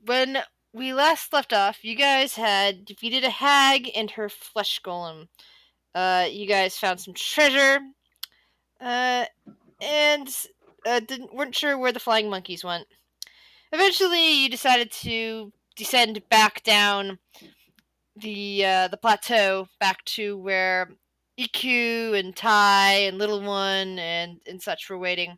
when we last left off, you guys had defeated a hag and her flesh golem. You guys found some treasure, and weren't sure where the flying monkeys went. Eventually, you decided to descend back down the plateau, back to where EQ and Ty and Little One and such were waiting.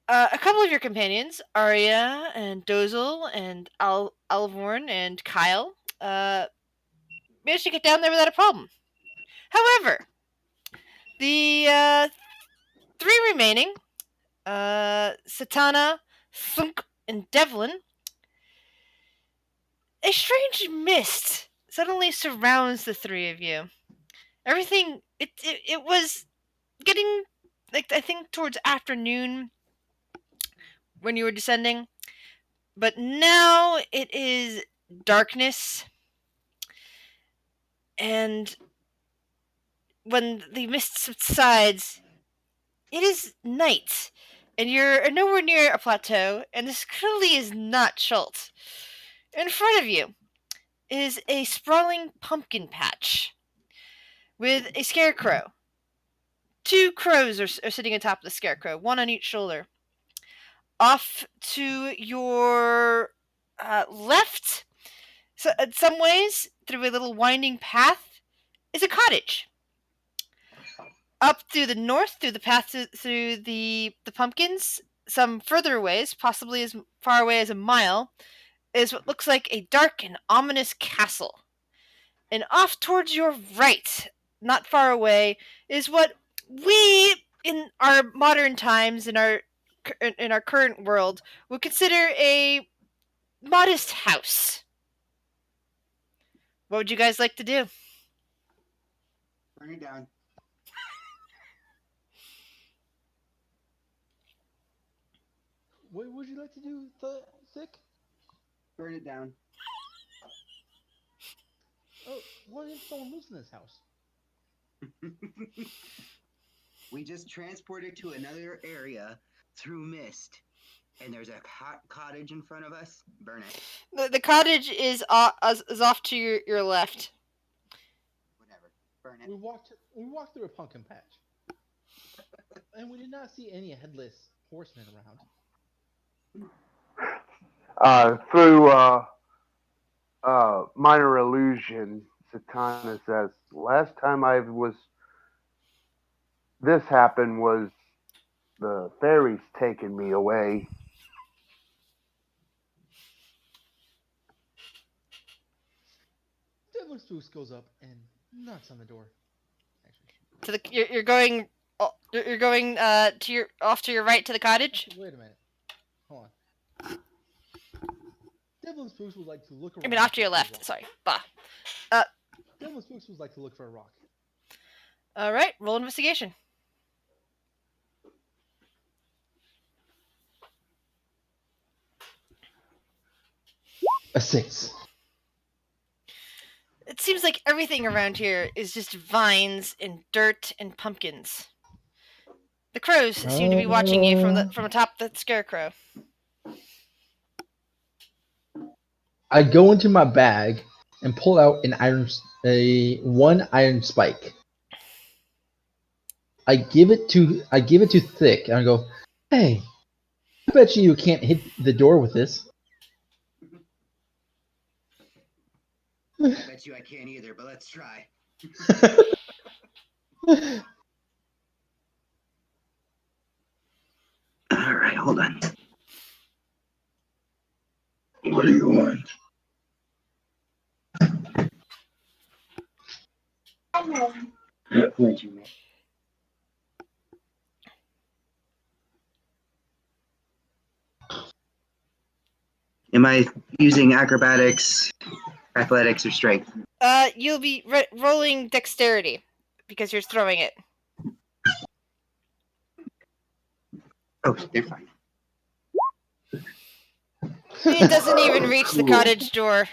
A couple of your companions, Arya and Dozel and Alvorn and Kyle, managed to get down there without a problem. However, the three remaining, Satana, Thunk, and Devlin, a strange mist suddenly surrounds the three of you. Everything, it was getting, like, I think towards afternoon when you were descending, but now it is darkness, and when the mist subsides, it is night, and you're nowhere near a plateau, and this clearly is not Schultz. In front of you is a sprawling pumpkin patch with a scarecrow. Two crows are sitting atop the scarecrow, one on each shoulder. Off to your left, so in some ways, through a little winding path, is a cottage. Up through the north, through the path through the pumpkins, some further ways, possibly as far away as a mile, is what looks like a dark and ominous castle. And off towards your right, not far away, is what we, in our modern times, in our current world, would consider a modest house. What would you guys like to do? Burn it down. What would you like to do, Thick? Burn it down. Oh, what if someone lives in this house? We just transported to another area through mist, and there's a cottage in front of us. Burn it. The cottage is off to your left. Whatever. Burn it. We walked through a pumpkin patch, and we did not see any headless horsemen around. Through minor illusion, Satana says, last time this happened was the fairies taking me away. Devlin Spooks goes up and knocks on the door. You're going to your off to your right to the cottage. Wait a minute. Hold on. Devlin Spooks would like to look around. I mean, off to your left. Sorry. Bah. Devlin Spooks would like to look for a rock. All right. Roll investigation. A 6. It seems like everything around here is just vines and dirt and pumpkins. The crows seem to be watching you from atop the scarecrow. I go into my bag and pull out one iron spike. I give it to Thick, and I go, "Hey, I bet you can't hit the door with this." I bet you I can't either, but let's try. All right, hold on. What do you want? What'd you make? Am I using acrobatics, athletics, or strength? You'll be rolling dexterity because you're throwing it. Oh, they're fine. It doesn't even reach the cottage door.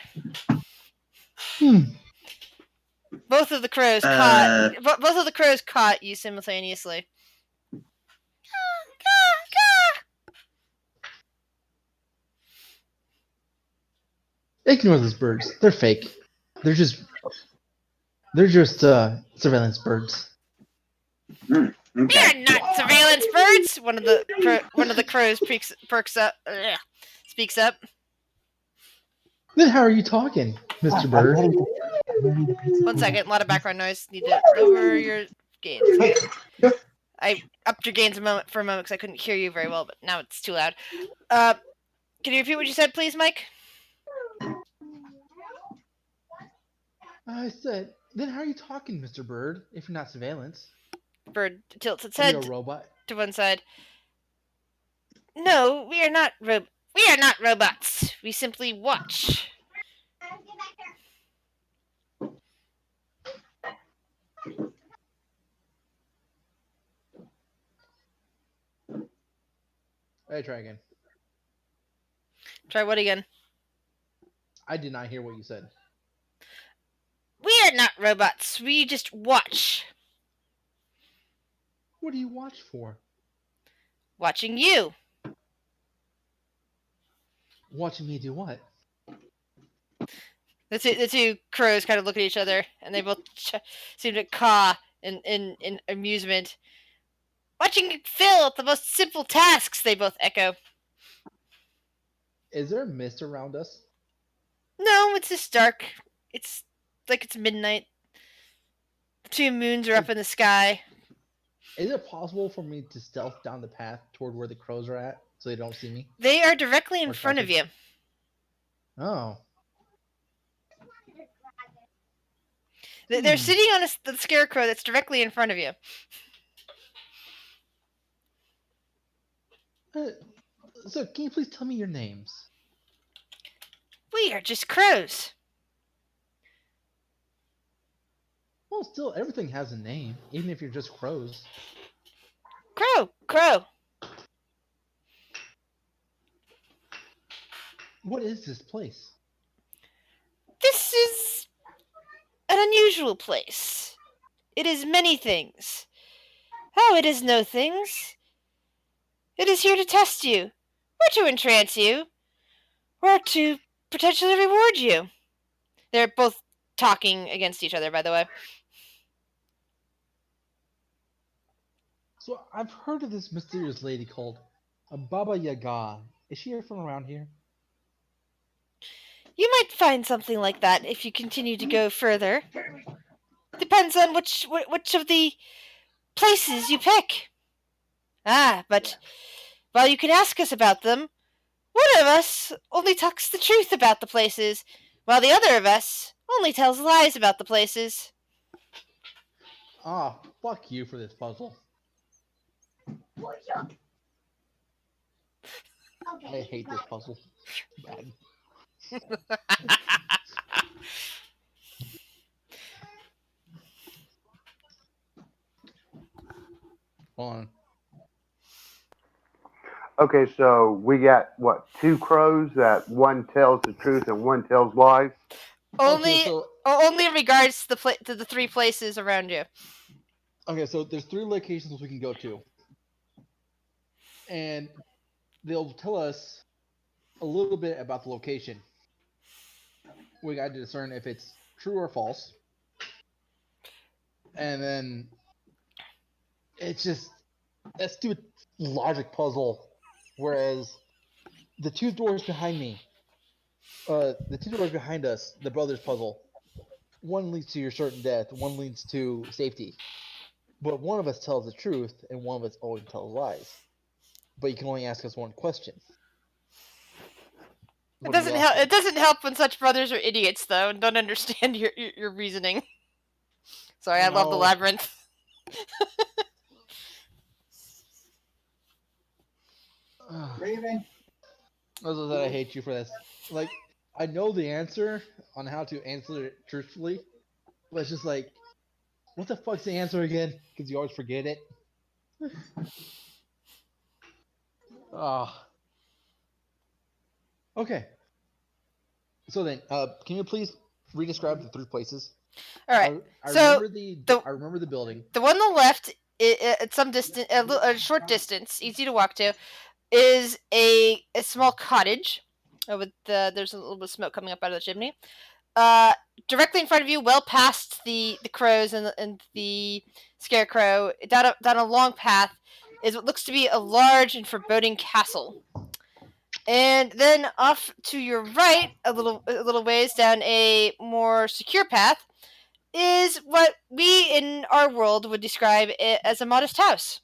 Both of the crows caught you simultaneously. Ignore those birds. They're fake. They're just surveillance birds. Okay. We are not surveillance birds. One of the crows speaks up. Then how are you talking, Mr. Bird? 1 second, a lot of background noise. Need to lower your gains. Okay. I upped your gains for a moment because I couldn't hear you very well, but now it's too loud. Can you repeat what you said, please, Mike? I said, then how are you talking, Mr. Bird, if you're not surveillance? Bird tilts its Are you head a robot? to one side. No, we are not robots. We simply watch. Hey, try again. Try what again? I did not hear what you said. We are not robots. We just watch. What do you watch for? Watching you. Watching me do what? The two crows kind of look at each other, and they both seem to caw in amusement. Watching you fill the most simple tasks, they both echo. Is there a mist around us? No, it's just dark. It's like it's midnight. The 2 moons are up in the sky. Is it possible for me to stealth down the path toward where the crows are at so they don't see me? They are directly in front of you. Oh. They're sitting on the scarecrow that's directly in front of you. So, can you please tell me your names? We are just crows. Well, still, everything has a name, even if you're just crows. Crow. What is this place? This is an unusual place. It is many things. Oh, it is no things. It is here to test you, or to entrance you, or to potentially reward you. They're both talking against each other, by the way. So, I've heard of this mysterious lady called a Baba Yaga. Is she from around here? You might find something like that if you continue to go further. Depends on which of the places you pick. But while you can ask us about them, one of us only talks the truth about the places, while the other of us only tells lies about the places. Fuck you for this puzzle. I hate this puzzle. Bad. Hold on. Okay, so we got what, 2 crows that one tells the truth and one tells lies? Only in regards to the 3 places around you. Okay, so there's 3 locations we can go to. And they'll tell us a little bit about the location. We got to discern if it's true or false. And then it's just a stupid logic puzzle. Whereas the 2 doors behind me, the 2 doors behind us, the brothers puzzle, one leads to your certain death, one leads to safety. But one of us tells the truth, and one of us always tells lies. But you can only ask us one question. It doesn't help when such brothers are idiots, though, and don't understand your reasoning. Sorry, I love the labyrinth. Raven. I hate you for this. Like, I know the answer on how to answer it truthfully, but it's just like, what the fuck's the answer again? Because you always forget it. Okay. So then, can you please re-describe the 3 places? All right. I remember the building. The one on the left, at some distance, a short distance, easy to walk to, is a small cottage. With there's a little bit of smoke coming up out of the chimney. Uh, Directly in front of you, well past the crows and the scarecrow, down a long path, is what looks to be a large and foreboding castle. And then off to your right, a little ways down a more secure path, is what we in our world would describe it as a modest house.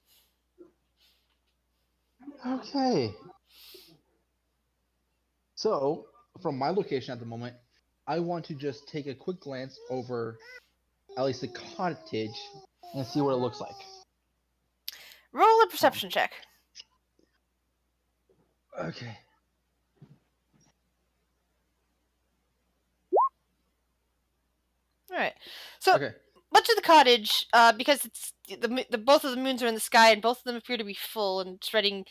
Okay. So, from my location at the moment, I want to just take a quick glance over at least the cottage and see what it looks like. Roll a perception check. Okay. All right. So Okay. much of the cottage, because it's the both of the moons are in the sky and both of them appear to be full and spreading,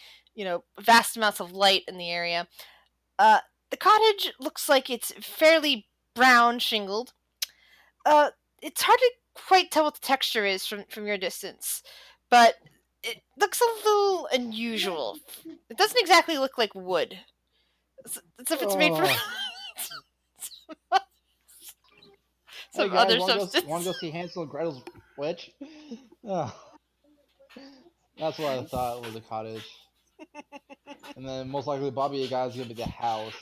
vast amounts of light in the area. Uh, the cottage looks like it's fairly brown shingled. Uh, it's hard to quite tell what the texture is from your distance, but it looks a little unusual. It doesn't exactly look like wood. It's if it's made from Hey some guys, other want to substance. go see Hansel and Gretel's witch? Oh, that's what I thought was a cottage. And then most likely Bobby Yaga is gonna be the house,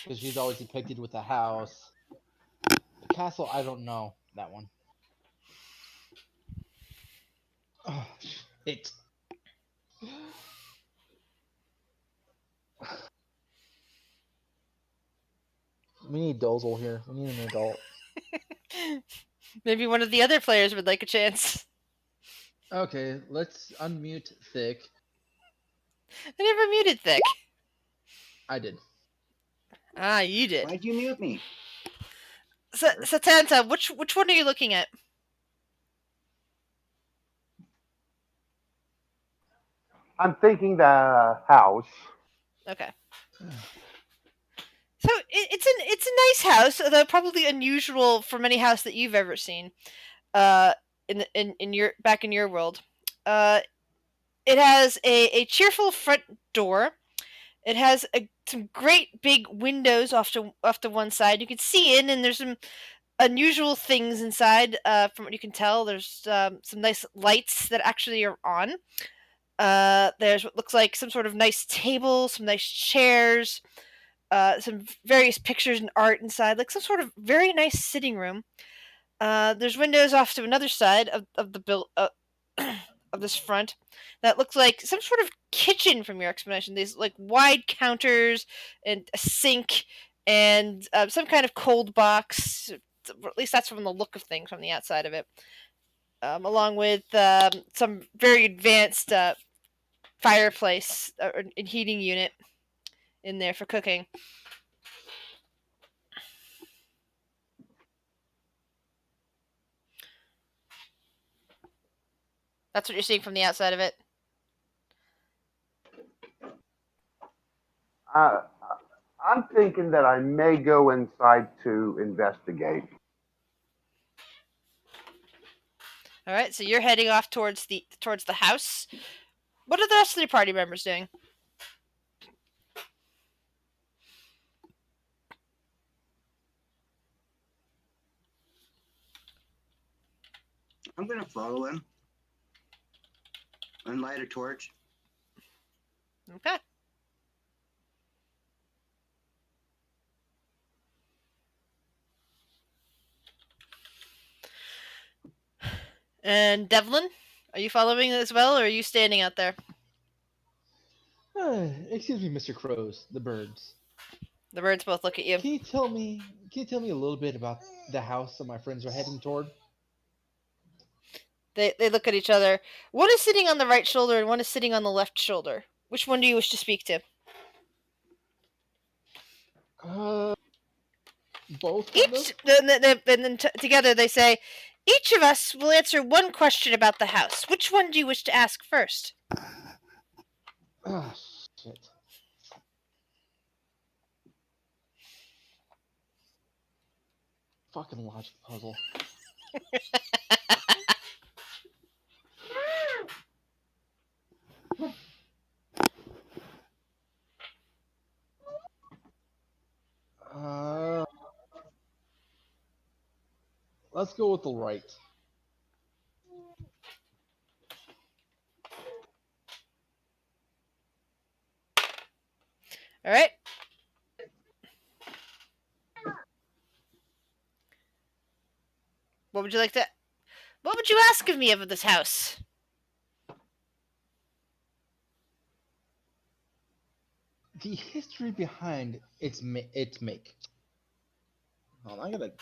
because she's always depicted with the house. The castle, I don't know that one. Oh shit! We need Dozel here. We need an adult. Maybe one of the other players would like a chance. Okay, let's unmute Thick. I never muted Thick. I did. Ah, you did. Why'd you mute me? Satanta, which one are you looking at? I'm thinking the house. Okay. So it's a nice house, although probably unusual from any house that you've ever seen. In your back in your world, it has a cheerful front door. It has some great big windows off to one side. You can see in, and there's some unusual things inside. From what you can tell, there's some nice lights that actually are on. There's what looks like some sort of nice table, some nice chairs, some various pictures and art inside, like some sort of very nice sitting room. There's windows off to another side of the build of this front that looks like some sort of kitchen from your explanation. These like wide counters and a sink and some kind of cold box. At least that's from the look of things from the outside of it. Along with some very advanced fireplace and heating unit in there for cooking. That's what you're seeing from the outside of it. Uh, I'm thinking that I may go inside to investigate. All right, so you're heading off towards the house. What are the rest of your party members doing? I'm gonna follow him and light a torch. Okay. And Devlin, are you following as well, or are you standing out there? Excuse me, Mr. Crows, the birds. The birds both look at you. Can you tell me a little bit about the house that my friends are heading toward? They look at each other. One is sitting on the right shoulder, and one is sitting on the left shoulder. Which one do you wish to speak to? Both kind Each, of? and then together they say, each of us will answer one question about the house. Which one do you wish to ask first? Ah, shit. Fucking logic puzzle. Let's go with the right. All right. What would you like to? What would you ask of me of this house? The history behind its make. Hold on, I gotta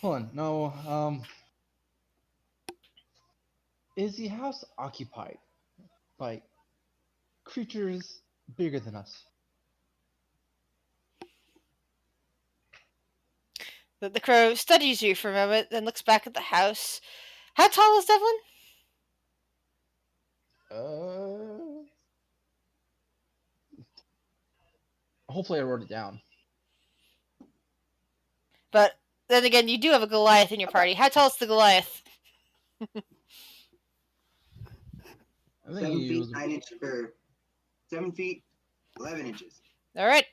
hold on. No, is the house occupied by creatures bigger than us? The crow studies you for a moment, then looks back at the house. How tall is Devlin? Hopefully I wrote it down. But then again, you do have a Goliath in your party. How tall is the Goliath? I think 7 he feet was 9 inches, or 7 feet 11 inches. All right.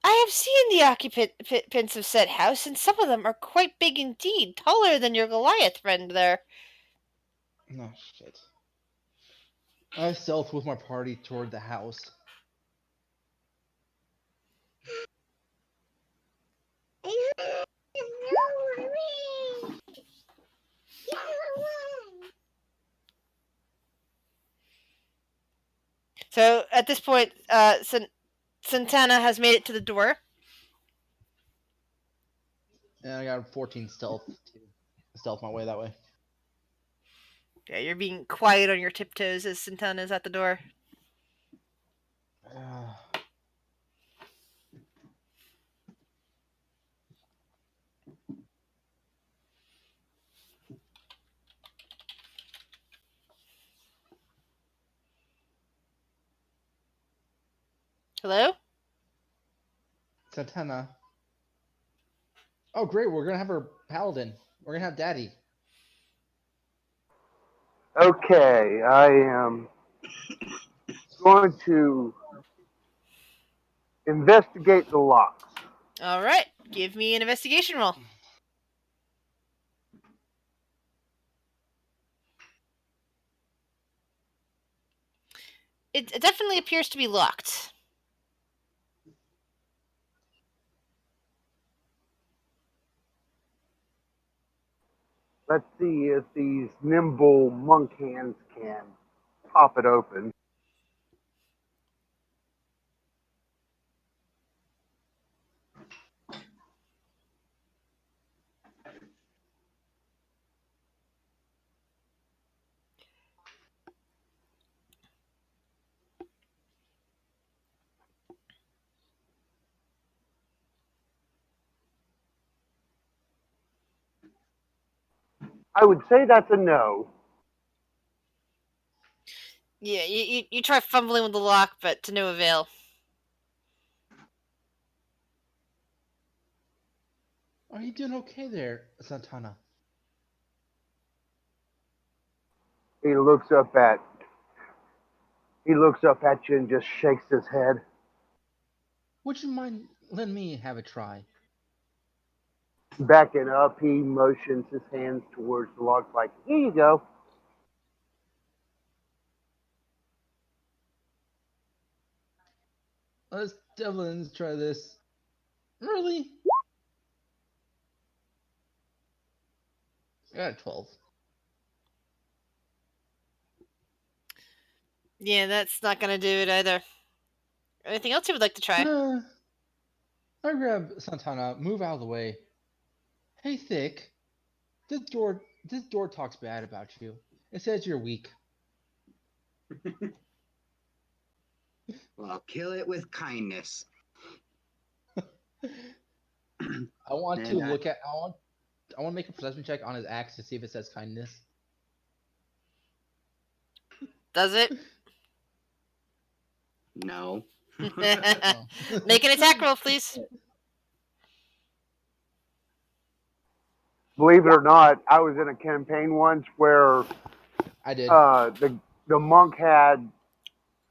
I have seen the occupants of said house, and some of them are quite big indeed, taller than your Goliath friend there. oh shit. I stealth with my party toward the house. So at this point, Santana has made it to the door. And I got 14 stealth to stealth my way that way. Yeah, you're being quiet on your tiptoes as Santana is at the door. Hello? Santana. Oh great, we're gonna have our paladin. We're gonna have Daddy. Okay, I am going to investigate the locks. All right, give me an investigation roll. It definitely appears to be locked. Let's see if these nimble monk hands can pop it open. I would say that's a no. Yeah, you try fumbling with the lock, but to no avail. Are you doing okay there, Santana? He looks up at you and just shakes his head. Would you mind letting me have a try? Backing up, he motions his hands towards the locks like, here you go. Let's Devlin's try this. Really? I got a 12. Yeah, that's not gonna do it either. Anything else you would like to try? I grab Santana, move out of the way. Hey, Thick. This door talks bad about you. It says you're weak. Well, kill it with kindness. I want And, to look at. I want to make a perception check on his axe to see if it says kindness. Does it? No. Oh. Make an attack roll, please. Believe it or not, I was in a campaign once where I did. the monk had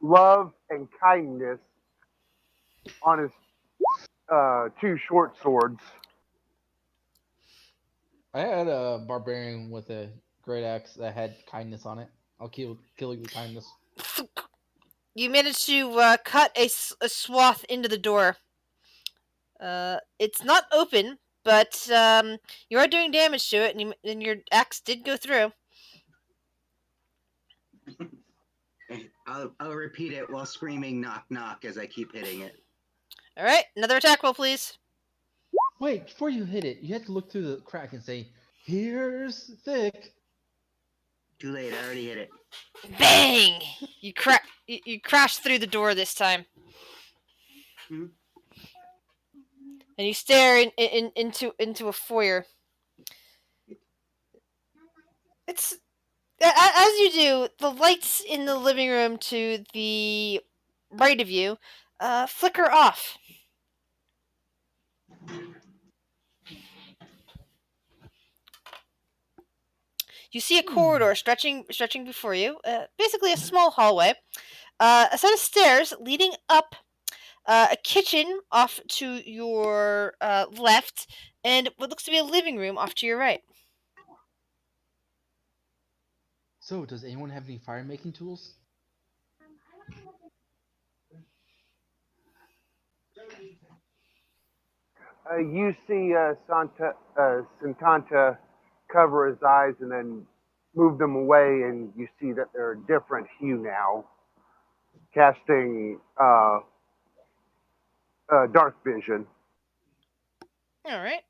love and kindness on his two short swords. I had a barbarian with a great axe that had kindness on it. I'll kill you with kindness. You manage to cut a swath into the door. It's not open, but you are doing damage to it, and your axe did go through. I'll repeat it while screaming knock knock as I keep hitting it. All right, another attack roll, please. Wait, before you hit it, you have to look through the crack and say, "Here's thick." Too late, I already hit it. Bang! You crash through the door this time. Hmm? And you stare into a foyer. It's as you do, the lights in the living room to the right of you flicker off. You see a corridor stretching before you, basically a small hallway, a set of stairs leading up, a kitchen off to your left, and what looks to be a living room off to your right. So, does anyone have any fire making tools? You see Santanta cover his eyes and then move them away, and you see that they're a different hue now, casting dark vision. All right.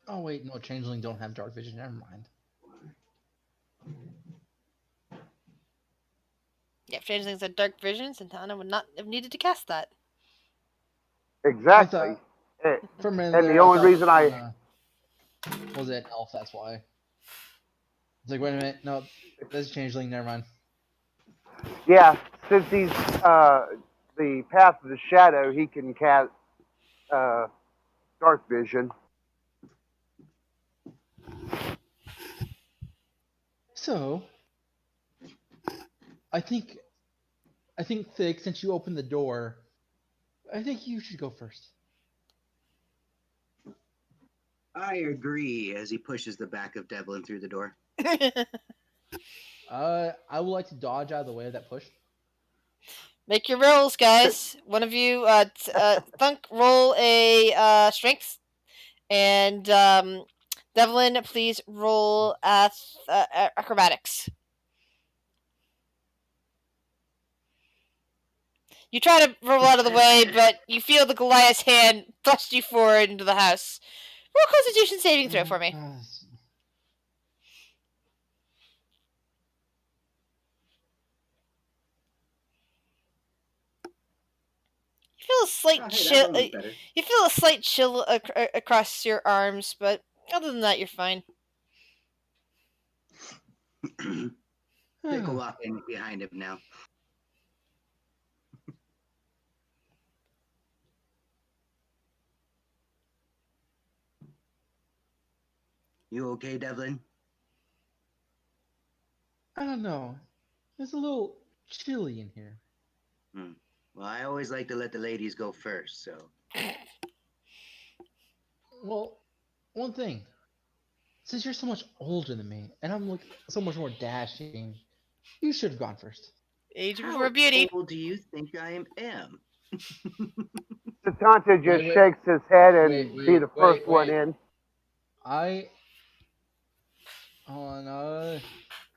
Oh wait, no, changeling don't have dark vision. Never mind. Yeah, if changelings had dark vision, Santana would not have needed to cast that. I Exactly. thought for a minute And the there, I only thought reason I Santana was an elf. That's why. It's like, wait a minute, no, that's a changeling. Never mind. yeah, since he's the path of the shadow, he can cast dark vision. So, I think Thick, since you opened the door, I think you should go first. I agree as he pushes the back of Devlin through the door. I would like to dodge out of the way of that push. Make your rolls, guys. One of you, Thunk, roll a strength, and Devlin, please roll acrobatics. You try to roll out of the way, but you feel the Goliath's hand thrust you forward into the house. Roll a Constitution saving throw for me. You feel a slight Oh, hey, that chill. one was better. You feel a slight chill across your arms, but other than that, you're fine. Dick will walk in behind him now. You okay, Devlin? I don't know. It's a little chilly in here. Well, I always like to let the ladies go first, so. Well, one thing. Since you're so much older than me, and I'm like so much more dashing, you should have gone first. Age How before beauty. old do you think I am? Santanta just Wait. shakes his head and be the first one in. I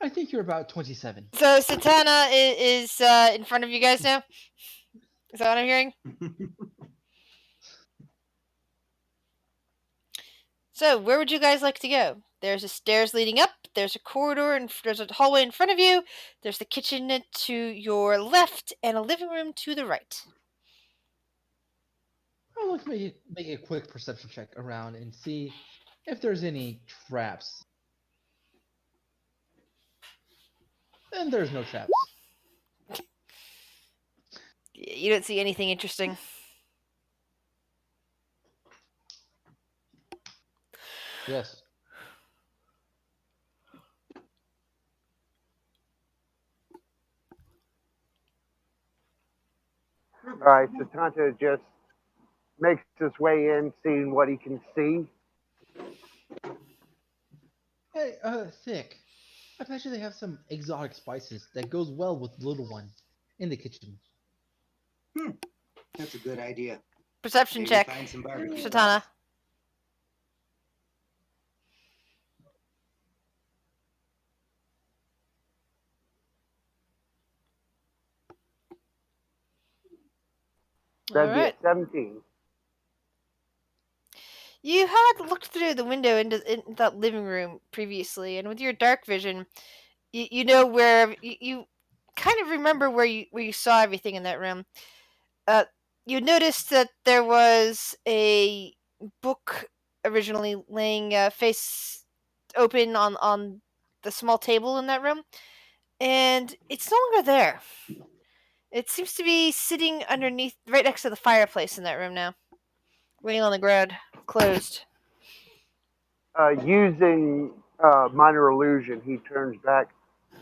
think you're about 27. So Satana is in front of you guys now. Is that what I'm hearing? So, where would you guys like to go? There's a stairs leading up, there's a corridor, and there's a hallway in front of you, there's the kitchen to your left, and a living room to the right. I'll look make a quick perception check around and see if there's any traps. And there's no traps. You don't see anything interesting. Yes. All right, so Tanta just makes his way in, seeing what he can see. Hey, Thick. I bet you they have some exotic spices that goes well with the little one in the kitchen. That's a good idea. Perception Maybe check, find some barbecue Shatana. sauce. All That'd be a right. 17. You had looked through the window into that living room previously, and with your dark vision, you know where you kind of remember where you saw everything in that room. Uh, you noticed that there was a book originally laying face open on the small table in that room, and it's no longer there. It seems to be sitting underneath, right next to the fireplace in that room now, laying on the ground, closed. Using minor illusion, he turns back.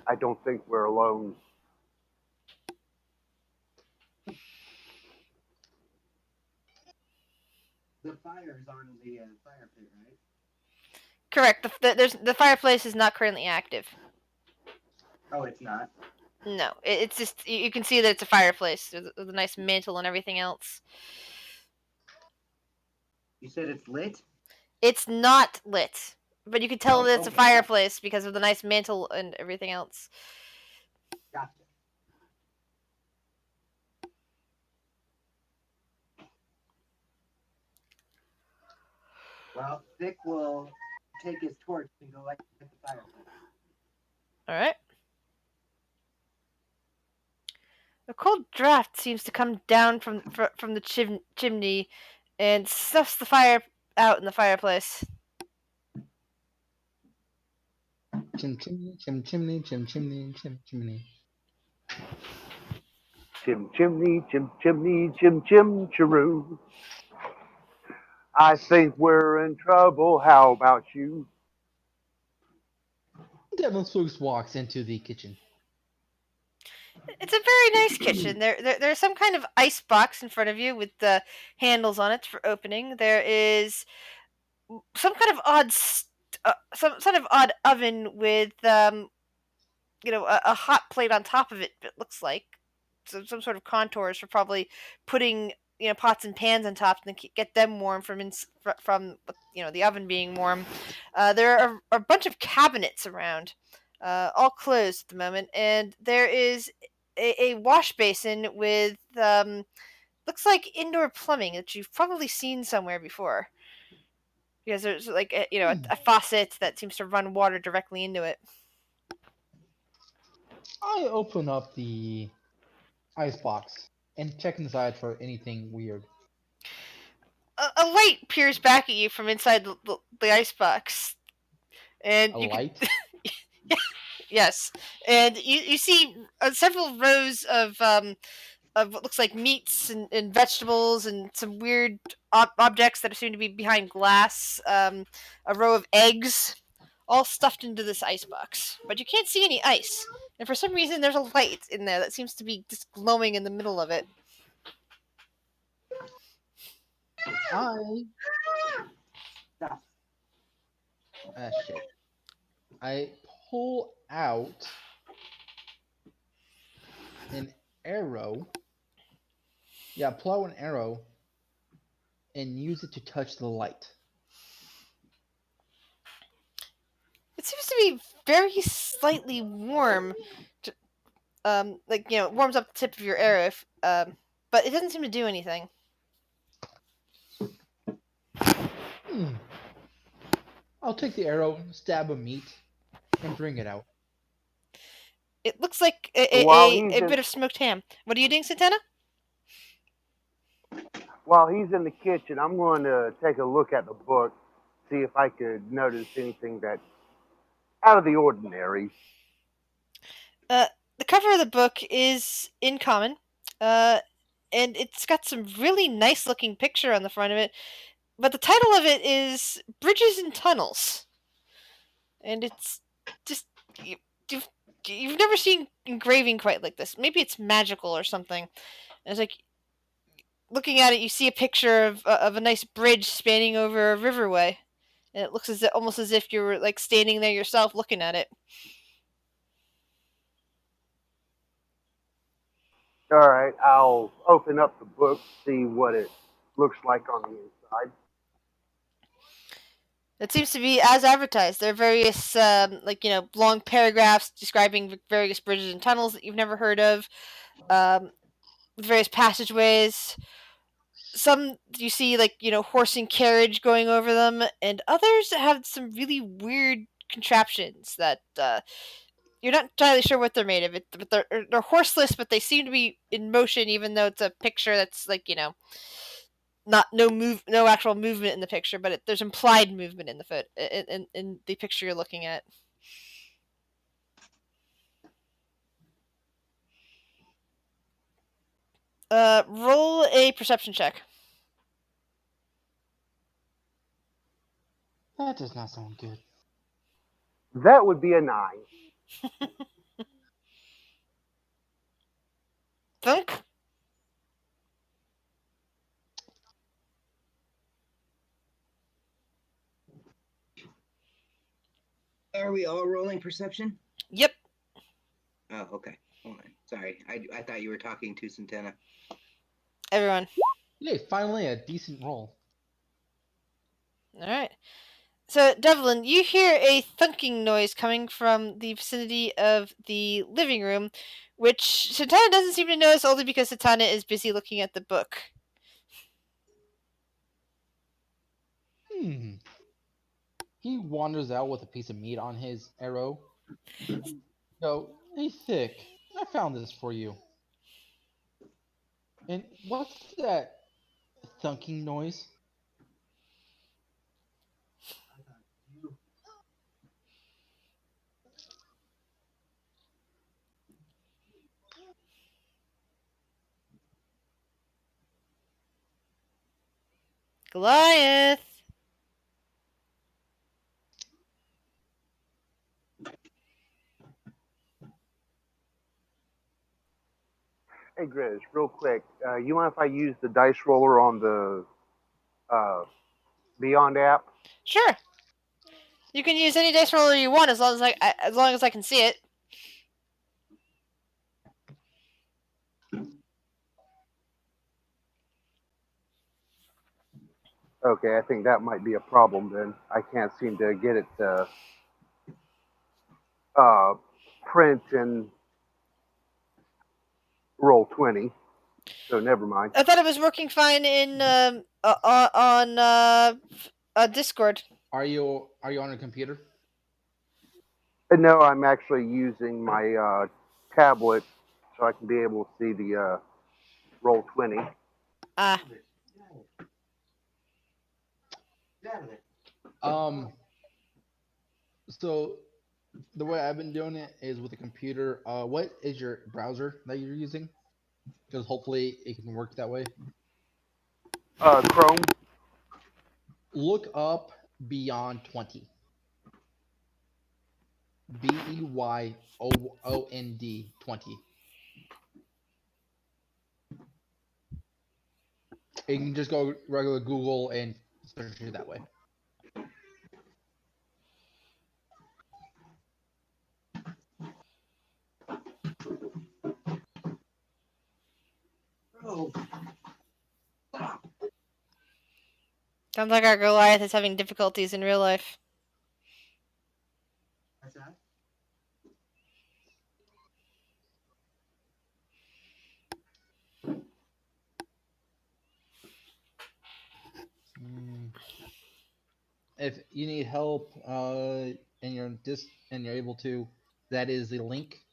I don't think we're alone. The fire's on the fire pit, right? Correct. The fireplace is not currently active. Oh, it's not. No, it's just you can see that it's a fireplace with a nice mantle and everything else. You said it's lit? It's not lit, but you can tell Oh, that it's a okay, gotcha. fireplace because of the nice mantle and everything else. Gotcha. Well, Vic will take his torch and go light the fireplace. All right. A cold draft seems to come down from the chimney and snuffs the fire out in the fireplace. Chim chimney, chim chimney, chim chimney, chim chimney. Chim chimney, chim chimney, chim chim chiroo. I think we're in trouble. How about you? Devil Spooks walks into the kitchen. It's a very nice kitchen. There's some kind of ice box in front of you with the handles on it for opening. There is some kind of some sort of odd oven with a hot plate on top of it. It looks like some sort of contours for probably putting pots and pans on top to get them warm from the oven being warm. There are a bunch of cabinets around, all closed at the moment, and there is a wash basin with looks like indoor plumbing that you've probably seen somewhere before. Because there's like a faucet that seems to run water directly into it. I open up the icebox and check inside for anything weird. A light peers back at you from inside the icebox, and A you can light? yes, and you see several rows of what looks like meats and vegetables and some weird objects that seem to be behind glass. A row of eggs, all stuffed into this icebox, but you can't see any ice. And for some reason, there's a light in there that seems to be just glowing in the middle of it. I Stop. shit. I pull out an arrow. Yeah, pull out an arrow and use it to touch the light. It seems to be very slightly warm, like it warms up the tip of your arrow, but it doesn't seem to do anything. Hmm. I'll take the arrow, stab a meat, and bring it out. It looks like While he's a in, bit of smoked ham. What are you doing, Santana? while he's in the kitchen, I'm going to take a look at the book, see if I could notice anything that's out of the ordinary. The cover of the book is in common, uh, and it's got some really nice looking picture on the front of it. But the title of it is Bridges and Tunnels, and it's just you, you've you've never seen engraving quite like this. Maybe it's magical or something. And it's like looking at it, you see a picture of a nice bridge spanning over a riverway, and it looks almost as if you were like standing there yourself, looking at it. All right, I'll open up the book, see what it looks like on the inside. It seems to be as advertised. There are various, like long paragraphs describing various bridges and tunnels that you've never heard of, various passageways. Some you see like horse and carriage going over them, and others have some really weird contraptions that you're not entirely sure what they're made of. But they're horseless, but they seem to be in motion, even though it's a picture that's like not no actual movement in the picture, but there's implied movement in the foot in the picture you're looking at. Roll a perception check. That does not sound good. That would be a 9. Thunk. Are we all rolling perception? Yep. Oh, okay. Hold on. Sorry, I thought you were talking to Santana. Everyone. Yay, finally a decent roll. All right. So, Devlin, you hear a thunking noise coming from the vicinity of the living room, which Satana doesn't seem to notice only because Satana is busy looking at the book. He wanders out with a piece of meat on his arrow. Go, hey, Thick, I found this for you. And what's that thunking noise? Goliath! Hey, Grizz, real quick, you mind if I use the dice roller on the Beyond app? Sure. You can use any dice roller you want as long as I can see it. Okay, I think that might be a problem then. I can't seem to get it to print and roll 20. So never mind. I thought it was working fine in on Discord. Are you on a computer? No, I'm actually using my tablet so I can be able to see the roll 20. Ah. So the way I've been doing it is with a computer. What is your browser that you're using? Because hopefully it can work that way. Chrome. Look up Beyond 20. BEYOOND 20. You can just go regular Google and search it that way. Oh, Sounds like our Goliath is having difficulties in real life. what's that? If you need help and you're able to, that is the link.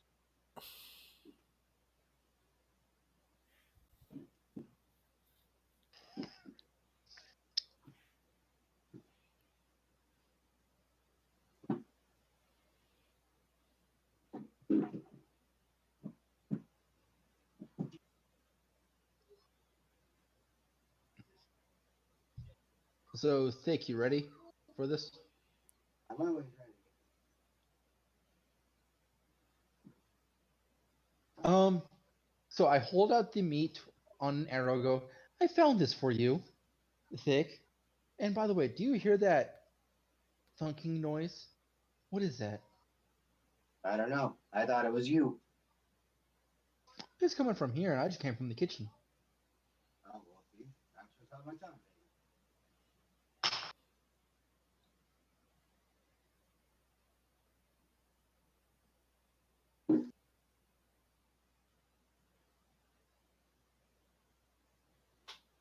So, Thick, you ready for this? I'm always ready. So I hold out the meat on an arrow. Go, I found this for you, Thick. And by the way, do you hear that thunking noise? What is that? I don't know. I thought it was you. It's coming from here, and I just came from the kitchen. Oh, well, see, I'm just on my tongue.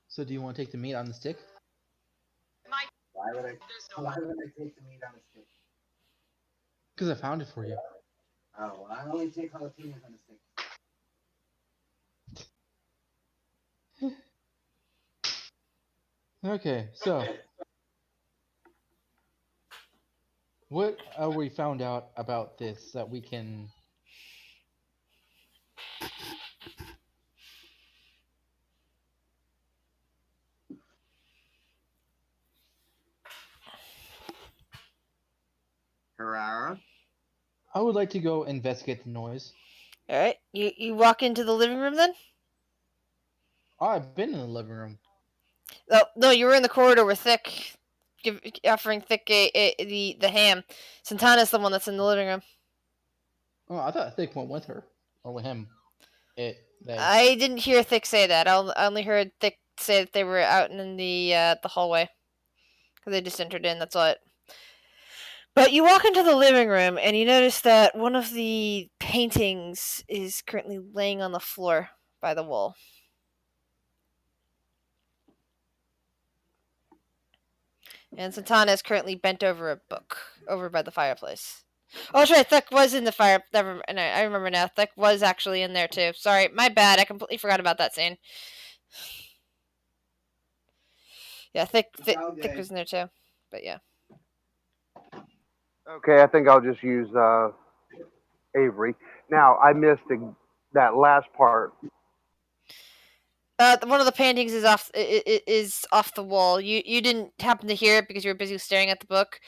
So do you want to take the meat on the stick? Why would I? Why would I take the meat on a stick? Because I found it for you. Oh, well, I only take jalapenos on a stick. Okay, so what we found out about this that we can? Harara? I would like to go investigate the noise. All right, you walk into the living room then. Oh, I've been in the living room. Oh no, you were in the corridor with Thick, offering Thick the ham. Santana's the one that's in the living room. Oh, I thought Thick went with her or with him. They. I didn't hear Thick say that. I only heard Thick say that they were out in the hallway because they just entered in. That's all. But you walk into the living room and you notice that one of the paintings is currently laying on the floor by the wall. And Santana is currently bent over a book over by the fireplace. Oh, that's right. Thick was in the fire. Never. I remember now. Thick was actually in there too. Sorry, my bad. I completely forgot about that scene. Yeah, Thick was in there too. But yeah. Okay, I think I'll just use Avery. Now I missed that last part. One of the paintings is off the wall. You didn't happen to hear it because you were busy staring at the book.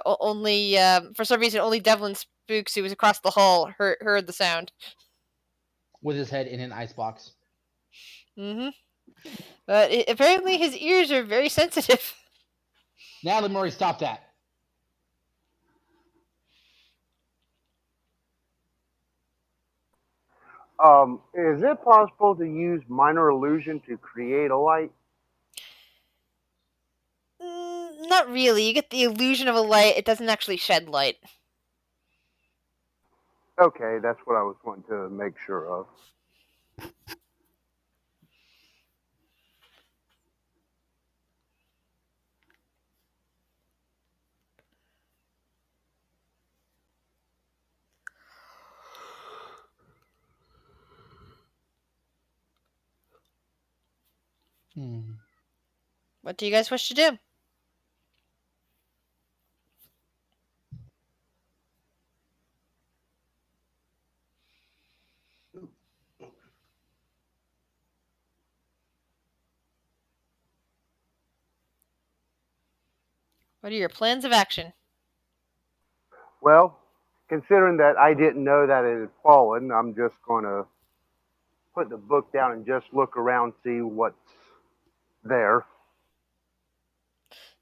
Only for some reason, only Devlin Spooks, who was across the hall, heard the sound. With his head in an icebox. Mm-hmm. But apparently, his ears are very sensitive. Natalie Murray, stop that. Is it possible to use minor illusion to create a light? Not really. You get the illusion of a light. It doesn't actually shed light. Okay, that's what I was wanting to make sure of. What do you guys wish to do? What are your plans of action? Well, considering that I didn't know that it had fallen, I'm just going to put the book down and just look around, see what's there.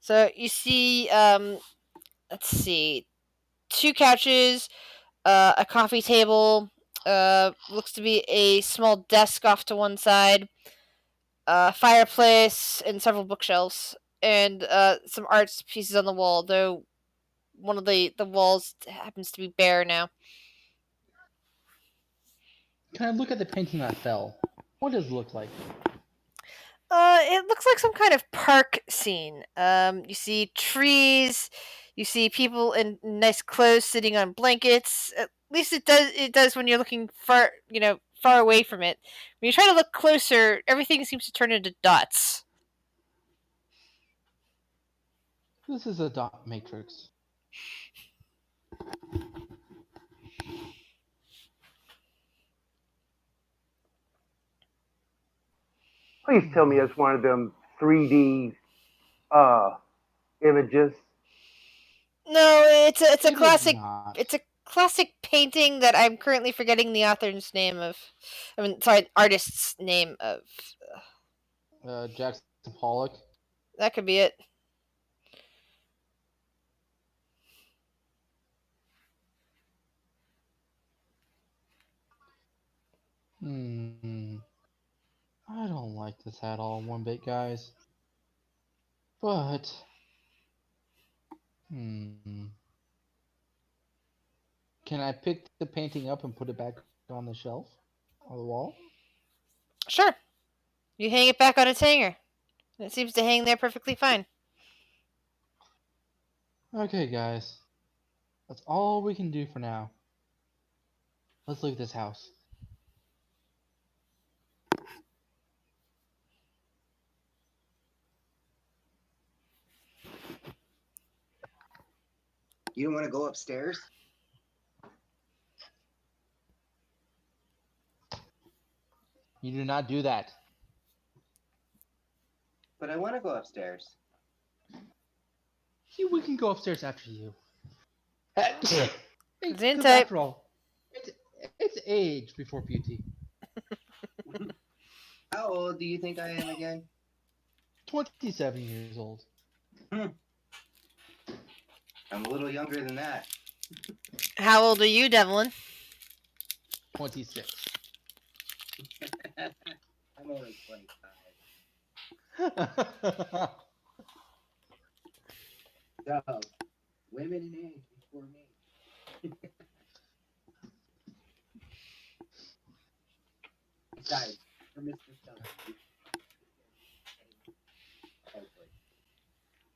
So you see, let's see, 2 couches, a coffee table, looks to be a small desk off to one side, a fireplace, and several bookshelves, and some art pieces on the wall. Though one of the walls happens to be bare now. Can I look at the painting that fell? What does it look like? It looks like some kind of park scene. You see trees, you see people in nice clothes sitting on blankets. At least it does. It does when you're looking far away from it. When you try to look closer, everything seems to turn into dots. This is a dot matrix. Please tell me it's one of them 3D images. No, it's a It is classic. not. It's a classic painting that I'm currently forgetting the author's name of. I mean, sorry, artist's name of. Jackson Pollock. That could be it. Hmm. I don't like this at all one bit, guys. But hmm. Can I pick the painting up and put it back on the shelf? On the wall? Sure. You hang it back on its hanger. It seems to hang there perfectly fine. Okay, guys. That's all we can do for now. Let's leave this house. You don't want to go upstairs? You do not do that. But I want to go upstairs. We can go upstairs after you. Hey, Zin because type. after all, it's age before beauty. How old do you think I am again? 27 years old. I'm a little younger than that. How old are you, Devlin? 26. I'm only 25. So, women in age before me. Besides, for Mr. Stumpy.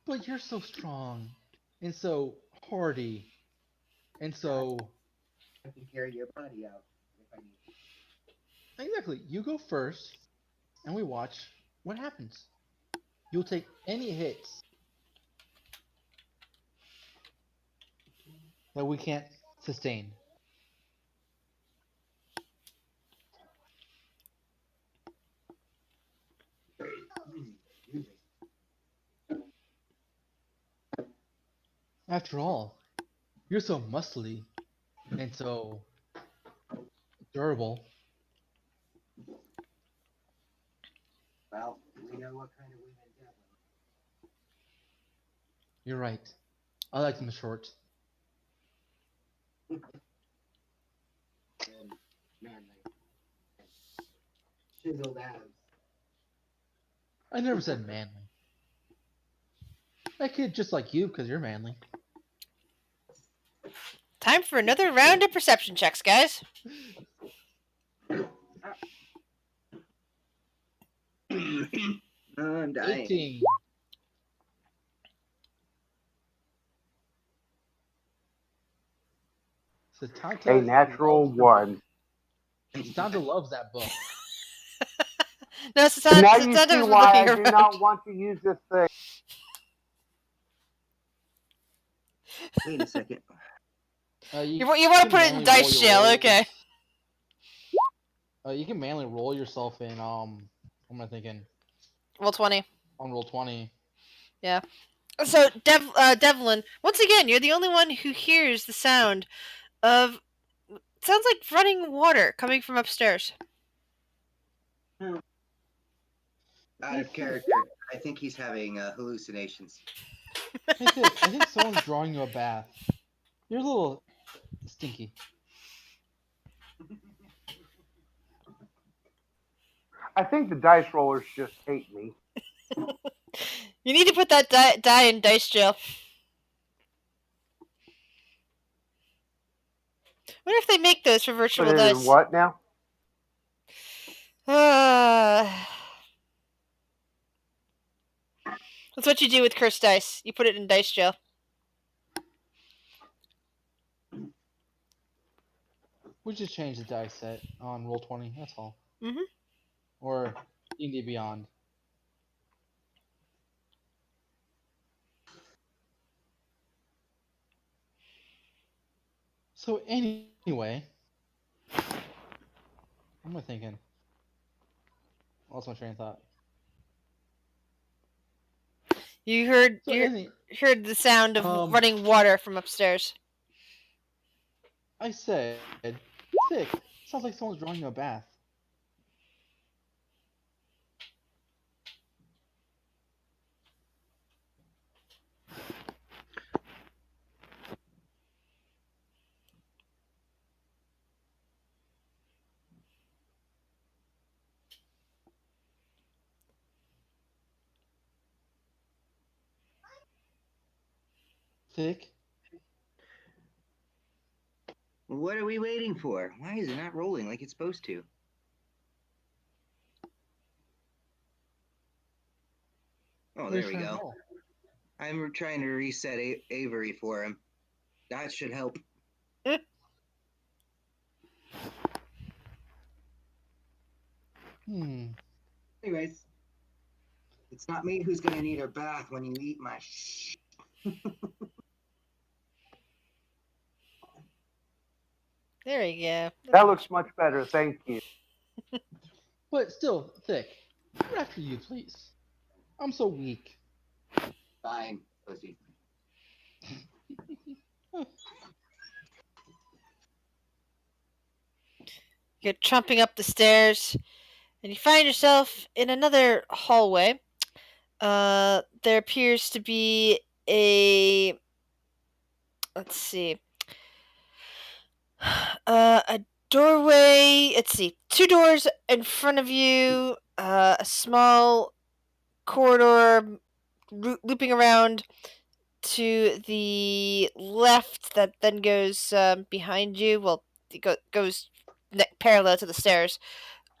But you're so strong and so hardy and so I can carry your body out if I need to. exactly. You go first, and we watch what happens. You'll take any hits that we can't sustain. After all, you're so muscly and so durable. Well, we know what kind of women You're right. I like them short. Devlin and manly and chiseled abs. I never said manly. I kid just like you because you're manly. Time for another round of perception checks, guys. Oh, I'm dying. 18. A Satanta natural loves the book. one. Satanta loves that book. No, And now you Satanta see was why looking I do around. not want to use this thing. Wait a second. You want to put it in dice jail, okay. You can manually roll yourself in, what am I thinking? Roll 20. On roll 20. Yeah. So, Devlin, once again, you're the only one who hears the sound of... sounds like running water coming from upstairs. Out of character. I think he's having hallucinations. Hey Thick, I think someone's drawing you a bath. You're a little stinky. I think the dice rollers just hate me. You need to put that die in dice jail. What if they make those for Put virtual it dice? in what now? That's what you do with cursed dice. You put it in dice jail. We just changed the dice set on roll 20. That's all. Mm-hmm. Or D&D Beyond. So anyway, what am I thinking? Lost my train of thought. You heard So heard the sound of running water from upstairs. I said, Thick, sounds like someone's drawing you a bath. Thick. What are we waiting for? Why is it not rolling like it's supposed to? Oh, there we go. I'm trying to reset Avery for him. That should help. Anyways, it's not me who's gonna need a bath when you eat my There you go. That looks much better, thank you. But still, Thick. Go after you, please. I'm so weak. Fine, pussy. You're trumping up the stairs, and you find yourself in another hallway. There appears to be a. Let's see. A doorway. Let's see. Two doors in front of you. A small corridor looping around to the left that then goes behind you. Well, it goes parallel to the stairs.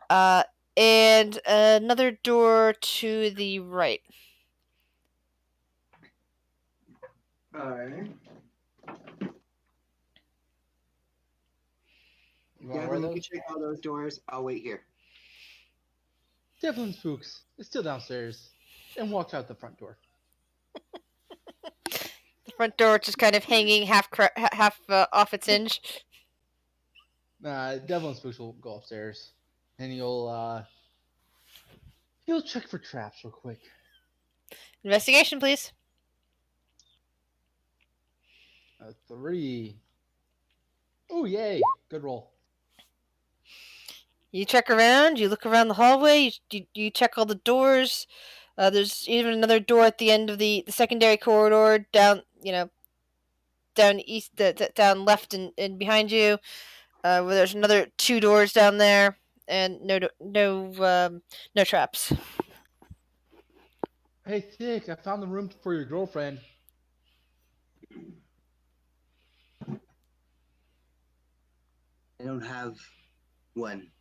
And another door to the right. All right. Devin, you can check all those doors. I'll wait here. Devlin Spooks is still downstairs and walks out the front door. The front door just kind of hanging half off its hinge. Devlin Spooks will go upstairs and he'll check for traps real quick. Investigation, please. 3. Oh, yay. Good roll. You check around. You look around the hallway. You check all the doors. There's even another door at the end of the secondary corridor down. Down east, down left and behind you. Where there's another 2 doors down there, and no traps. Hey, Thick, I found the room for your girlfriend. I don't have one.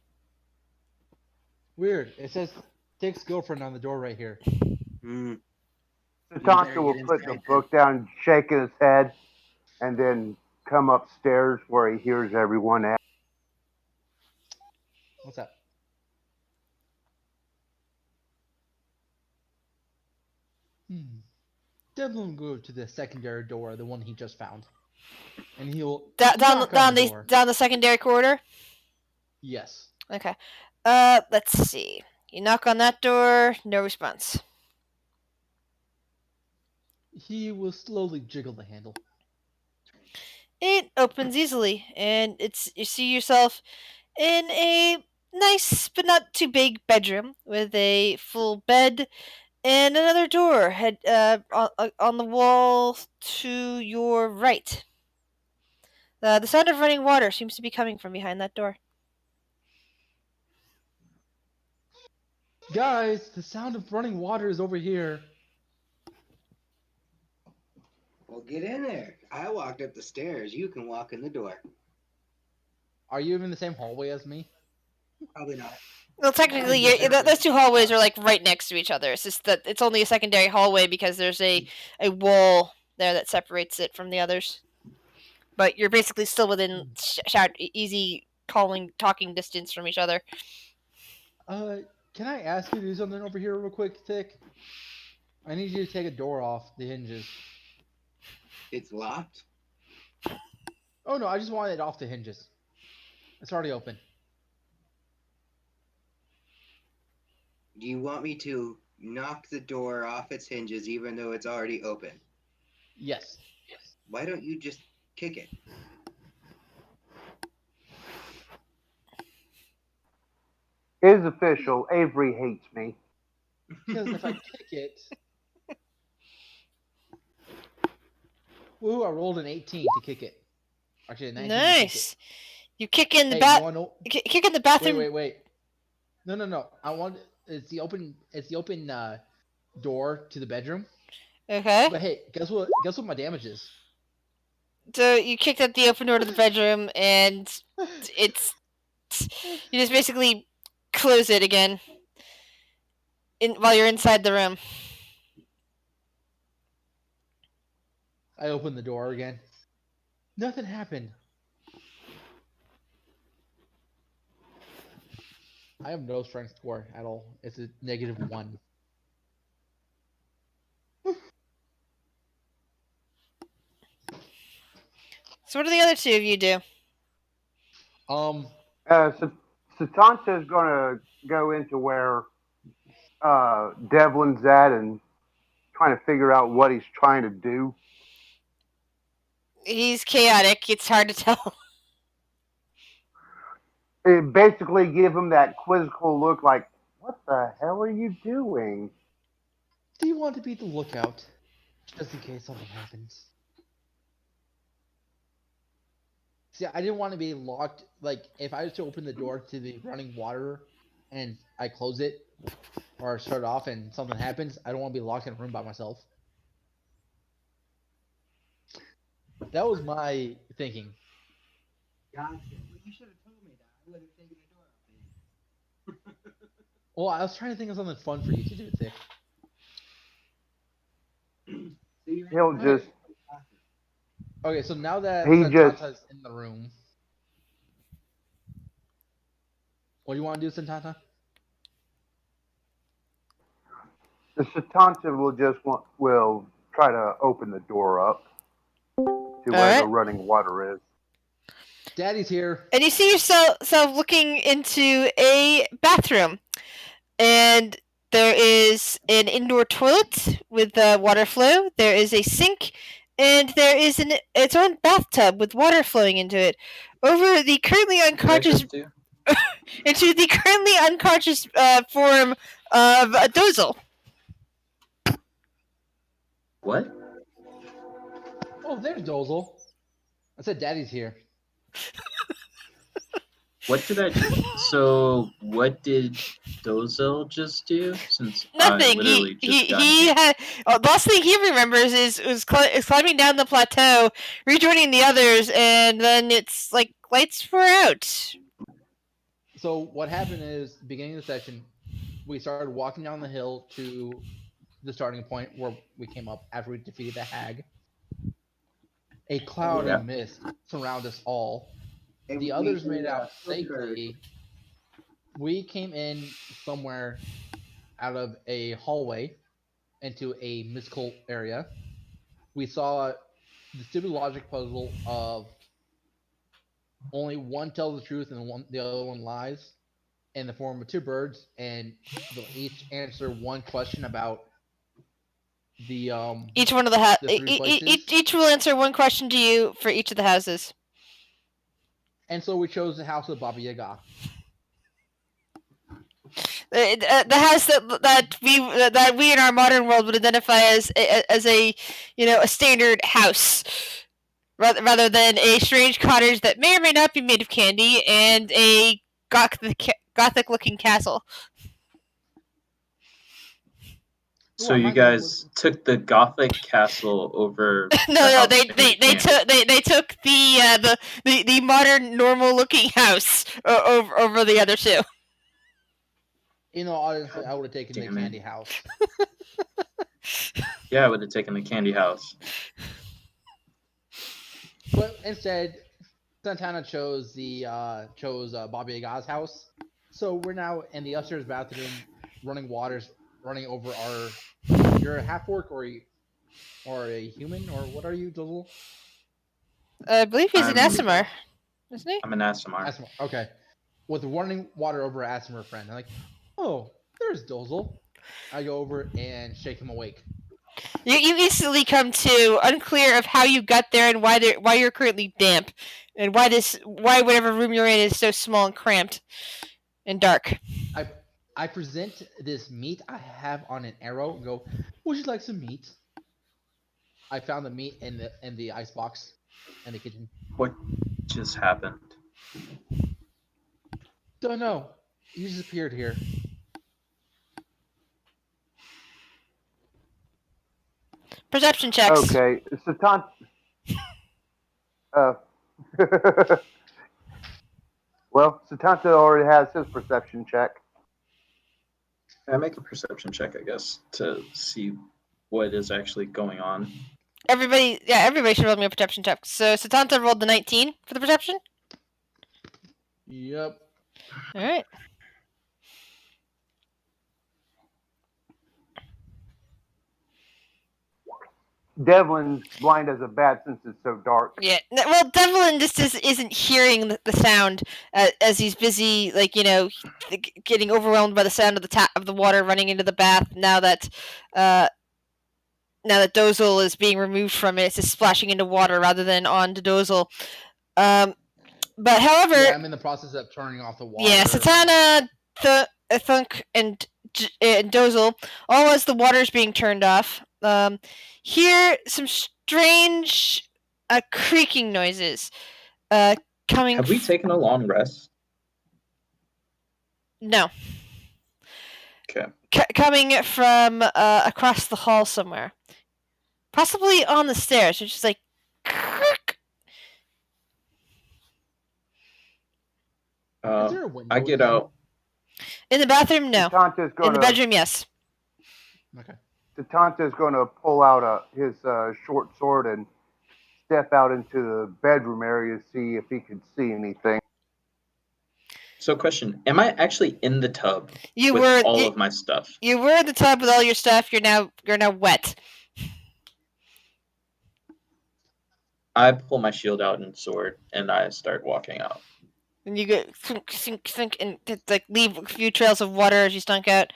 Weird. It says Thick's girlfriend on the door right here. Tatanka will put the book down, shaking his head, and then come upstairs where he hears everyone at. What's that? Devlin will go to the secondary door, the one he just found, and he'll down the door. Down the secondary corridor. Yes. Okay. Let's see. You knock on that door. No response. He will slowly jiggle the handle. It opens easily, and you see yourself in a nice but not too big bedroom with a full bed and another door on the wall to your right. The sound of running water seems to be coming from behind that door. Guys, the sound of running water is over here. Well, get in there. I walked up the stairs. You can walk in the door. Are you in the same hallway as me? Probably not. Well, technically, those 2 hallways are like right next to each other. It's just that it's only a secondary hallway because there's a wall there that separates it from the others. But you're basically still within easy talking distance from each other. Can I ask you to do something over here real quick, Thick? I need you to take a door off the hinges. It's locked? Oh no, I just want it off the hinges. It's already open. Do you want me to knock the door off its hinges even though it's already open? Yes. Why don't you just kick it? It is official. Avery hates me. Because if I kick it... Woo, I rolled an 18 to kick it. Actually, a 19 nice. To kick it. You kick in the kick in the bathroom. Wait. No. I want it's the open door to the bedroom. Okay. But hey, guess what my damage is? So you kicked out the open door to the bedroom, and it's you just basically close it again while you're inside the room. I open the door again. Nothing happened. I have no strength score at all. It's a -1. So what do the other two of you do? So Satanta is going to go into where Devlin's at and trying to figure out what he's trying to do. He's chaotic. It's hard to tell. It basically give him that quizzical look like, what the hell are you doing? Do you want to be the lookout? Just in case something happens. See, I didn't want to be locked. Like, if I was to open the door to the running water and I close it or shut it off and something happens, I don't want to be locked in a room by myself. That was my thinking. Gotcha. Well, you should have told me that. I would have taken the door open. Well, I was trying to think of something fun for you to do, Thick. He'll just. Okay, so now that He just. Santanta's in the room, what do you want to do, Santanta? The Satanta will try to open the door up to where the running water is. Daddy's here. And you see yourself looking into a bathroom, and there is an indoor toilet with water flow. There is a sink, and there is its own bathtub with water flowing into it. Over the currently unconscious into the currently unconscious form of Dozel. What? Oh, there's Dozel. I said Daddy's here. What did I do? So, what did Dozel just do? Since Nothing. I literally just got He here. had the last thing he remembers is climbing down the plateau, rejoining the others, and then it's like lights were out. So what happened is, beginning of the session, we started walking down the hill to the starting point where we came up after we defeated the hag. A cloud and mist surround us all. The others made it out safely. We came in somewhere out of a hallway into a mystical area. We saw the stupid logic puzzle of only one tells the truth and the other one lies, in the form of two birds, and they'll each answer one question about the each one of the each will answer one question to you for each of the houses. And so we chose the house of Baba Yaga. The house that we in our modern world would identify as a standard house, rather than a strange cottage that may or may not be made of candy and a gothic looking castle. So you guys took the gothic castle over. No, they took the modern normal looking house over the other two. Honestly, I would have taken the candy house. Yeah, I would have taken the candy house. But instead, Santana chose Baba Yaga's house. So we're now in the upstairs bathroom, running waters, running over our. You're a half orc or a human, or what are you, Dozel? I believe he's an Aasimar, isn't he? I'm an Aasimar. Okay. With running water over Aasimar friend, I'm like, oh, there's Dozel. I go over and shake him awake. You instantly come to unclear of how you got there and why you're currently damp, and why whatever room you're in is so small and cramped and dark. I present this meat I have on an arrow and go, would you like some meat? I found the meat in the icebox in the kitchen. What just happened? Don't know. You just appeared here. Perception checks. Okay, Satanta. Uh, well, Satanta already has his perception check. I make a perception check, I guess, to see what is actually going on. Everybody should roll me a perception check. So Satanta rolled the 19 for the perception. Yep. All right. Devlin's blind as a bat since it's so dark. Yeah. Well, Devlin just isn't hearing the sound as he's busy, like, getting overwhelmed by the sound of the water running into the bath. Now that Dozel is being removed from it, it's just splashing into water rather than onto Dozel. But however, Yeah, I'm in the process of turning off the water. yeah, Satana, Thunk, and Dozel, all as the water's being turned off, hear some strange creaking noises coming. Have we taken a long rest? No. Okay. Coming from across the hall somewhere, possibly on the stairs. It's just like. Is there a window I get again? out. In the bathroom, no. Satanta's In the gonna bedroom, yes. Okay. Satanta's gonna pull out his short sword and step out into the bedroom area to see if he can see anything. So, question: am I actually in the tub You with were all of my stuff? You were in the tub with all your stuff. You're now wet. I pull my shield out and sword, and I start walking out. And you go thunk, thunk, thunk, and like leave a few trails of water as you stunk out.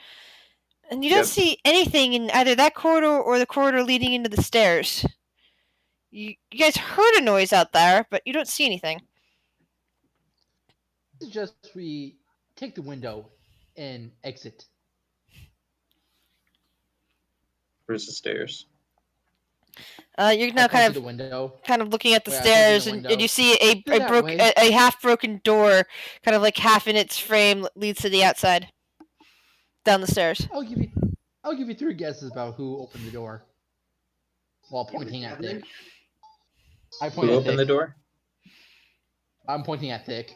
And you don't Yep. see anything in either that corridor or the corridor leading into the stairs. You guys heard a noise out there, but you don't see anything. I suggest we take the window and exit. Where's the stairs? You're now I point kind to the of window. looking at the Yeah, I point to the stairs, and window. you see Go that way. a half broken door, kind of like half in its frame, leads to the outside, down the stairs. I'll give you 3 guesses about who opened the door. While pointing at Thick. I point Who at opened Thick. the door? I'm pointing at Thick.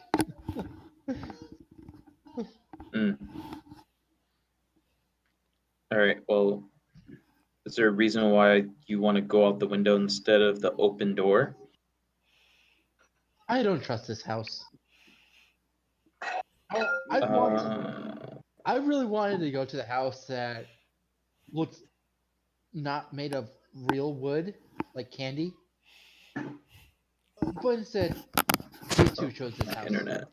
All right. Well, is there a reason why you want to go out the window instead of the open door? I don't trust this house. I really wanted to go to the house that looks not made of real wood, like candy. But instead, these two chose this house. Internet.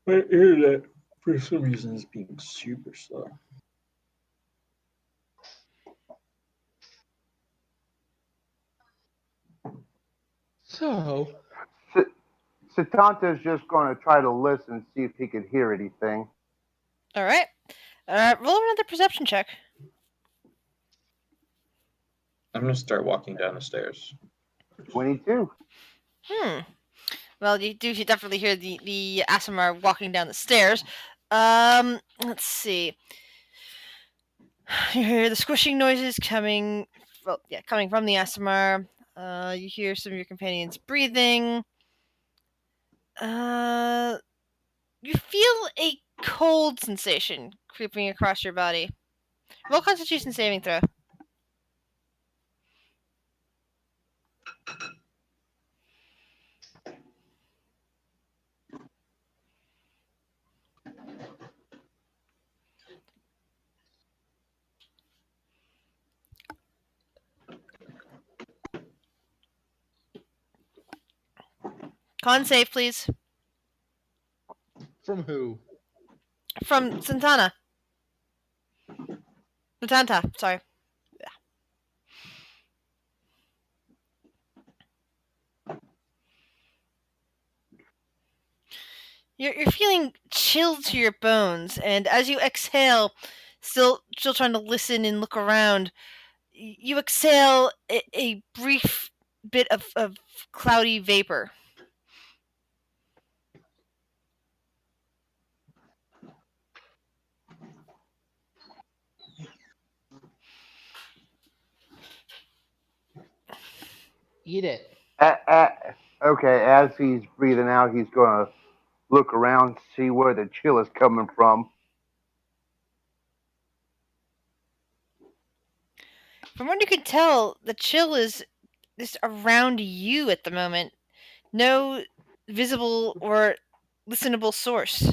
My internet, for some reason, is being super slow. So, Satanta's just gonna try to listen, see if he could hear anything. All right. Roll another perception check. I'm gonna start walking down the stairs. 22. Well, you definitely hear the Asimar walking down the stairs. Let's see. You hear the squishing noises coming from the Asimar. You hear some of your companions breathing. You feel a cold sensation creeping across your body. Roll Constitution saving throw. Con save, please. from who? From Santana. Santanta, sorry. You're feeling chilled to your bones, and as you exhale, still trying to listen and look around, you exhale a brief bit of cloudy vapor. Eat it. Okay, as he's breathing out, he's going to look around, see where the chill is coming from. From what you can tell, the chill is just around you at the moment. No visible or listenable source.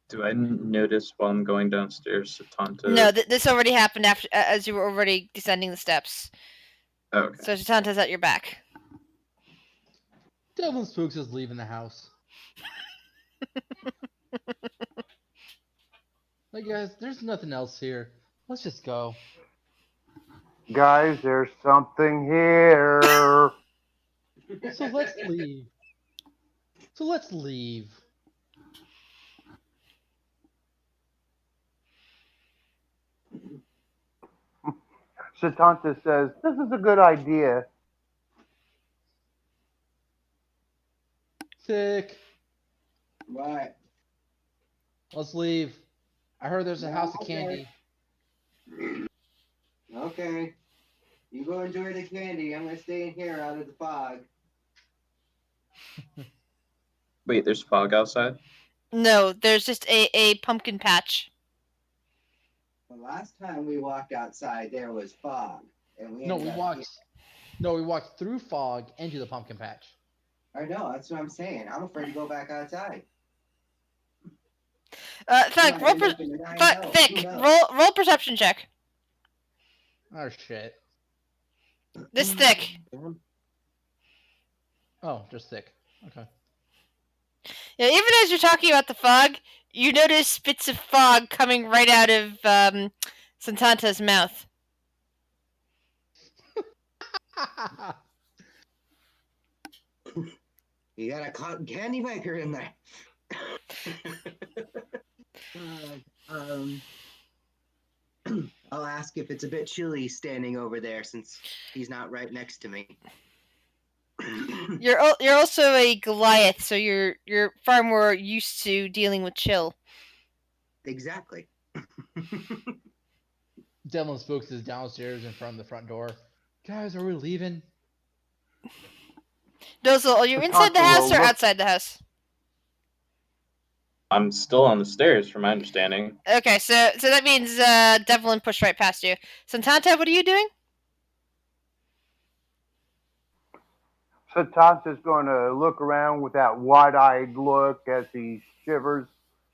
Do I notice while I'm going downstairs Satanta? No, this already happened after as you were already descending the steps. Oh, okay. So Satanta's at your back. Devlin Spooks is leaving the house. Like, guys, there's nothing else here. Let's just go. Guys, there's something here. So let's leave. So let's leave. Satanta says, "This is a good idea." Sick. What? Let's leave. I heard there's a house of Okay. candy. Okay. You go enjoy the candy. I'm gonna stay in here out of the fog. Wait, there's fog outside? No, there's just a pumpkin patch. The last time we walked outside, there was fog, and we No, ended we up walked. No, we walked through fog into the pumpkin patch. I know. That's what I'm saying. I'm afraid to go back outside. Thick, roll, roll perception check. Oh shit. This thick. Oh, just thick. Okay. Yeah, even as you're talking about the fog, you notice bits of fog coming right out of Santanta's mouth. You got a cotton candy maker in there. I'll ask if it's a bit chilly standing over there since he's not right next to me. You're also a Goliath, so you're far more used to dealing with chill. Exactly. Devlin Spooks is downstairs in front of the front door. Guys, are we leaving? Dozel, are you inside the house or outside the house? I'm still on the stairs, from my understanding. Okay, so that means Devlin pushed right past you. Santanta, what are you doing? Satanta's going to look around with that wide-eyed look as he shivers,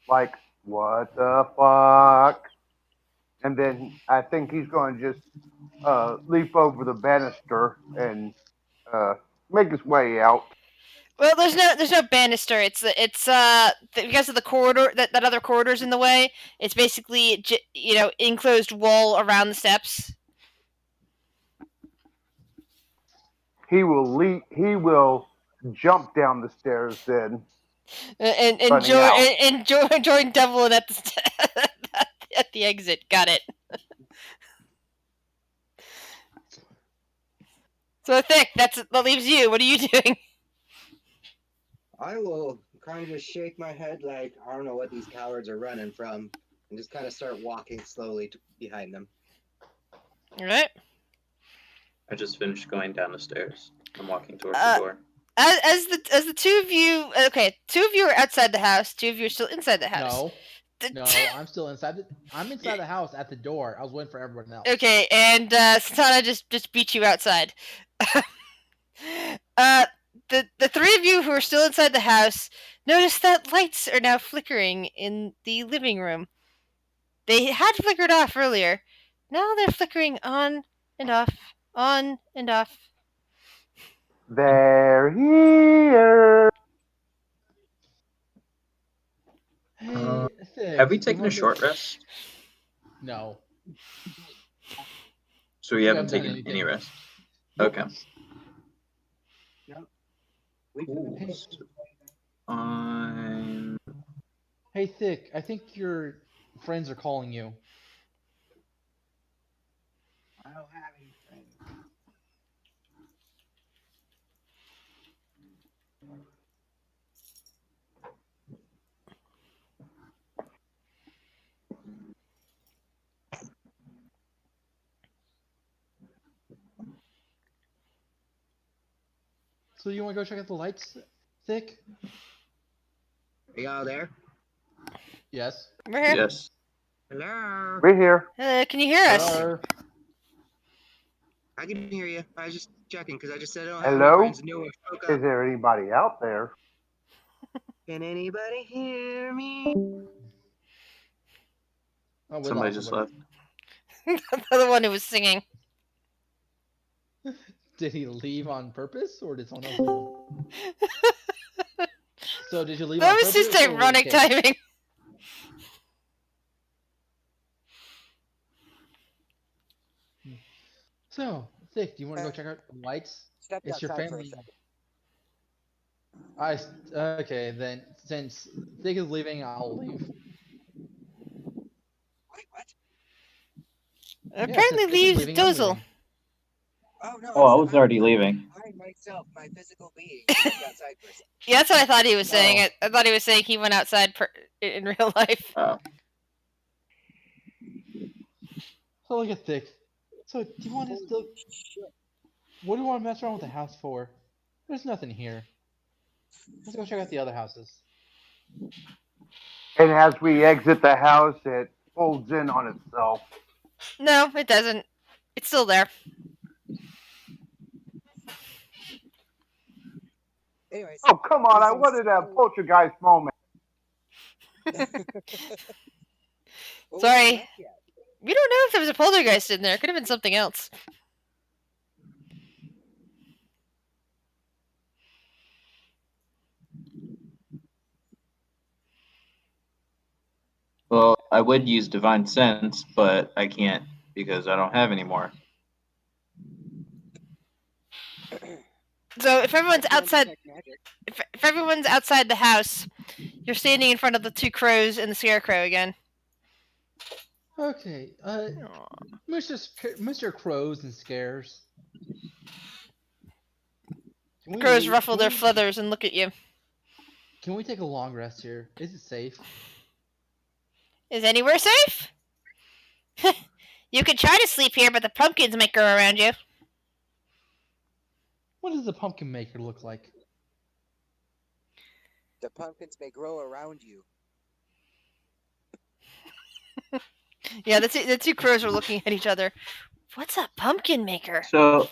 like, what the fuck? And then I think he's going to just leap over the banister and make his way out. Well, there's no banister. It's because of the corridor that other corridor's in the way. It's basically enclosed wall around the steps. He will jump down the stairs then. And join Devlin at the at the exit. Got it. So Thick, that leaves you. What are you doing? I will kind of just shake my head like I don't know what these cowards are running from, and just kind of start walking slowly behind them. All right. I just finished going down the stairs. I'm walking towards the door. As the two of you, okay, two of you are outside the house. Two of you are still inside the house. No, I'm still inside. I'm inside the house at the door. I was waiting for everyone else. Okay, and Satana just beat you outside. The three of you who are still inside the house notice that lights are now flickering in the living room. They had flickered off earlier. Now they're flickering on and off, on and off. They're here. Hey, Thick, Have we taken a short rest? No. So we haven't taken anything. any rest. Nope. Okay. Hey, Hey, Thick, I think your friends are calling you. I don't have any friends. So you want to go check out the lights, Thick? Are y'all there? Yes. We're here. Yes. Hello? We're here. Can you hear us? I can hear you. I was just checking because I just said I don't have Hello? any friends. No one spoke Is up. there anybody out there? Can anybody hear me? Oh, we Somebody lost just somebody. left. The one who was singing. Did he leave on purpose, or did someone else leave him? So did you leave That on was purpose? just or were you ironic kicked? timing. So, Thick, do you want to go check out the lights? Stepped It's your outside for a family. second. Okay, then since Thick is leaving, I'll leave. Wait, what? Yeah, since Apparently Thick is leaves leaving, I'm Dozel. leaving. Oh no! Oh, I was already leaving. I myself, my physical being, stepped outside for a second. Yeah, that's what I thought he was saying. Oh. I thought he was saying he went outside in real life. So look at Thick. So do you want to still? What do you want to mess around with the house for? There's nothing here. Let's go check out the other houses. And as we exit the house, it folds in on itself. No, it doesn't. It's still there. Anyways. Oh, come on. I wanted a poltergeist moment. Sorry. We don't know if there was a poltergeist in there. It could have been something else. Well, I would use divine sense, but I can't because I don't have any more. So if everyone's outside, if everyone's outside the house, you're standing in front of the two crows and the scarecrow again. Okay, Mr. Crows and Scares. The crows ruffle their feathers and look at you. Can we take a long rest here? Is it safe? Is anywhere safe? You could try to sleep here, but the pumpkins might grow around you. What does the pumpkin maker look like? The pumpkins may grow around you. Yeah, the two crows are looking at each other. What's a pumpkin maker? So,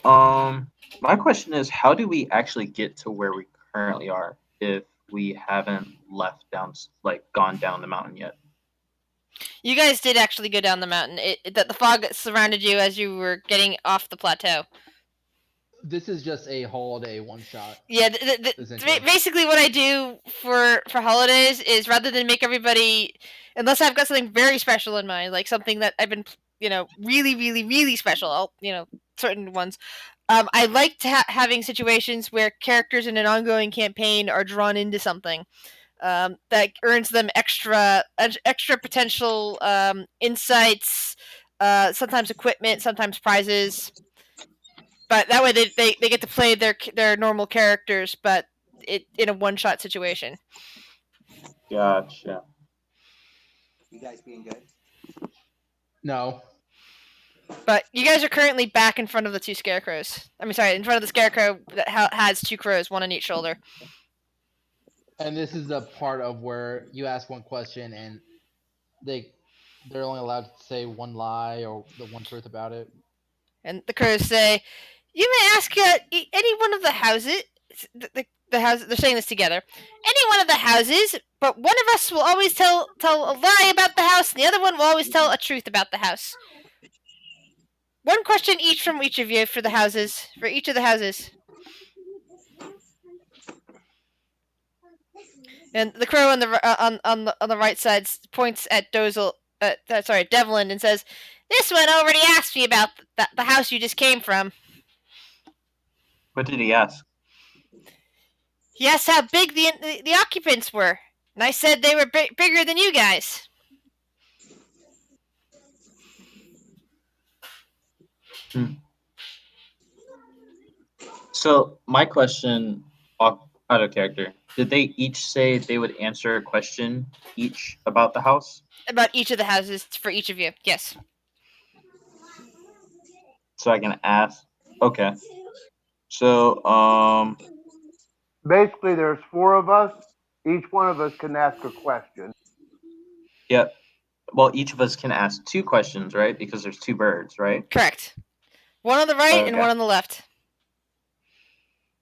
my question is, how do we actually get to where we currently are if we haven't left down, gone down the mountain yet? You guys did actually go down the mountain. The fog surrounded you as you were getting off the plateau. This is just a holiday one-shot. Yeah, basically what I do for holidays is rather than make everybody, unless I've got something very special in mind, like something that I've been, really, really, really special, certain ones. I like to having situations where characters in an ongoing campaign are drawn into something that earns them extra potential insights, sometimes equipment, sometimes prizes. But that way they get to play their normal characters, but in a one-shot situation. Gotcha. You guys being good? No. But you guys are currently back in front of the two scarecrows. I mean, sorry, in front of the scarecrow that has two crows, one on each shoulder. And this is the part of where you ask one question and they're only allowed to say one lie or the one truth about it. And the crows say, "You may ask any one of the houses." The house. They're saying this together. Any one of the houses, but one of us will always tell a lie about the house, and the other one will always tell a truth about the house. One question each from each of you for each of the houses. And the crow on the right side points at Devlin, and says, "This one already asked me about the house you just came from." What did he ask? He asked how big the occupants were, and I said they were bigger than you guys. So my question, out of character, did they each say they would answer a question each about the house? About each of the houses for each of you, yes. So I can ask. Okay. So Basically, there's 4 of us. Each one of us can ask a question. Yep. Well, each of us can ask 2 questions, right? Because there's 2 birds, right? Correct. One on the right and Okay. one on the left.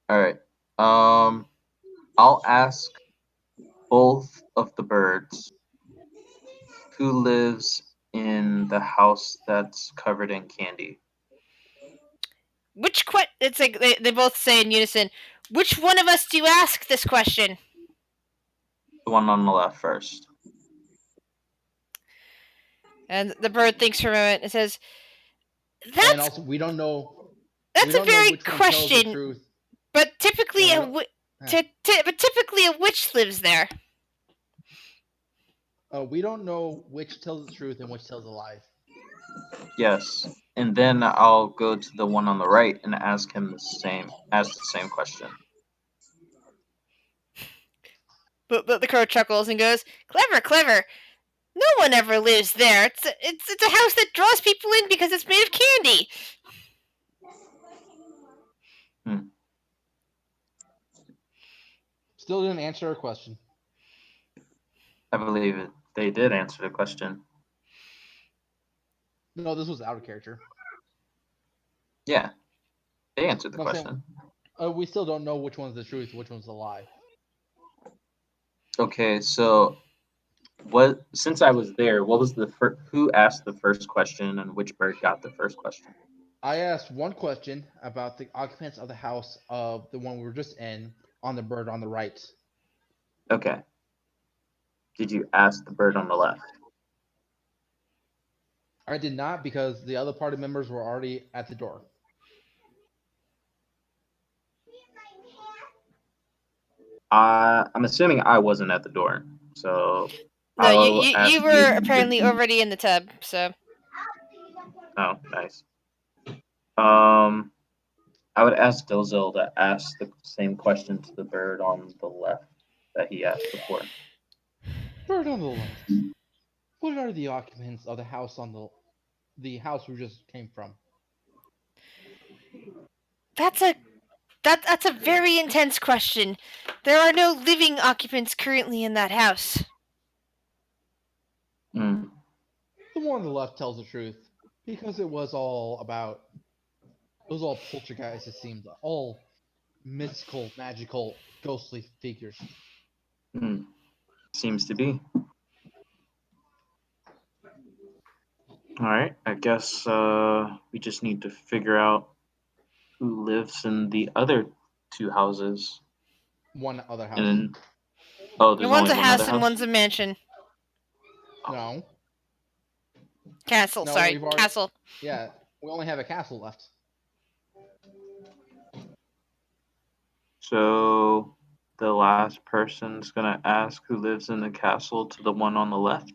All right. I'll ask both of the birds who lives in the house that's covered in candy. It's like they both say in unison. Which one of us do you ask this question? The one on the left first. And the bird thinks for a moment and says, And also, we don't know. That's We a don't know very which one tells the question, truth. but typically And but typically a witch lives there. we don't know which tells the truth and which tells a lie. Yes. And then I'll go to the one on the right and ask him the same question. But the crow chuckles and goes, "Clever, clever. No one ever lives there. It's a house that draws people in because it's made of candy." Still didn't answer our question. I believe it. They did answer the question. No, this was out of character. Yeah. They answered the No, I'm saying, question. we still don't know which one's the truth, which one's the lie. Okay, so since I was there, what was who asked the first question and which bird got the first question? I asked one question about the occupants of the house of the one we were just in on the bird on the right. Okay. Did you ask the bird on the left? I did not, because the other party members were already at the door. I'm assuming I wasn't at the door, so No, I'll ask you were apparently already in the tub, so. Oh, nice. I would ask Dozil to ask the same question to the bird on the left that he asked before. Bird on the left. What are the occupants of the house on the house we just came from? That's a very intense question. There are no living occupants currently in that house. Hmm. The one on the left tells the truth, because it was all poltergeist, it seemed. All mystical, magical, ghostly figures. Seems to be. All right, I guess we just need to figure out who lives in the other 2 houses. One other house. And there's One's only a one house other and house. one's a mansion. No. Castle, No, sorry. we've already, Castle. Yeah, we only have a castle left. So the last person's gonna ask who lives in the castle to the one on the left.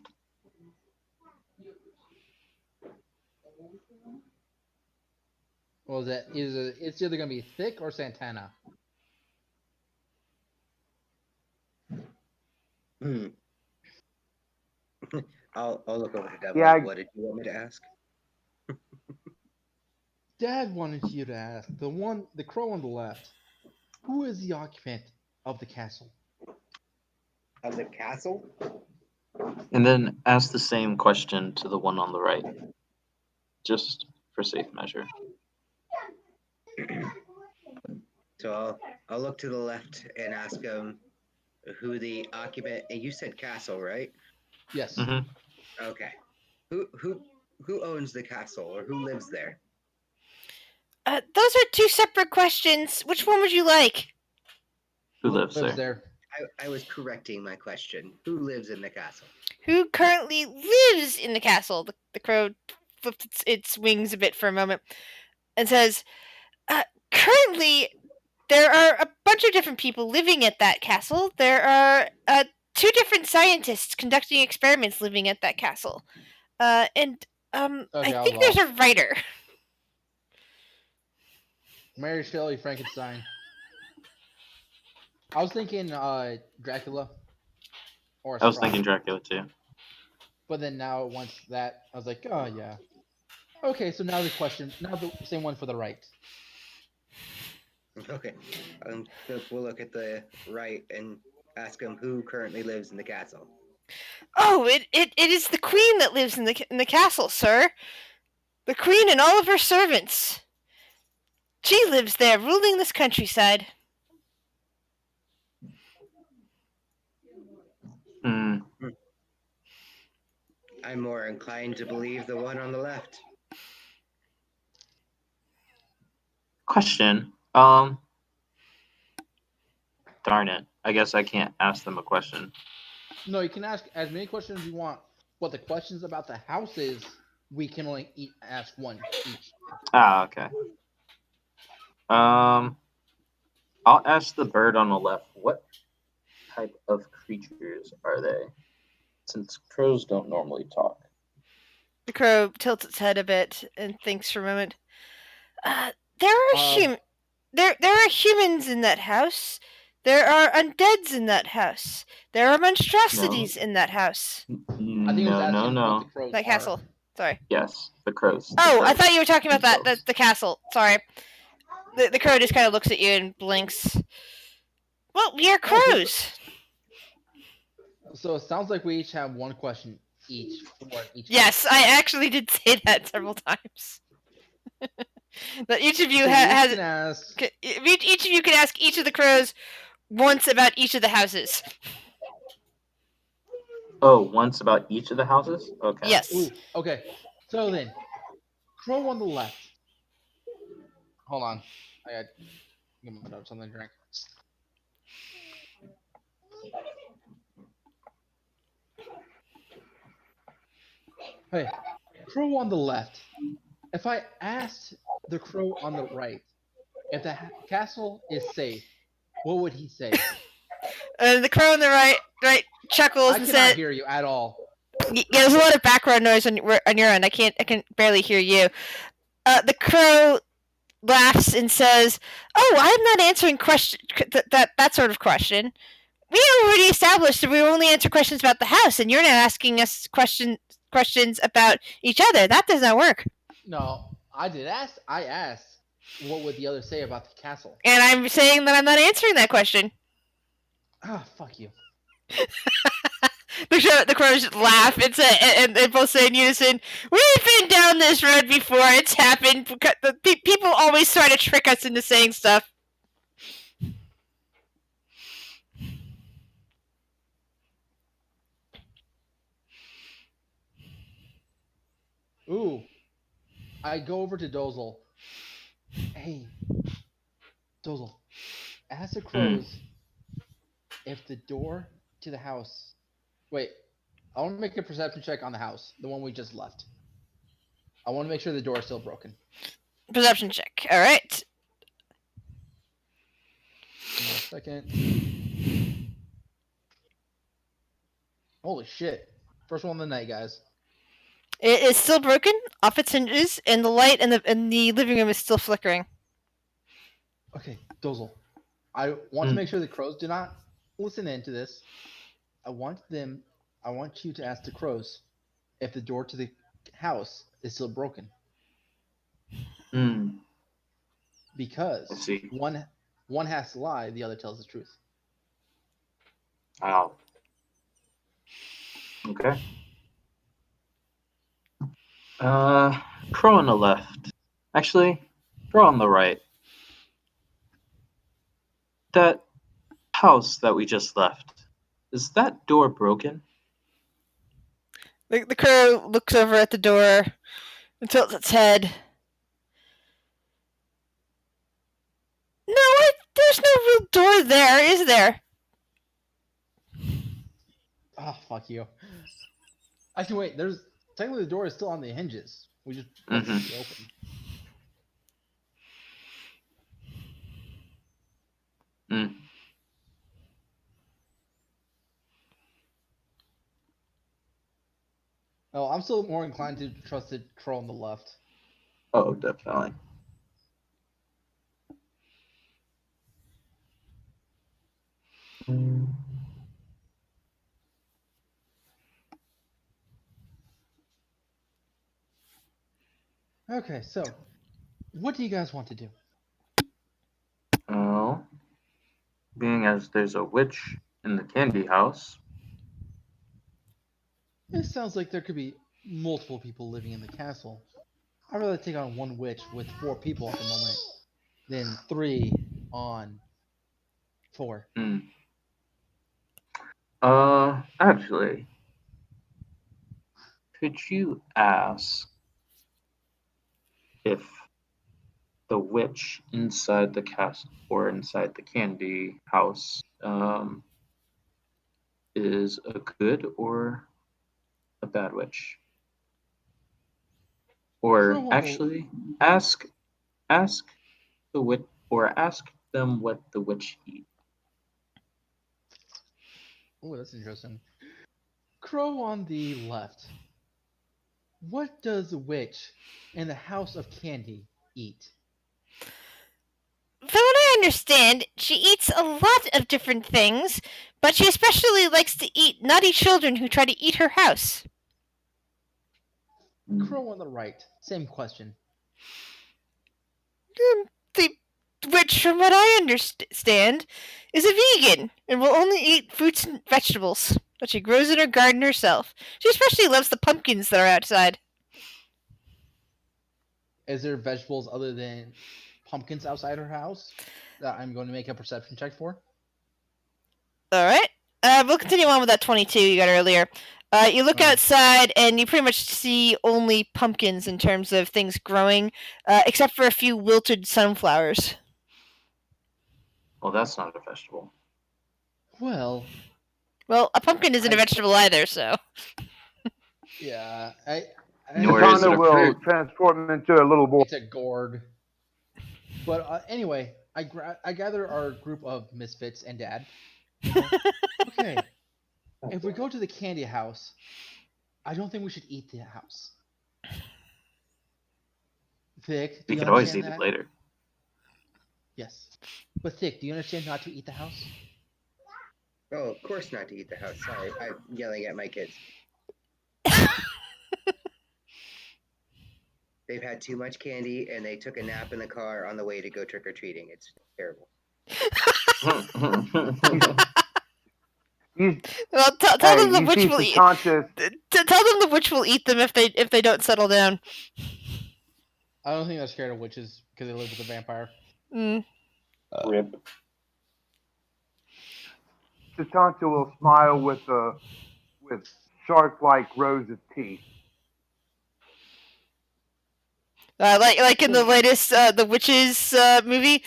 Well, it's either gonna be Thick or Santana. Hmm. I'll look over to Devil. Yeah, What did you want me to ask? Dad wanted you to ask the crow on the left. Who is the occupant of the castle? Of the castle? And then ask the same question to the one on the right. Just for safe measure. So I'll look to the left and ask him who the occupant. And you said castle, right? Yes. Mm-hmm. Okay. Who owns the castle or who lives there? Those are 2 separate questions. Which one would you like? Who lives there? I was correcting my question. Who lives in the castle? Who currently lives in the castle? The crow flipped its wings a bit for a moment and says, currently, there are a bunch of different people living at that castle. There are 2 different scientists conducting experiments living at that castle. And Okay, I I was think there's off. a writer. Mary Shelley, Frankenstein. I was thinking Dracula or I was Sprite. thinking Dracula too. But then now, once that, I was like, oh yeah. Okay, so now the same one for the right. Okay. We'll look at the right and ask him who currently lives in the castle. Oh, it is the queen that lives in the castle, sir. The queen and all of her servants. She lives there, ruling this countryside. Hmm. I'm more inclined to believe the one on the left. Question. Darn it. I guess I can't ask them a question. No, you can ask as many questions as you want, but the questions about the houses, we can only ask one each. Ah, okay. Um, I'll ask the bird on the left. What type of creatures are they? Since crows don't normally talk. The crow tilts its head a bit and thinks for a moment. There are there are humans in that house. There are undeads in that house. There are monstrosities in that house. I think it was No, no, asking what the no. crows That are. castle. Sorry. Yes, the crows. Oh, I thought you were talking about themselves. the castle. Sorry. The crow just kind of looks at you and blinks. Well, we are Oh, crows. so it sounds like we each have one question each for each. Yes, I actually did say that several times. That each of you So we has. can ask. Each of you can ask each of the crows once about each of the houses. Oh, once about each of the houses? Okay. Yes. Ooh, okay. So then, crow on the left. Hold on, I got give me something to drink. Hey, crow on the left. If I asked the crow on the right if the castle is safe, what would he say? The crow on the right chuckles I and cannot says, hear you at all. yeah, there's a lot of background noise on your end. I can barely hear you. The crow laughs and says, "Oh, I'm not answering that sort of question. We already established that we only answer questions about the house, and you're now asking us questions about each other. That does not work." No, I did ask. I asked, what would the other say about the castle? And I'm saying that I'm not answering that question. Ah, fuck you. The crows laugh and they both say in unison, "We've been down this road before. It's happened. People always try to trick us into saying stuff." Ooh, I go over to Dozel. Hey, Dozel, ask the crows if the door to the house. Wait, I want to make a perception check on the house, the one we just left. I want to make sure the door is still broken. Perception check. All right. Give me a second. Holy shit. First one of the night, guys. It is still broken off its hinges, and the light in the living room is still flickering. Okay, Dozel. I want to make sure the crows do not listen into this. I want you to ask the crows if the door to the house is still broken. I Because see. one has to lie, the other tells the truth. Wow. Okay. Crow on the left. Actually, crow on the right. That house that we just left. Is that door broken? The crow looks over at the door and tilts its head. No, there's no real door there, is there? Ah, fuck you. Actually, wait. There's technically the door is still on the hinges. We just left it open. Oh, I'm still more inclined to trust the crow on the left. Oh, definitely. Okay, so what do you guys want to do? being as there's a witch in the candy house. It sounds like there could be multiple people living in the castle. I'd rather take on one witch with 4 people at the moment than 3 on 4. Hmm. Actually, could you ask if the witch inside the castle or inside the candy house is a good or a bad witch? Or Crow on the actually, ask the witch or ask them what the witch eats. Oh, that's interesting. Crow on the left. What does the witch in the House of Candy eat? From what I understand, she eats a lot of different things, but she especially likes to eat naughty children who try to eat her house. Crow on the right. Same question. The witch, from what I understand, is a vegan and will only eat fruits and vegetables that she grows in her garden herself. She especially loves the pumpkins that are outside. Is there vegetables other than pumpkins outside her house that I'm going to make a perception check for? All right. We'll continue on with that 22 you got earlier. You look outside and you pretty much see only pumpkins in terms of things growing, except for a few wilted sunflowers. Well, that's not a vegetable. Well, a pumpkin isn't a vegetable either, so. Yeah, Nor is it Katana a will fruit. transform into a little boy. It's a gourd. But anyway, I gather our group of misfits and Dad. Okay, if we go to the candy house, I don't think we should eat the house. Vic, do We you could always understand eat that? it later. Yes. But Vic, do you understand not to eat the house? Oh, of course not to eat the house. Sorry, I'm yelling at my kids. They've had too much candy and they took a nap in the car on the way to go trick or treating. It's terrible. Well, tell them the You witch see will eat. subconscious. Tell them the witch will eat them if they don't settle down. I don't think they're scared of witches because they live with a vampire. Rip. Satanta will smile with shark-like rows of teeth. Like in the latest the witches movie.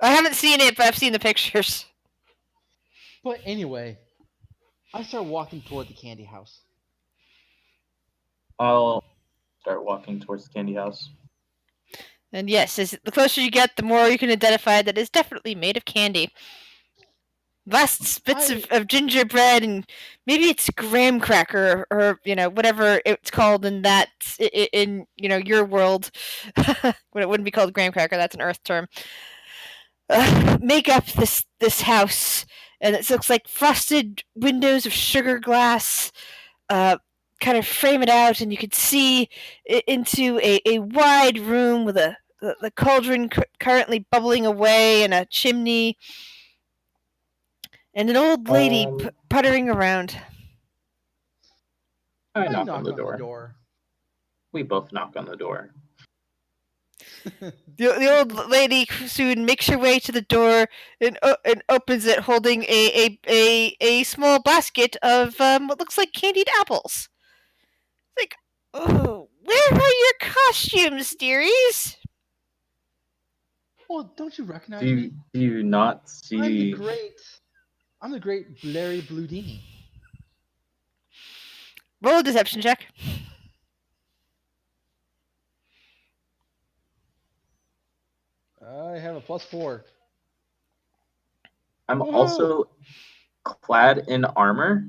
I haven't seen it, but I've seen the pictures. But anyway, I start walking toward the candy house. I'll start walking towards the candy house. And yes, the closer you get, the more you can identify that it's definitely made of candy. Vast bits of gingerbread, and maybe it's graham cracker or whatever it's called in that in your world. When it wouldn't be called graham cracker, that's an Earth term. Make up this house, and it looks like frosted windows of sugar glass. Kind of frame it out, and you could see into a wide room with the cauldron currently bubbling away, and a chimney, and an old lady puttering around. I knock knock on the door. We both knock on the door. The old lady soon makes her way to the door and opens it, holding a small basket of what looks like candied apples. It's like, oh, where are your costumes, dearies? Well, don't you recognize Do me? you not see? I'm the great Larry Bludini. Roll a deception check. I have a +4. I'm Whoa. Also clad in armor.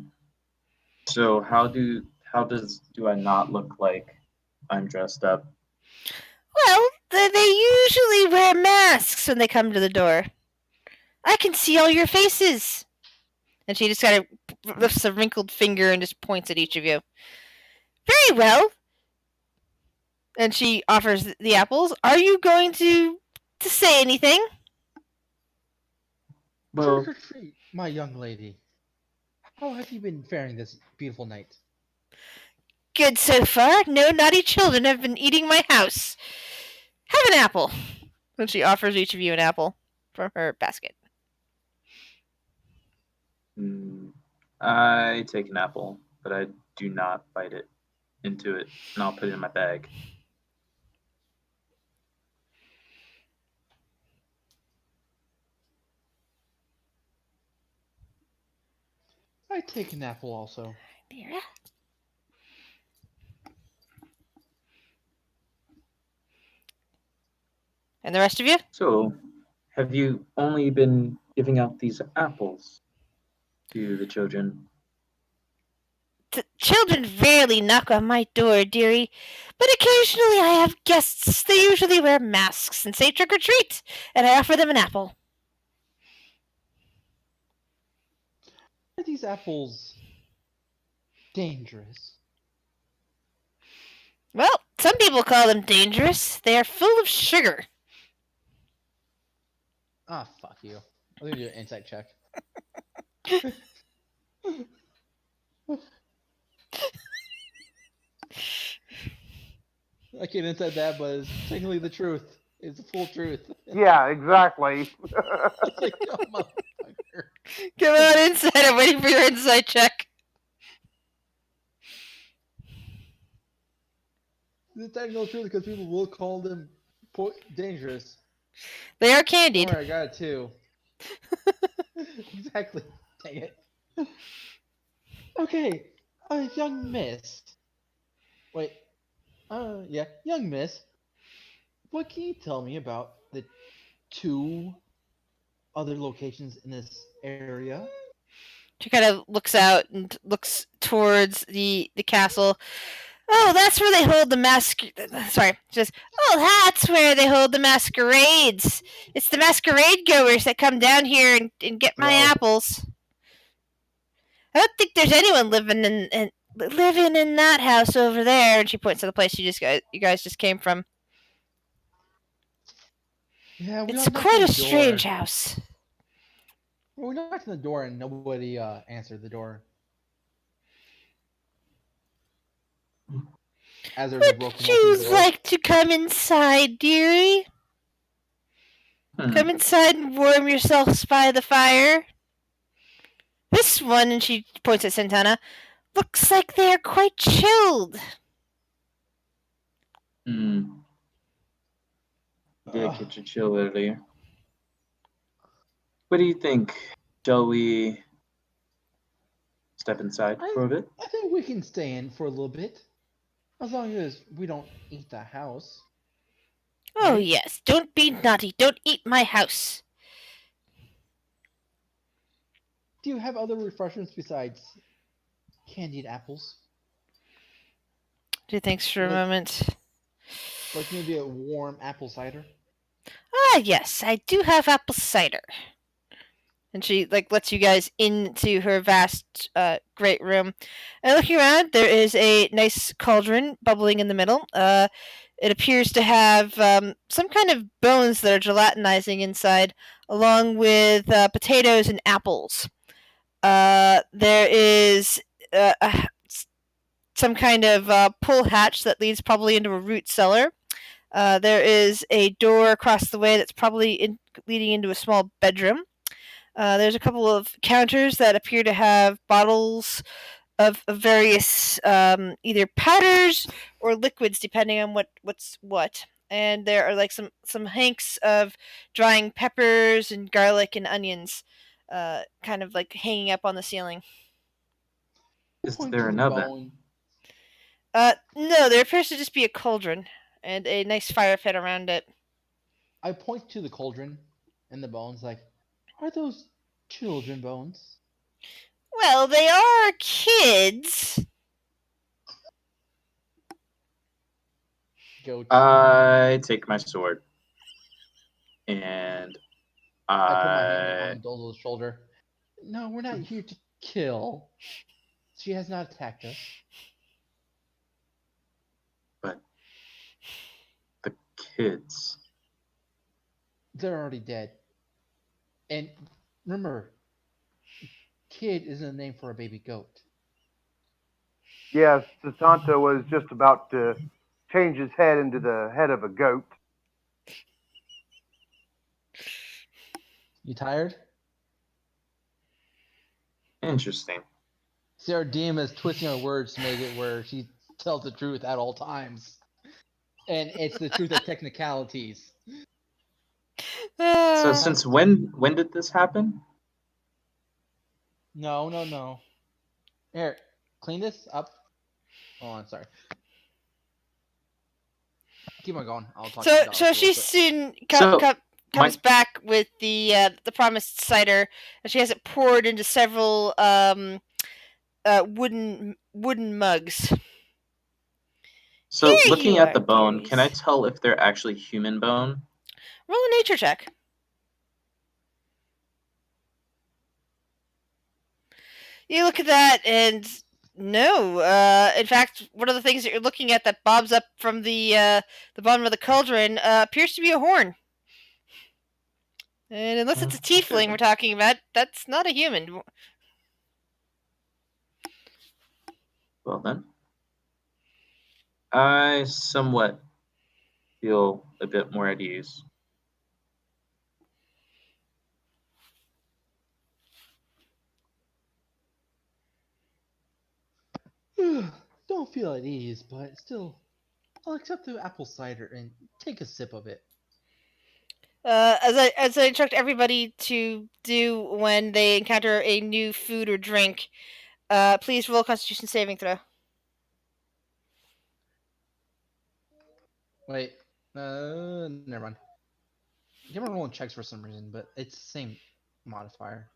So how do I not look like I'm dressed up? Well, they usually wear masks when they come to the door. I can see all your faces. And she just kind of lifts a wrinkled finger and just points at each of you. Very well. And she offers the apples. Are you going to to say anything. Well, Trick or treat, my young lady. How have you been faring this beautiful night? Good so far. No naughty children have been eating my house. Have an apple. And she offers each of you an apple from her basket. I take an apple, but I do not bite it into it, and I'll put it in my bag. I take an apple also. Mira? And the rest of you? So, have you only been giving out these apples to the children? Children rarely knock on my door, dearie, but occasionally I have guests. They usually wear masks and say trick or treat, and I offer them an apple. Are these apples dangerous? Well, some people call them dangerous. They are full of sugar. Ah, fuck you. I'm gonna do an insight check. I can't insight that, but it's technically the truth. It's the full truth. Yeah, exactly. It's like, oh, motherfucker. Come on inside. I'm waiting for your insight check. It's technical truth because people will call them dangerous. They are candied. Alright, I got it too. Exactly. Dang it. Okay, young miss. Wait. Yeah, young miss. What can you tell me about the 2 other locations in this area? She kind of looks out and looks towards the castle. Oh, that's where they hold the Sorry, just that's where they hold the masquerades. It's the masquerade goers that come down here and get my apples. I don't think there's anyone living in that house over there. And she points to the place you guys just came from. Yeah, we It's knocked quite on a the strange door. house. We knocked on the door and nobody answered the door. As there was a broken Would open you door. like to come inside, dearie? Come inside and warm yourselves by the fire. This one, and she points at Santana, looks like they're quite chilled. Did get you chill earlier. What do you think? Shall we step inside for a bit? I think we can stay in for a little bit. As long as we don't eat the house. Oh, Right? yes. Don't be naughty. Don't eat my house. Do you have other refreshments besides candied apples? She thinks for a moment. Like maybe a warm apple cider? Ah, yes, I do have apple cider. And she lets you guys into her vast, great room. And looking around, there is a nice cauldron bubbling in the middle. It appears to have some kind of bones that are gelatinizing inside, along with potatoes and apples. There is some kind of pull hatch that leads probably into a root cellar. There is a door across the way that's probably leading into a small bedroom. There's a couple of counters that appear to have bottles of various either powders or liquids, depending on what's what. And there are some hanks of drying peppers and garlic and onions, kind of hanging up on the ceiling. Is there an oven? No, there appears to just be a cauldron and a nice fire pit around it. I point to the cauldron and the bones, like, are those children bones? Well, they are kids. Goat. I take my sword and I put my hand on Dola's shoulder. No, we're not here to kill. She has not attacked us. But the kids. they're already dead. And remember, kid isn't a name for a baby goat. Yes, Sasanta was just about to change his head into the head of a goat. You tired? Interesting. Sarah DM is twisting her words to make it where she tells the truth at all times. And it's the truth of technicalities. So Ah. since when did this happen? No. Here, clean this up. Oh, I'm sorry. Keep on going. I'll talk So about this she real quick. soon So comes my back with the promised cider, and she has it poured into several wooden mugs. so Here you looking at are, the bone, can I dearies. tell if they're actually human bone? Roll a nature check. You look at that, and no. In fact, one of the things that you're looking at that bobs up from the bottom of the cauldron appears to be a horn. And unless it's a tiefling we're talking about, that's not a human. Well then, I somewhat feel a bit more at ease. Don't feel at ease, but still, I'll accept the apple cider and take a sip of it. As I instruct everybody to do when they encounter a new food or drink, please roll a Constitution saving throw. Wait, never mind. Give me rolling checks for some reason, but it's the same modifier.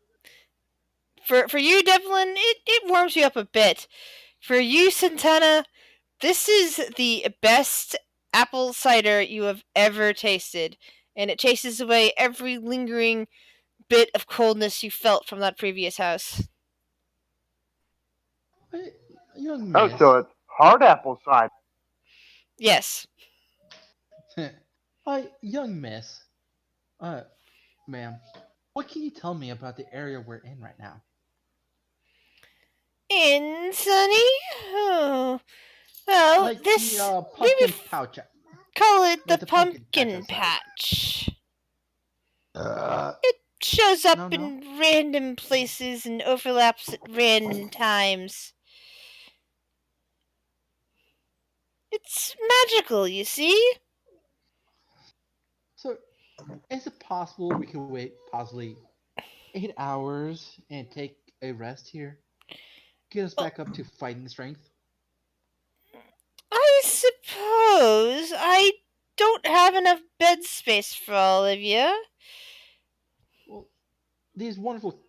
For you, Devlin, it warms you up a bit. For you, Santana, this is the best apple cider you have ever tasted, and it chases away every lingering bit of coldness you felt from that previous house. Wait, young Oh, miss. so it's hard apple cider. Yes. Young miss. Ma'am, what can you tell me about the area we're in right now? In Sunny? Oh. Well, Like this the maybe pumpkin pouch. call it the Like the pumpkin pumpkin patch outside. patch. It shows up No. in random places and overlaps at random times. It's magical, you see? So, is it possible we could wait possibly 8 hours and take a rest here? Get us back up to fighting strength? I suppose I don't have enough bed space for all of you. Well, these wonderful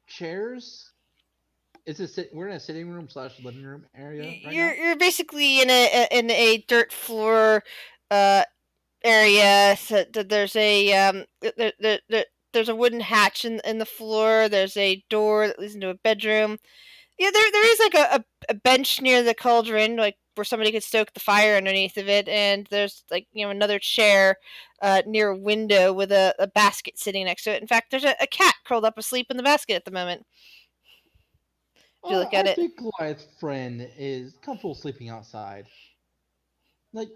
chairs. We're in a sitting room / living room area right now? You're basically in a dirt floor area. So there's a there's a wooden hatch in the floor. There's a door that leads into a bedroom. Yeah, there is like a bench near the cauldron, like where somebody could stoke the fire underneath of it, and there's like another chair near a window with a basket sitting next to it. In fact, there's a cat curled up asleep in the basket at the moment. If you look at I it. think Goliath's friend is comfortable sleeping outside. Like,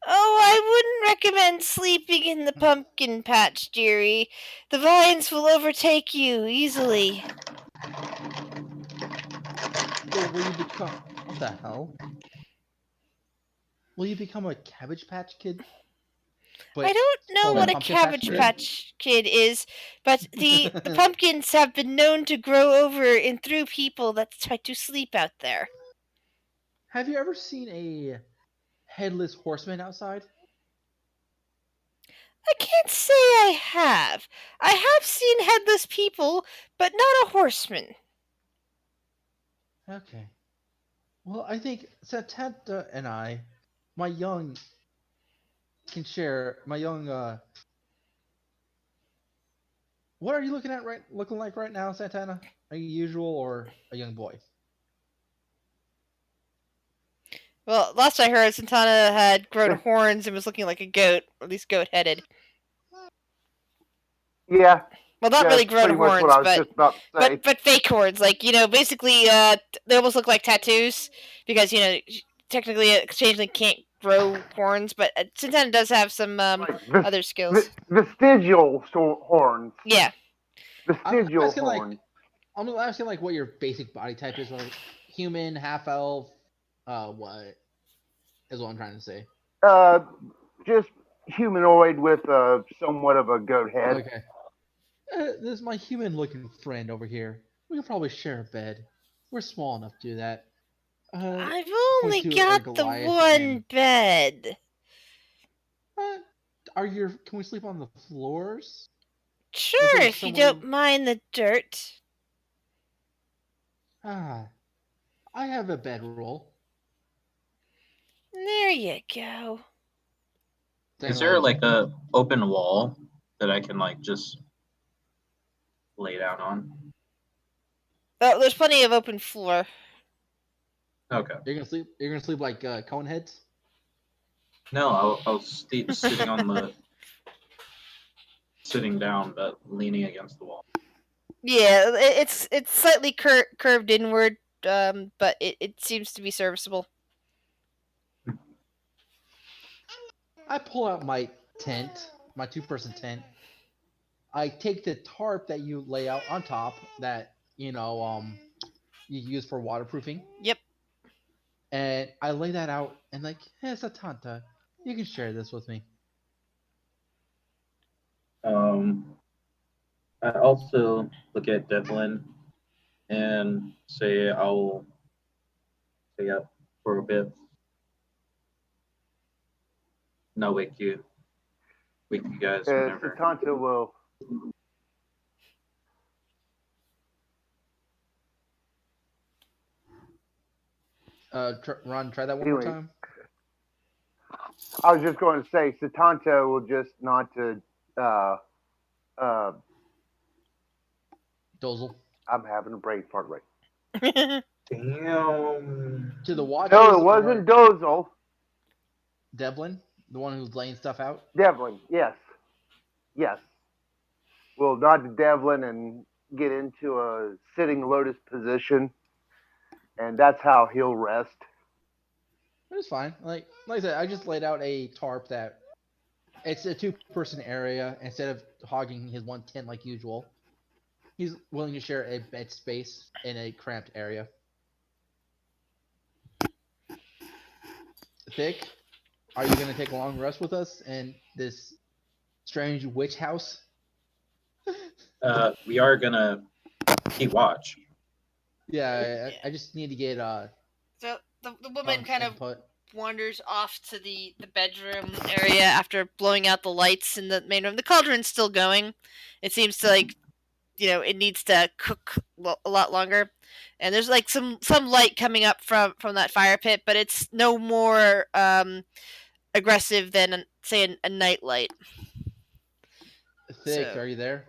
Oh, I wouldn't recommend sleeping in the pumpkin patch, dearie. The vines will overtake you easily. well, will you become. What the hell? Will you become a Cabbage Patch Kid? But I don't know call it what a Pumpkin Patch Cabbage Kid? Patch Kid is, but the pumpkins have been known to grow over and through people that try to sleep out there. Have you ever seen a headless horseman outside? I can't say I have. I have seen headless people, but not a horseman. Okay. Well, I think Satanta and I, my young, can share my young. What are you looking like right now, Santana? Are you usual or a young boy? Well, last I heard, Santana had grown horns and was looking like a goat, or at least goat-headed. Yeah, Well, not really that's grown pretty much what horns, I was just about to say. but fake horns. Like, basically, they almost look like tattoos because technically a changeling can't grow horns, but Santana does have some Like other skills. vestigial horns. Yeah. I'm Vestigial asking like horns. I'm asking like what your basic body type is. Like human, half elf. What is what I'm trying to say. Just humanoid with somewhat of a goat head. Okay. This is my human-looking friend over here. We can probably share a bed. We're small enough to do that. I've Points only to our got the Goliath one and bed. Can we sleep on the floors? Sure, like if you somewhere- don't mind the dirt. I have a bedroll. There you go. Is there like a open wall that I can like just lay down on? There's plenty of open floor. Okay. You're gonna sleep like cone heads? No, I was sitting on the sitting down, but leaning against the wall. Yeah, it's slightly curved inward, but it seems to be serviceable. I pull out my tent, my 2-person tent. I take the tarp that you lay out on top that you use for waterproofing. Yep. And I lay that out and like, hey, Satanta, you can share this with me. I also look at Devlin and say I'll stay up for a bit. No, wake you guys whenever. Satanta will. Ron, try that one Anyway. more time. I was just going to say, Satanta will just not to. Dozel. I'm having a brain fart right. Damn. To the watches. No, it wasn't Dozel. Devlin, the one who's laying stuff out. Devlin, yes. Yes. We'll nod to Devlin and get into a sitting lotus position, and that's how he'll rest. It's fine. Like I said, I just laid out a tarp that it's a 2-person area instead of hogging his one tent like usual. He's willing to share a bed space in a cramped area. Thick, are you gonna take a long rest with us in this strange witch house? We are gonna keep watch. Yeah, I just need to get So the woman Punk's kind of input. wanders off to the bedroom area after blowing out the lights in the main room. The cauldron's still going. It seems to it needs to cook a lot longer, and there's like some light coming up from that fire pit, but it's no more aggressive than say a night light. Thick, So- are you there?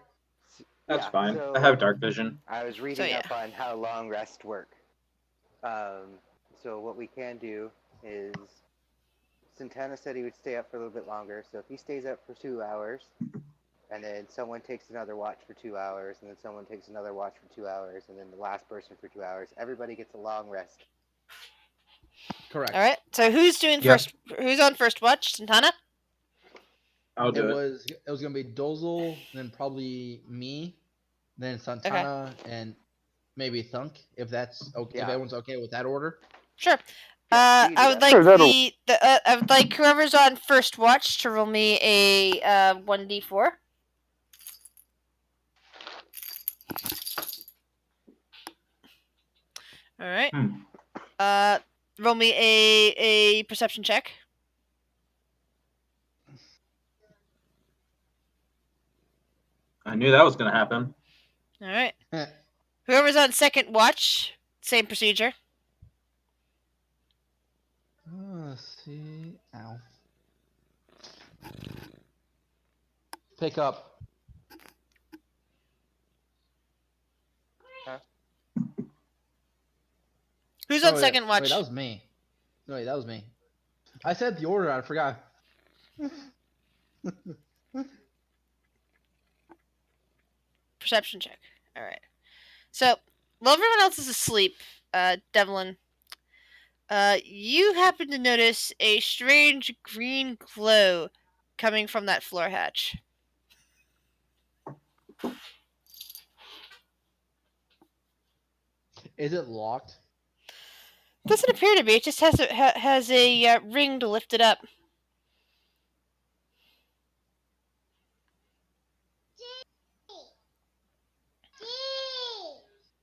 That's Yeah, fine. so I have dark vision. I was reading yeah. up on how long rest work. So what we can do is Santana said he would stay up for a little bit longer. So if he stays up for 2 hours, and then someone takes another watch for 2 hours, and then someone takes another watch for 2 hours, and then the last person for 2 hours, everybody gets a long rest. Correct. All right. So who's doing Yep. first? Who's on first watch? Santana. I'll do it. It was gonna be Dozel, then probably me, then Santana, and maybe Thunk, if that's okay. If Yeah. everyone's okay with that order. Sure. Yeah, you do I would that. like Sure, I would like whoever's on first watch to roll me a 1d4. All right. Roll me a perception check. I knew that was gonna happen. All right. Whoever's on second watch, same procedure. Let's see. Ow. Pick up. Who's on Oh, second watch? Wait, that was me. No, wait, that was me. I said the order. I forgot. Perception check. All right. So while everyone else is asleep, Devlin, you happen to notice a strange green glow coming from that floor hatch. Is it locked? Doesn't appear to be. It just has a ring to lift it up.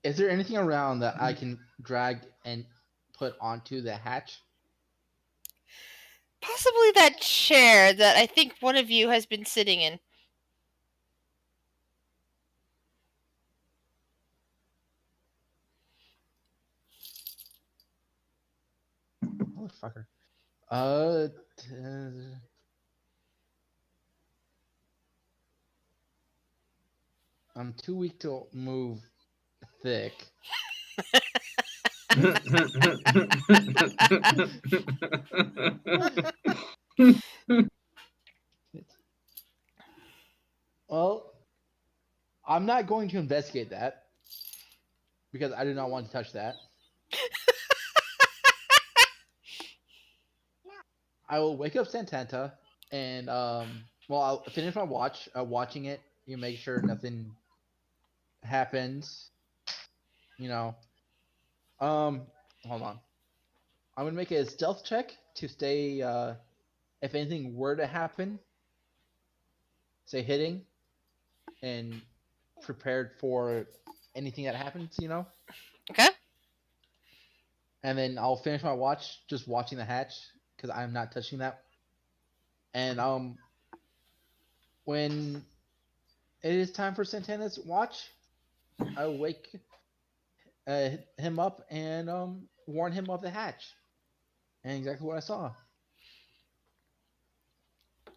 Is there anything around that I can drag and put onto the hatch? Possibly that chair that I think one of you has been sitting in. Motherfucker. Uh, I'm too weak to move thick. Well, I'm not going to investigate that because I do not want to touch that. I will wake up Santanta and well, I'll finish my watching it. You make sure nothing happens. You know. Hold on. I'm gonna make a stealth check to stay. If anything were to happen, say hitting, and prepared for anything that happens. You know. Okay. And then I'll finish my watch just watching the hatch because I'm not touching that. And when it is time for Santana's watch, I wake him up and warn him of the hatch and exactly what I saw.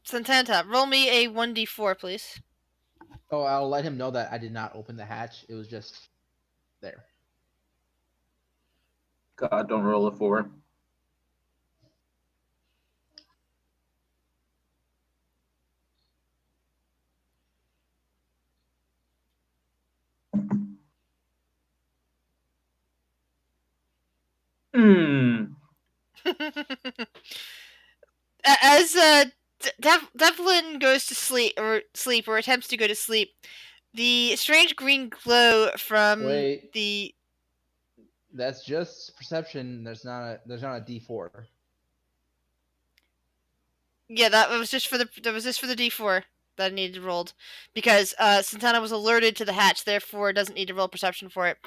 Santanta, roll me a 1d4, please. Oh, I'll let him know that I did not open the hatch. It was just there. God, don't roll a 4. Hmm. As Devlin goes to sleep or attempts to go to sleep, the strange green glow from Wait, the that's just perception. There's not a D4. yeah that was just for the D4 that I needed rolled because Santana was alerted to the hatch, therefore doesn't need to roll perception for it.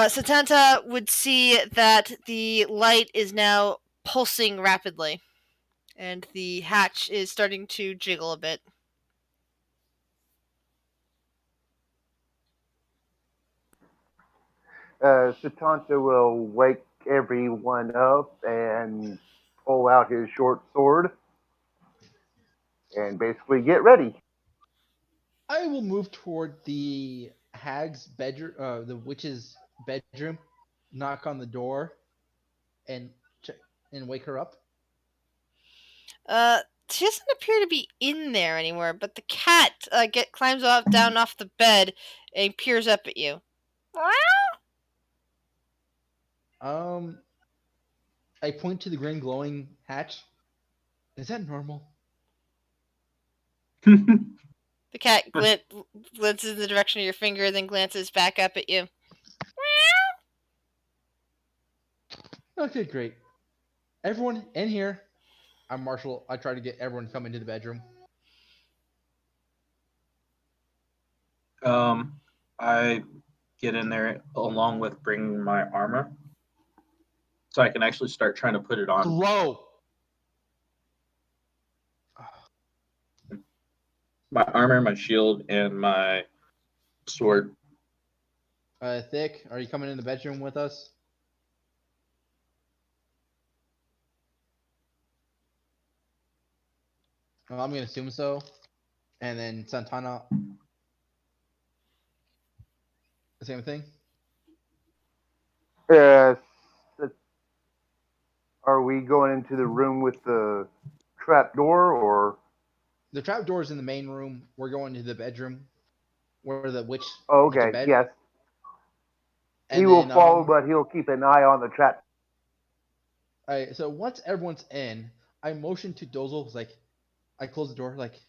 Santana would see that the light is now pulsing rapidly, and the hatch is starting to jiggle a bit. Satanta will wake everyone up and pull out his short sword and basically get ready. I will move toward the hag's bedroom, the witch's bedroom, knock on the door, and check and wake her up. She doesn't appear to be in there anymore, but the cat climbs down off the bed and peers up at you. Um, I point to the green glowing hatch. Is that normal? The cat glances in the direction of your finger, then glances back up at you. Okay, great. Everyone in here. I'm Marshall. I try to get everyone to come into the bedroom. I get in there along with bringing my armor, so I can actually start trying to put it on. Slow. My armor, my shield, and my sword. Thick, are you coming in the bedroom with us? Well, I'm gonna assume so. And then Santana, the same thing. Uh, are we going into the room with the trap door or? The trap door is in the main room. We're going to the bedroom. where the witch Oh, went to okay, bed. yes. And He will follow, but he'll keep an eye on the trap. Alright, so once everyone's in, I motion to Dozel, like, I close the door, like,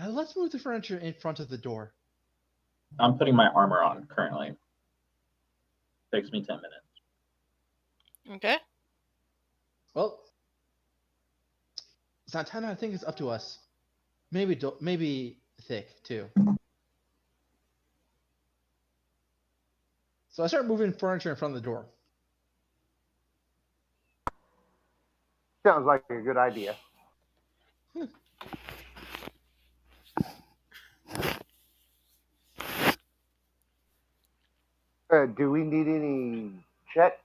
let's move the furniture in front of the door. I'm putting my armor on currently. Takes me 10 minutes. Okay. Well, Santana, I think it's up to us. Maybe Thick too. So I start moving furniture in front of the door. Sounds like a good idea. Do we need any checks?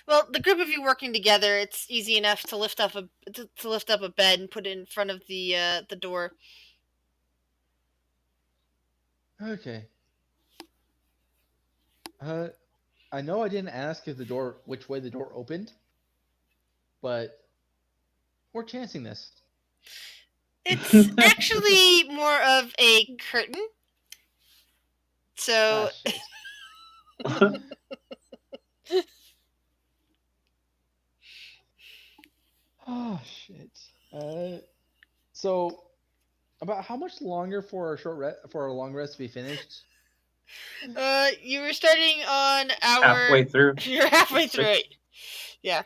Well, the group of you working together, it's easy enough to lift up a bed and put it in front of the door. Okay. I know I didn't ask which way the door opened, but we're chancing this. It's actually more of a curtain. So shit. Oh shit. So about how much longer for a long rest to be finished? You were starting on our Halfway through. You're halfway through it. Yeah.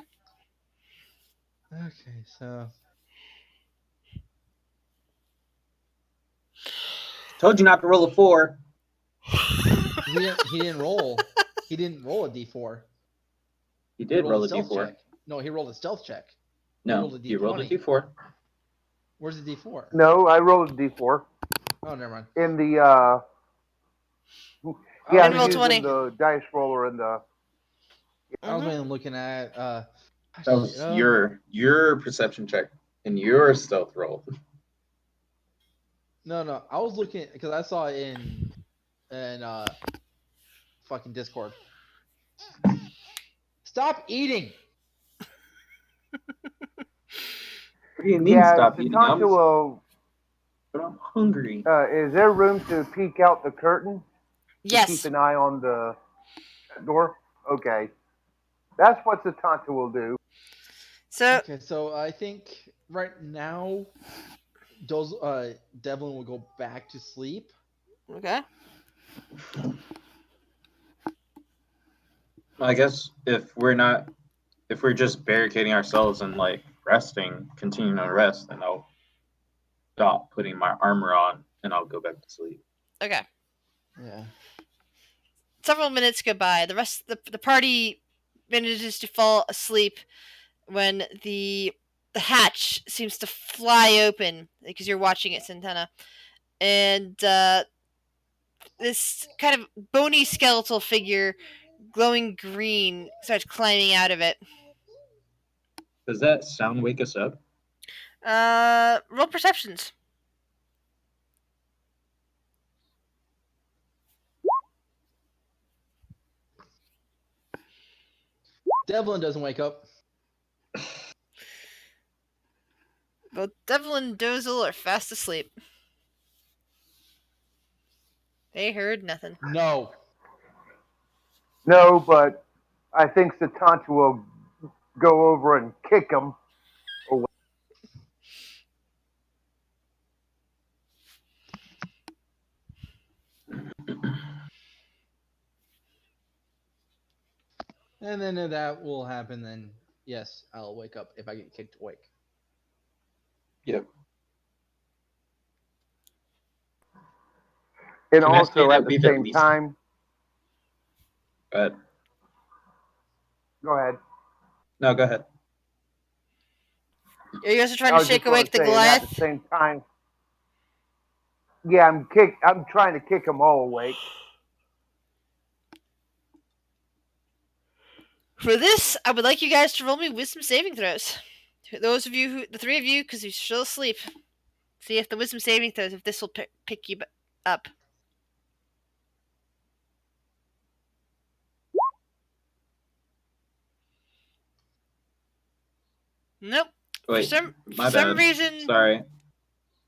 Okay, so Told you not to roll a 4. he didn't roll. He didn't roll a d4. He did roll a stealth d4. check. No, he rolled a stealth check. No, he rolled a d4. Where's the d4? No, I rolled a d4. Oh, never mind. In the Yeah, And roll using 20. the dice roller in the. I was mainly looking at that was your perception check and your stealth roll. No, I was looking because I saw it in fucking Discord. Stop eating. What do you mean stop eating? Will, But I'm hungry. Is there room to peek out the curtain? Yes. To keep an eye on the door? Okay. That's what Satanta will do. So I think right now Devlin will go back to sleep. Okay. I guess if we're just barricading ourselves and like continuing to rest, then I'll stop putting my armor on and I'll go back to sleep. Okay. Yeah. Several minutes go by. The rest of the party manages to fall asleep when the hatch seems to fly open because you're watching it, Santana. And this kind of bony skeletal figure, glowing green, starts climbing out of it. Does that sound wake us up? Roll perceptions. Devlin doesn't wake up. Both Devlin and Dozel are fast asleep. They heard nothing. No. No, but I think Satanta will go over and kick him away. And then if that will happen, then yes, I'll wake up if I get kicked awake. Yep. And Can I say also that at the we've at same least- time. Go ahead. Go ahead. No, go ahead. Are you guys trying to shake awake the Goliath? At the same time. Yeah, I'm trying to kick them all awake. For this, I would like you guys to roll me wisdom saving throws. Those of you the three of you, because you're still asleep. See if the wisdom saving throws, if this will pick you up. Nope. Wait, for some my bad. reason. Sorry.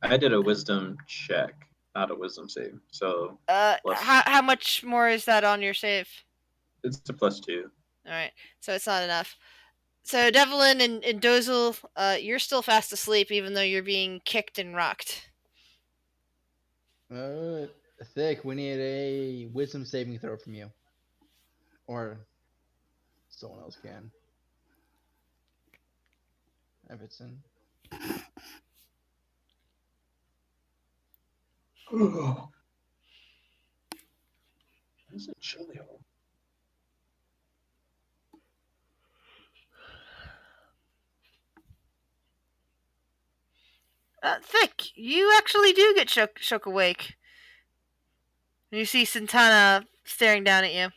I did a wisdom check. not a wisdom save. So How much more is that on your save? it's a +2. All right, so it's not enough. So Devlin and Dozel, you're still fast asleep, even though you're being kicked and rocked. Thick, we need a wisdom saving throw from you. Or someone else can. Everton. Is it chilly? Thick, you actually do get shook awake. You see Santana staring down at you.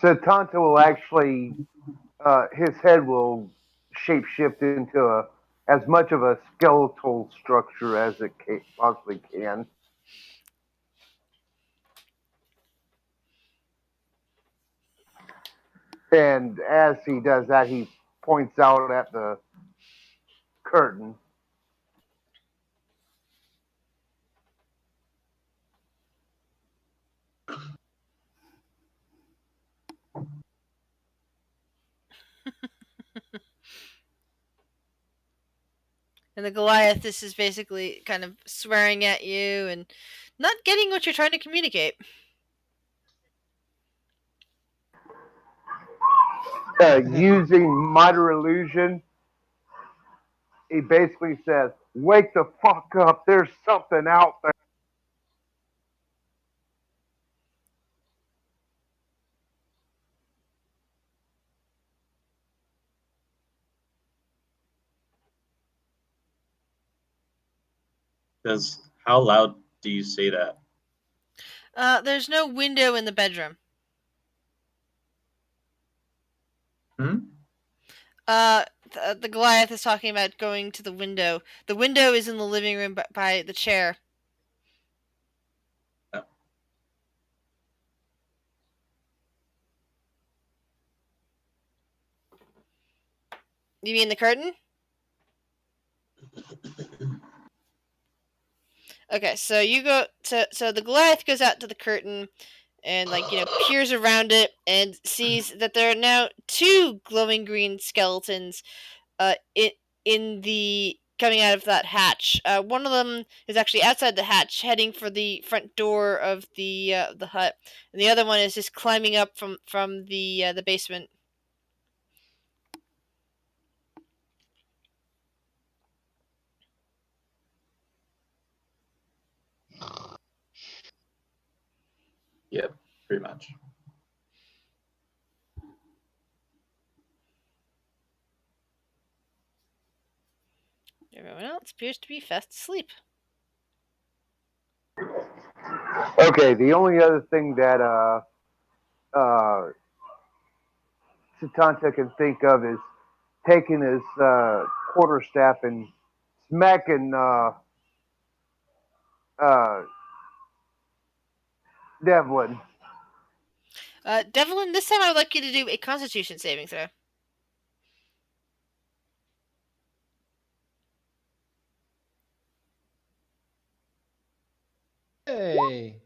So Tonto will actually, his head will shapeshift into as much of a skeletal structure as it possibly can. And as he does that, he points out at the curtain. And the Goliath, this is basically kind of swearing at you and not getting what you're trying to communicate. Using minor illusion, he basically says, "Wake the fuck up! There's something out there." How loud do you say that? There's no window in the bedroom. The Goliath is talking about going to the window. The window is in the living room by the chair. Oh. You mean the curtain? Okay, so you go to so the Goliath goes out to the curtain and peers around it and sees that there are now two glowing green skeletons in the coming out of that hatch. One of them is actually outside the hatch, heading for the front door of the hut, and the other one is just climbing up from the basement. Yep, pretty much. Everyone else appears to be fast asleep. Okay, the only other thing that Satanta can think of is taking his quarterstaff and smacking uh, Devlin. Devlin, this time I would like you to do a Constitution saving throw. Hey.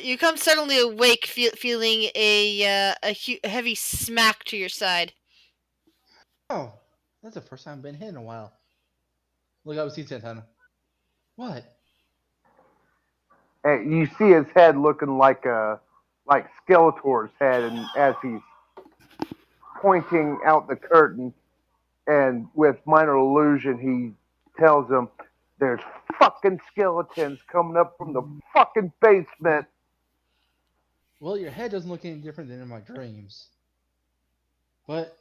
You come suddenly awake, feeling a heavy smack to your side. Oh, that's the first time I've been hit in a while. Look up, see Santana. What? And you see his head looking like Skeletor's head, and as he's pointing out the curtain, and with minor illusion, he tells him, "There's fucking skeletons coming up from the fucking basement." Well, your head doesn't look any different than in my dreams. But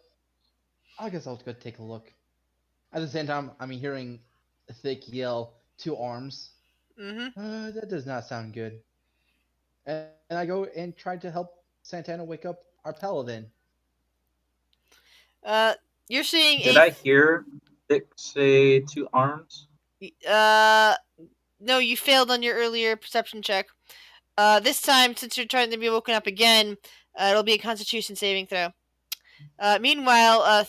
I guess I'll go take a look. At the same time, I'm hearing Thick yell, 2 arms. Mm-hmm. That does not sound good. And I go and try to help Santana wake up our paladin. You're seeing Did I hear Thick say 2 arms? No, you failed on your earlier perception check. This time, since you're trying to be woken up again, it'll be a Constitution saving throw. Meanwhile,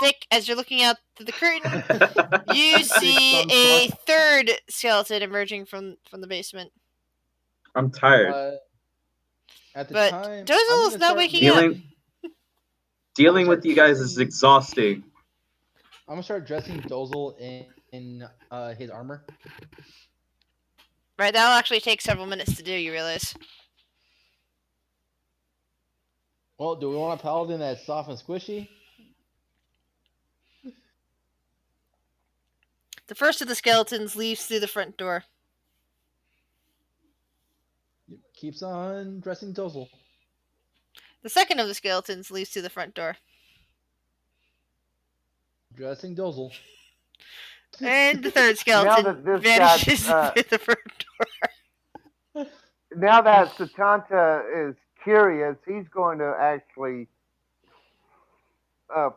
Dick, as you're looking out through the curtain, you see Big a thumbs third skeleton emerging from the basement. I'm tired. At the But time, I'm Dozel gonna is not start waking up. Dealing with you guys is exhausting. I'm gonna start dressing Dozel in his armor. Right, that'll actually take several minutes to do, you realize. Well, do we want a paladin that's soft and squishy? The first of the skeletons leaves through the front door. Keeps on dressing Dozel. The second of the skeletons leaves through the front door. Dressing Dozel. And the third Now skeleton that this vanishes got, through the front door. now that Satanta is curious, he's going to actually.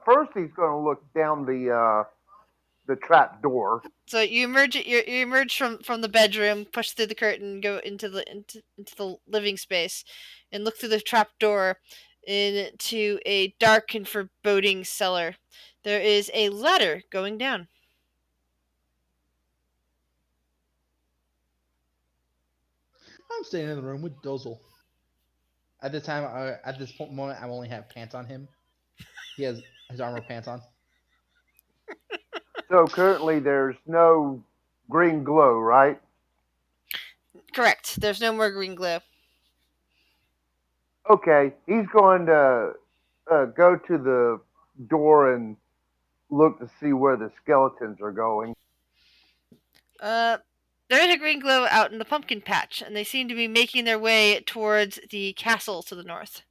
First, he's going to look down the trap door. So you emerge from the bedroom, push through the curtain, go into the living space, and look through the trap door into a dark and foreboding cellar. There is a ladder going down. I'm staying in the room with Dozel. At this time, at this moment, I only have pants on him. He has his armor pants on. So currently, there's no green glow, right? Correct. There's no more green glow. Okay, he's going to go to the door and look to see where the skeletons are going. There is a green glow out in the pumpkin patch, and they seem to be making their way towards the castle to the north.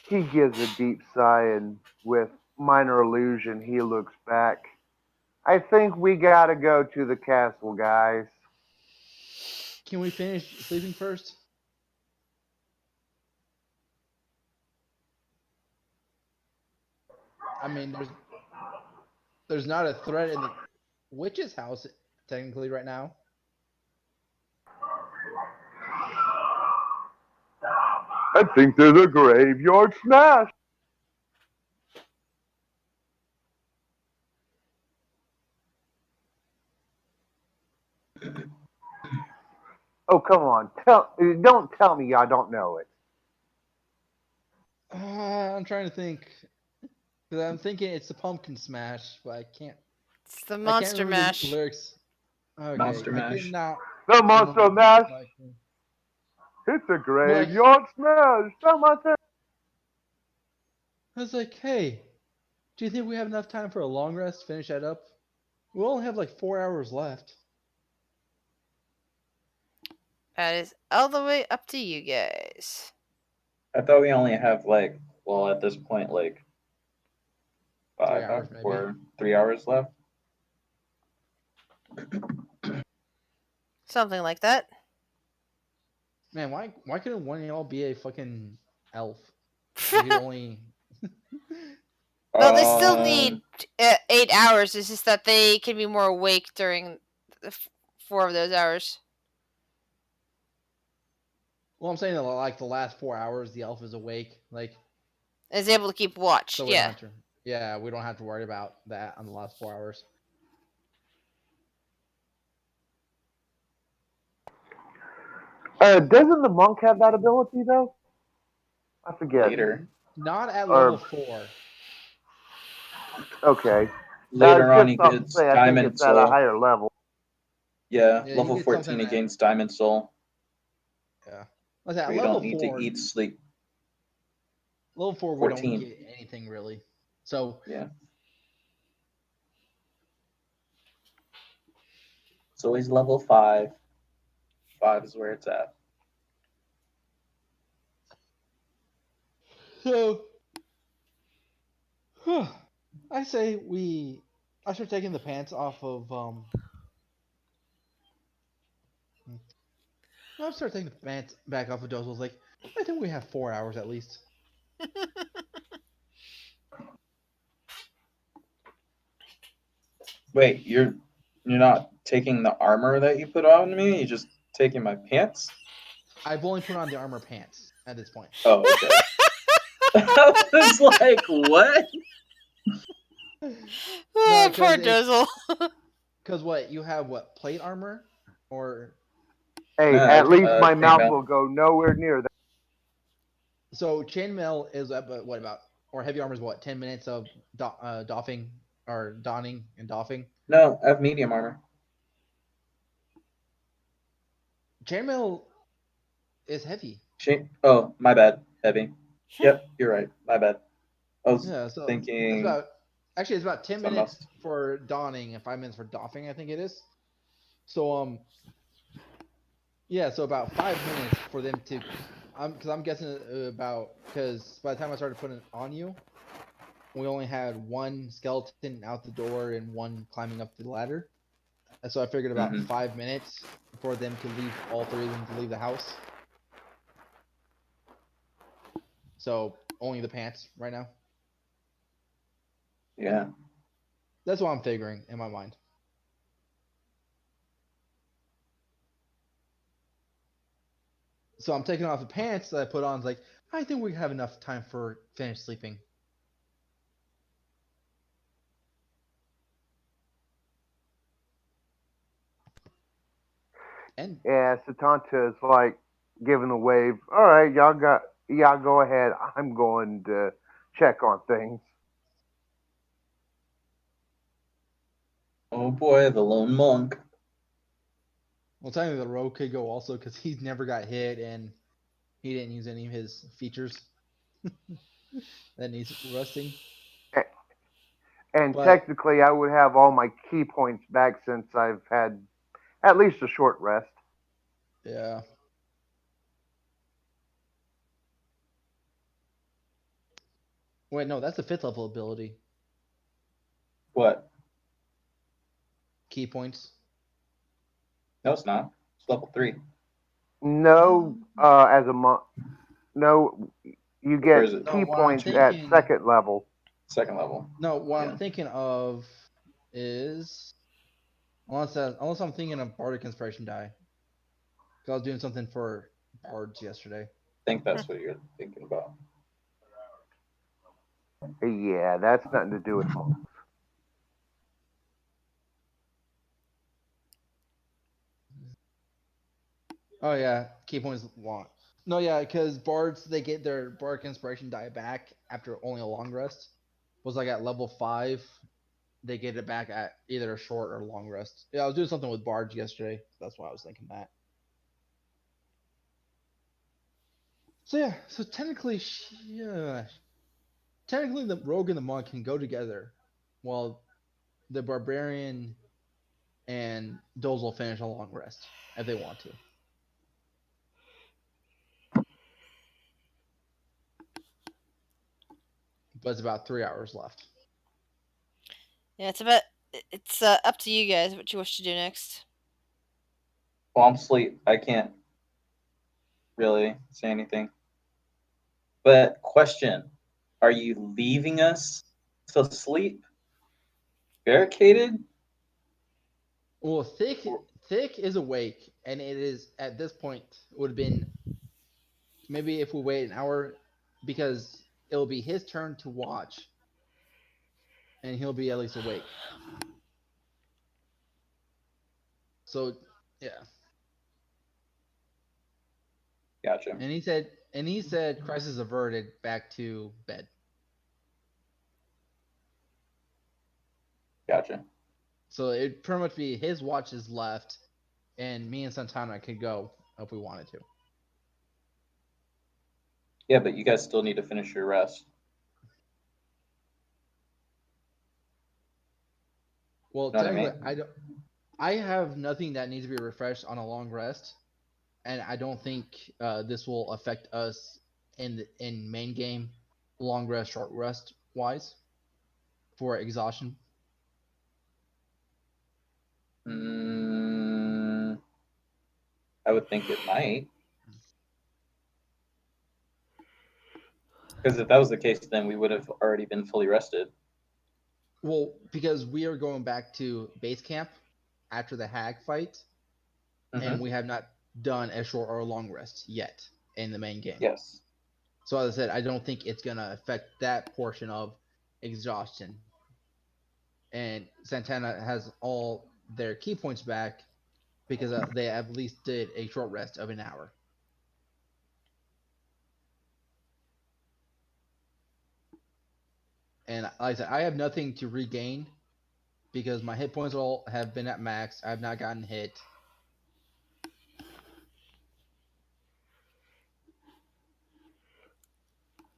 He gives a deep sigh and, with minor illusion, he looks back. I think we gotta go to the castle, guys. Can we finish sleeping first? I mean, there's not a threat in the witch's house technically right now. I think there's a graveyard smash. Oh, come on. Don't tell me y'all don't know it. I'm trying to think. Because I'm thinking it's the pumpkin smash, but I can't. It's the I can't monster remember mash. the lyrics. Okay, Monster I Mash. cannot The Monster remember Mash. like, It's a graveyard smash. Someone said. I was like, hey, do you think we have enough time for a long rest? Finish that up. We only have like 4 hours left. That is all the way up to you guys. I thought we only have like, well, at this point, like 3 hours, maybe. or 3 hours left. Something like that. Man, why couldn't one of y'all be a fucking elf? You could only. Well, they still need 8 hours. It's just that they can be more awake during 4 of those hours. Well, I'm saying that like the last 4 hours, the elf is awake. Like, Is able to keep watch. so Yeah. We don't have to worry about that on the last 4 hours. Doesn't the monk have that ability though? I forget. Later. Not at Or- level 4. Okay. Later on, just he thought to gets say, I think Diamond it's at a Soul. higher level. Yeah, Yeah, level he gets 14 something he that- gains Diamond Soul. Yeah. Like at We level don't need 4, to eat, sleep. level 4 we 14. don't get anything really. So Yeah. So he's level 5. 5 is where it's at. I say I start taking the pants off of I start taking the pants back off of Dozel's. Like, I think we have 4 hours at least. Wait, you're not taking the armor that you put on me? You're just taking my pants? I've only put on the armor pants. at this point. Oh, okay. I was like, what? Oh, No, poor Dozel. because what you have what plate armor or Hey, No, at least my mouth chainmail. will go nowhere near that. so chainmail is what about or heavy armor is what 10 minutes of doffing or donning and doffing. No, I have medium armor. Chainmail is heavy. Oh, my bad. Heavy. Yep, you're right. My bad. I was Yeah, so it's thinking about actually it's about 10 minutes something else. for donning and 5 minutes for doffing. I think it is. So yeah, so about 5 minutes for them to because I'm guessing about because by the time I started putting it on you, we only had one skeleton out the door and one climbing up the ladder. And so I figured about Mm-hmm. 5 minutes for them to leave, all three of them to leave the house. So only the pants right now. Yeah. That's what I'm figuring in my mind. So I'm taking off the pants that I put on. Like I think we have enough time for finish sleeping. And Yeah, Satanta is like giving the wave. All right, y'all go ahead. I'm going to check on things. Oh boy, the lone monk. well, technically the rogue could go also because he never got hit and he didn't use any of his features that needs rusting. And But technically, I would have all my key points back since I've had at least a short rest. yeah. Wait, no, that's a fifth level ability. What? Key points. No, it's not. It's level 3. No, as a monk, no, you Or get is it No, key what I'm points at thinking. second level. second level? No, what I'm Yeah. thinking of is unless I'm thinking of bardic inspiration die. 'Cause I was doing something for bards yesterday. I think that's what you're thinking about. Yeah, that's nothing to do with monks. Oh yeah, key points want. No, yeah, because bards they get their bardic inspiration die back after only a long rest. Was like at level 5, they get it back at either a short or long rest. Yeah, I was doing something with bards yesterday. So that's why I was thinking that. So yeah, so technically the rogue and the monk can go together, while the barbarian and Doze will finish a long rest if they want to. But it's about 3 hours left. Yeah, it's up to you guys what you wish to do next. Well, I'm asleep. I can't really say anything. But question: are you leaving us to sleep barricaded? Well, thick is awake, and it is at this point would have been maybe if we wait an hour, because it'll be his turn to watch, and he'll be at least awake. So yeah, Gotcha. and he said crisis averted, back to bed. Gotcha. So it'd pretty much be his watch is left, and me and Santana could go if we wanted to. Yeah, but you guys still need to finish your rest. Well, You know what I technically, mean? I don't. I have nothing that needs to be refreshed on a long rest, and I don't think this will affect us in main game, long rest, short rest wise, for exhaustion. Mm, I would think it might. Because if that was the case, then we would have already been fully rested. Well, because we are going back to base camp after the hag fight, and Mm-hmm. we have not done a short or a long rest yet. in the main game. Yes. So as I said, I don't think it's gonna affect that portion of exhaustion. And Santana has all their key points back because they at least did a short rest of an hour. And like I said, I have nothing to regain because my hit points all have been at max. I have not gotten hit.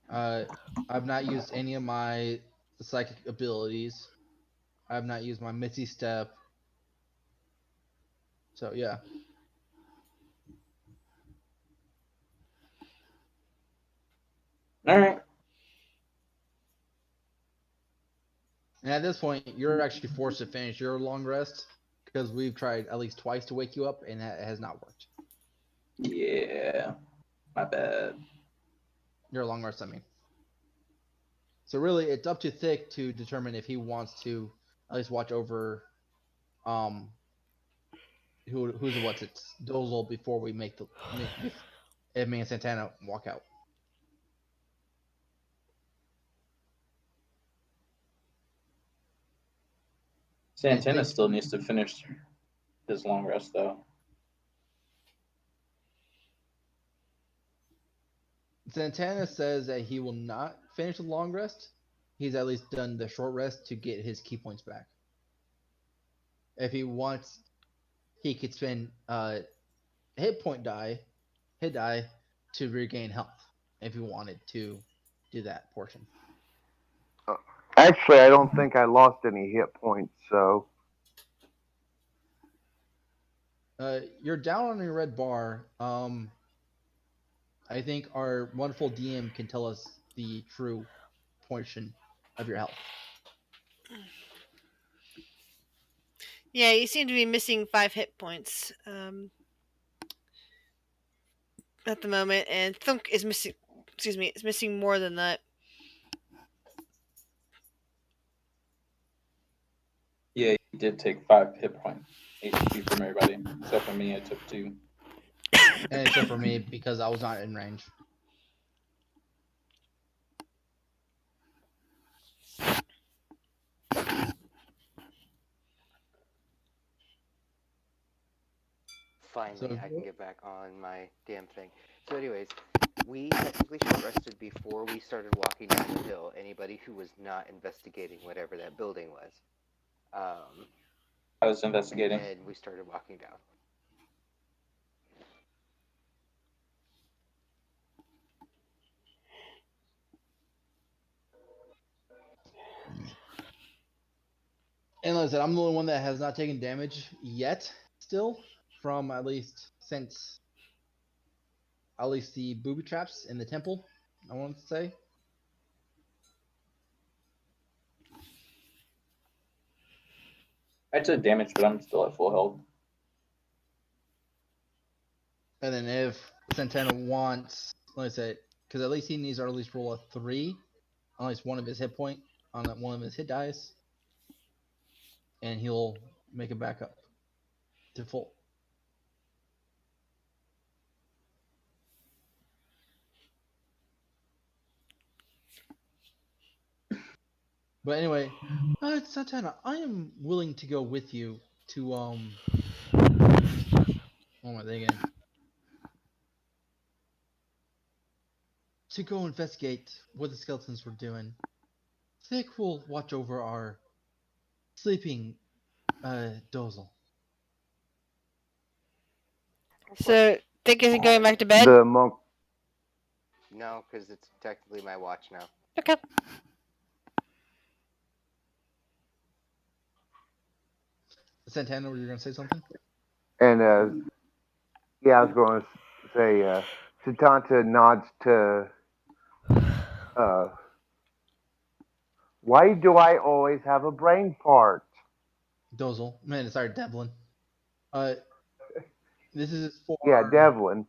Uh, I've not used any of my psychic abilities. I have not used my Misty Step. So yeah. All right. And at this point, you're actually forced to finish your long rest because we've tried at least twice to wake you up and it has not worked. Yeah. My bad. Your long rest, I mean. So really, it's up to Thick to determine if he wants to at least watch over um who's what's it's Dozel before we make the if me and Santana walk out. I Santana think still needs to finish his long rest though. Santana says that he will not finish the long rest. He's at least done the short rest to get his key points back. If he wants, he could spend hit point hit die to regain health if he wanted to do that portion. Actually, I don't think I lost any hit points, so You're down on your red bar. I think our wonderful DM can tell us the true portion of your health. Yeah, you seem to be missing 5 hit points at the moment, and Thunk is missing. Excuse me, is missing more than that. Yeah, he did take 5 hit point HP from everybody except for me. I took 2. And except for me because I was not in range. Finally, So I can get back on my damn thing. So, anyways, we technically short rested before we started walking down the hill. Anybody who was not investigating whatever that building was. I was investigating. And we started walking down. and like I said, I'm the only one that has not taken damage yet, still, from at least since at least the booby traps in the temple, I want to say. I took damage, but I'm still at full health. And then if Santana wants, like I said, because at least he needs to at least roll a 3 on at least one of his hit point on one of his hit dice, and he'll make it back up to full. But anyway, Santana, I am willing to go with you to what am I thinking? To go investigate what the skeletons were doing. Thick will watch over our sleeping Dozel. So, Thick isn't going back to bed? the monk. No, because it's technically my watch now. Okay. Santana, were you going to say something? And yeah, I was going to say, Satanta nods to, uh, why do I always have a brain fart? Dozel. Man, sorry, Devlin. Uh, this is for. Yeah, Devlin.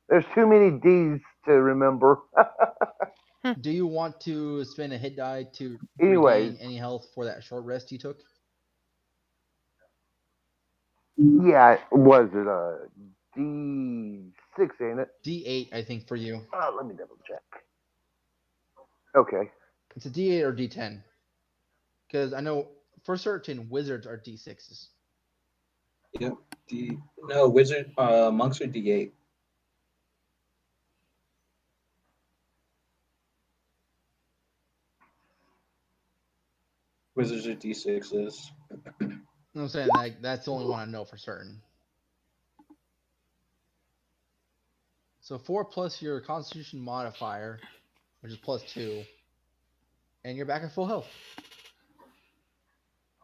There's too many D's to remember. Do you want to spend a hit die to Anyways, regain any health for that short rest you took? yeah, was it a D D6, ain't it? D8, I think, for you. Let me double check. Okay. It's a D8 or D10. Because I know for certain wizards are D6s. Yep. No, wizard. Monks are D8. Wizards are D6s. I'm saying that's the only one I know for certain. So 4 plus your Constitution modifier, which is +2, and you're back at full health.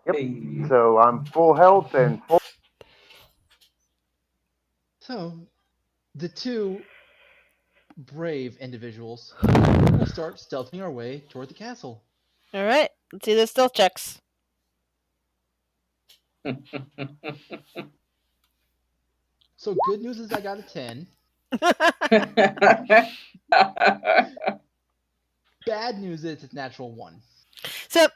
Yep. Hey. So I'm full health and full. So the two brave individuals will start stealthing our way toward the castle. All right, let's see those stealth checks. So good news is I got a 10. Bad news is it's natural 1. So,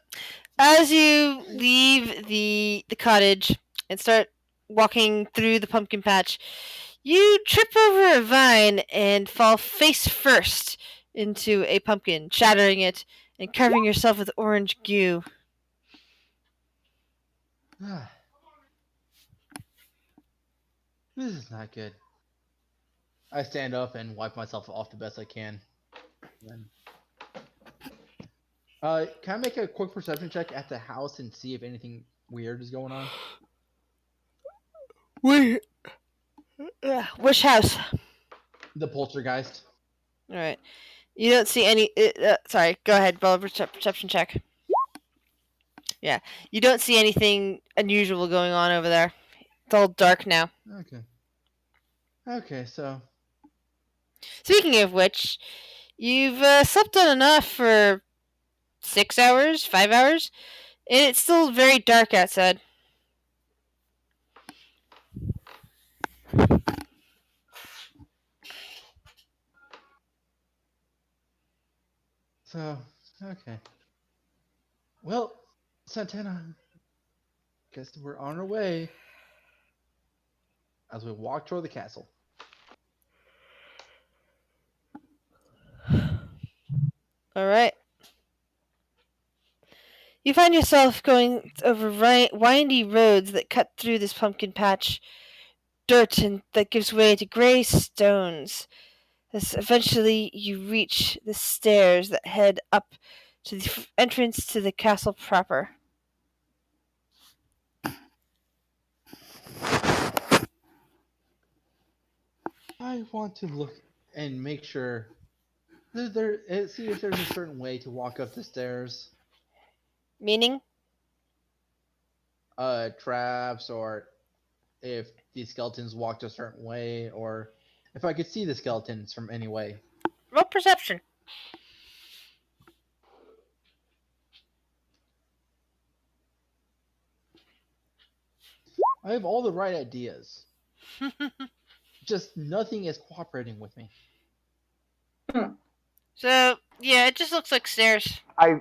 as you leave the cottage and start walking through the pumpkin patch, you trip over a vine and fall face first into a pumpkin, shattering it and covering yourself with orange goo. This is not good. I stand up and wipe myself off the best I can. Then, can I make a quick perception check at the house and see if anything weird is going on? Wait. Which house? The poltergeist. All right. You don't see any. Sorry. Go ahead. Roll a perception check. Yeah. You don't see anything unusual going on over there. It's all dark now. Okay. Okay, so Speaking of which, you've slept on enough for 6 hours, 5 hours, and it's still very dark outside. okay. Well, Santana, guess we're on our way as we walk toward the castle. All right. You find yourself going over windy roads that cut through this pumpkin patch, dirt and that gives way to gray stones. As eventually you reach the stairs that head up to the entrance to the castle proper. I want to look and make sure see if there's a certain way to walk up the stairs. Meaning? Traps, or if the skeletons walked a certain way, or if I could see the skeletons from any way. Roll perception. I have all the right ideas. Just nothing is cooperating with me. So, yeah, it just looks like stairs. I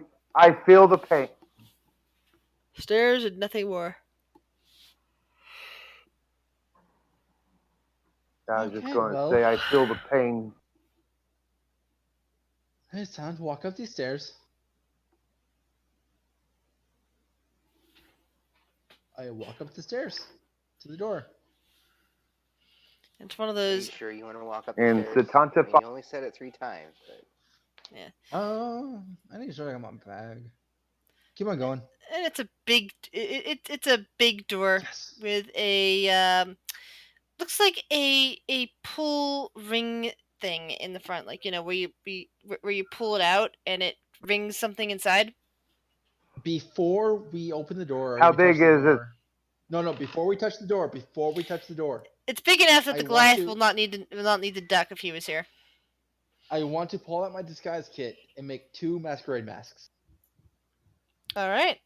feel the pain. Stairs and nothing more. I was just Okay, going to well. say I feel the pain. It's time to walk up these stairs. I walk up the stairs to the door. It's one of Are you those. sure you want to walk up the And stairs? Satanta I mean, you only said it 3 times, but I need to show you my bag. Keep on going. And it's a big. It's a big door Yes. with a looks like a pull ring thing in the front, like where you pull it out and it rings something inside. Before we open the door, or How even touch big the is it? door. No, before we touch the door. It's big enough that I the want Goliath to- will not need to duck if he was here. I want to pull out my disguise kit and make 2 masquerade masks. All right.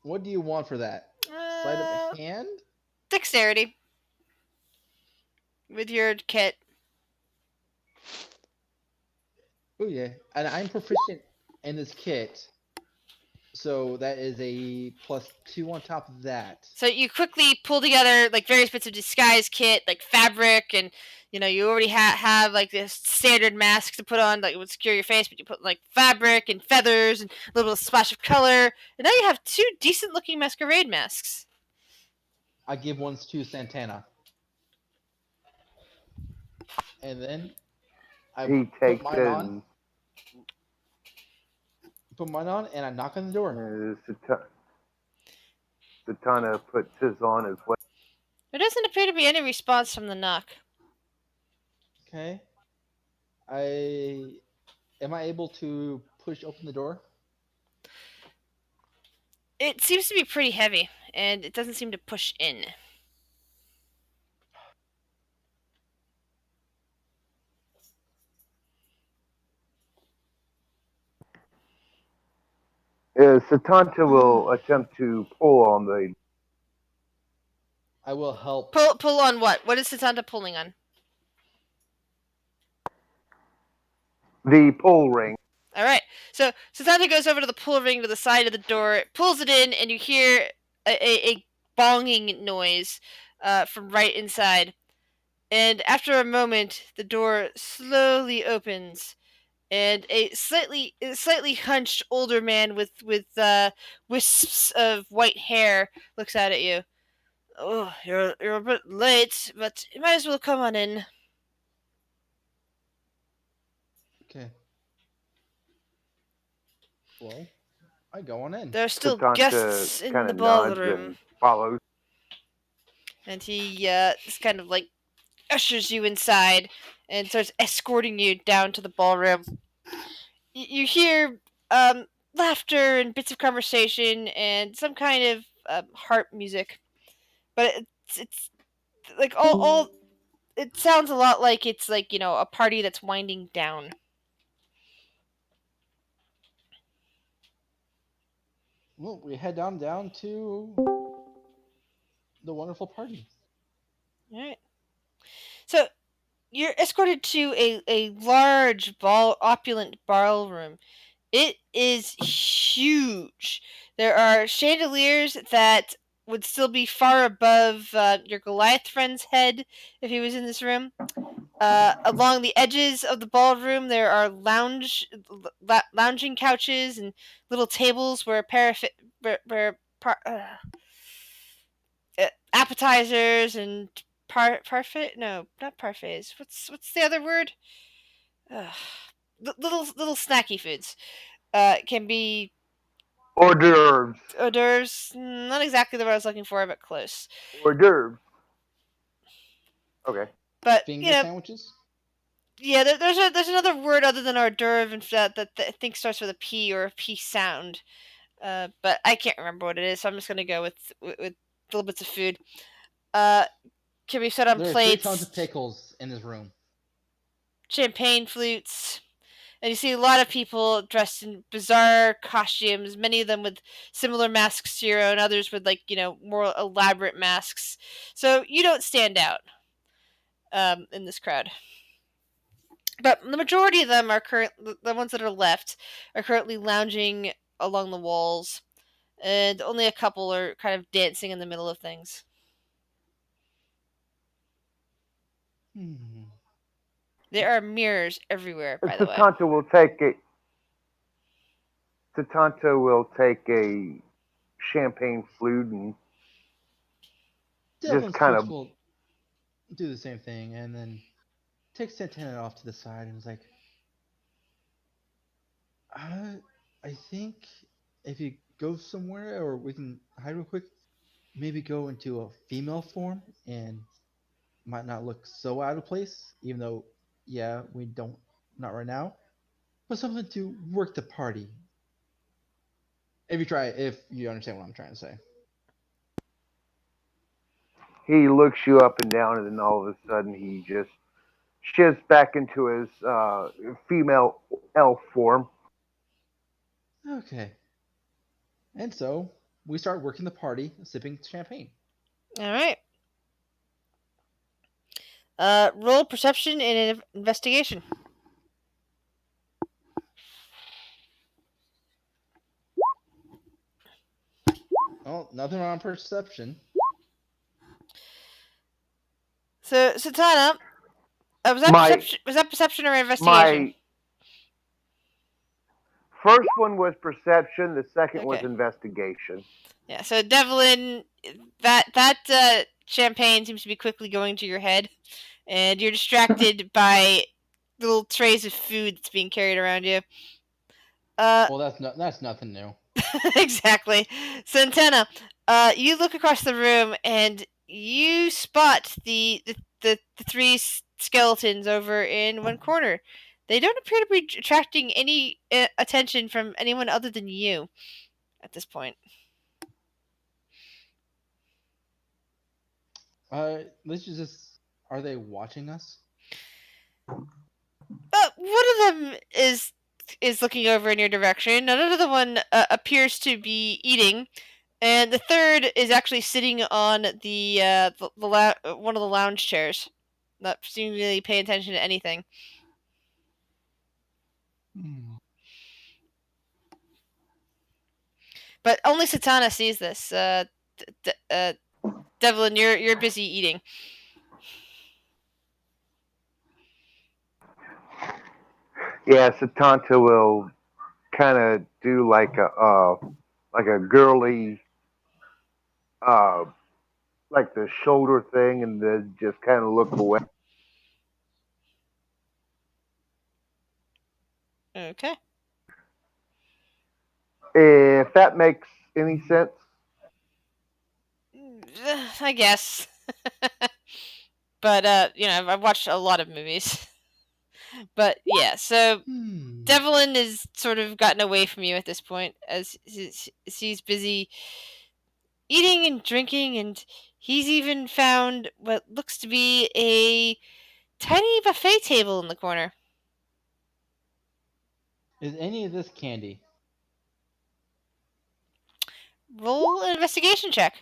What do you want for that? Sleight of hand? Dexterity with your kit. Oh yeah, and I'm proficient in this kit So that is a +2 on top of that. So you quickly pull together like various bits of disguise kit, like fabric, and you already have like this standard mask to put on, like it would secure your face, but you put like fabric and feathers and a little splash of color, and now you have two decent looking masquerade masks. I give ones to Santana. And then I He put takes mine it on. and Put mine on, and I knock on the door. Satana puts his on as well. There doesn't appear to be any response from the knock. Okay. Am I able to push open the door? It seems to be pretty heavy, and it doesn't seem to push in. Satanta will attempt to pull on I will help. Pull on what? What is Satanta pulling on? the pull ring. All right. So Satanta goes over to the pull ring to the side of the door, pulls it in, and you hear a bonging noise from right inside. And after a moment, the door slowly opens, and a slightly hunched older man with wisps of white hair looks out at you. Oh, you're a bit late, but you might as well come on in. Okay. Well, I go on in. There are still Satanta guests in kind the of nods ballroom. and follows. And he just kind of like ushers you inside and starts escorting you down to the ballroom. You hear laughter and bits of conversation and some kind of harp music, but it's like all it sounds a lot like it's like a party that's winding down. Well, we head down to the wonderful party. All right. So you're escorted to a large opulent ballroom. It is huge. There are chandeliers that would still be far above your Goliath friend's head if he was in this room. Along the edges of the ballroom, there are lounging couches and little tables where appetizers and parfait. No, not parfaits. What's the other word? Ugh. Little snacky foods can be Hors d'oeuvres. hors d'oeuvres. Not exactly the word I was looking for, but close. Hors d'oeuvres. Okay. But Finger sandwiches? yeah, there's another word other than hors d'oeuvre that I think starts with a P or a P sound. But I can't remember what it is, so I'm just gonna go with little bits of food. Can be set on There are 3 tons of plates, pickles in this room. champagne flutes, and you see a lot of people dressed in bizarre costumes. Many of them with similar masks to your own, others with more elaborate masks. So you don't stand out in this crowd. But the majority of them are the ones that are left are currently lounging along the walls, and only a couple are kind of dancing in the middle of things. There are mirrors everywhere, by the way. Satanta will take it. Satanta will take a champagne flute and Devlin's kind flutes of will do the same thing, and then takes Santana off to the side and is like, I think if you go somewhere, or we can hide real quick, maybe go into a female form and might not look so out of place, even though, yeah, we don't, not right now, but something to work the party. If you understand what I'm trying to say. he looks you up and down, and then all of a sudden he just shifts back into his female elf form. Okay. And so we start working the party, sipping champagne. All right. Roll perception and investigation. Well, nothing wrong with perception. So, Satana, was that My- perception? Was that perception or investigation? My first one was perception. The second was Okay. investigation. Yeah. So, Devlin, that champagne seems to be quickly going to your head, and you're distracted by little trays of food that's being carried around you. Well, that's nothing new. Exactly. Santana, you look across the room and you spot the three skeletons over in one corner. They don't appear to be attracting any attention from anyone other than you at this point. Let's just. Are they watching us? One of them is looking over in your direction. Another one appears to be eating, and the third is actually sitting on one of the lounge chairs, not seemingly paying attention to anything. But only Satana sees this. Devlin, you're busy eating. Yeah, Satanta will kind of do like a girly uh like the shoulder thing, and then just kind of look away. Okay. If that makes any sense. I guess. But I've watched a lot of movies. But yeah, so Devlin is sort of gotten away from you at this point, as he's busy eating and drinking, and he's even found what looks to be a tiny buffet table in the corner. Is any of this candy? Roll an investigation check.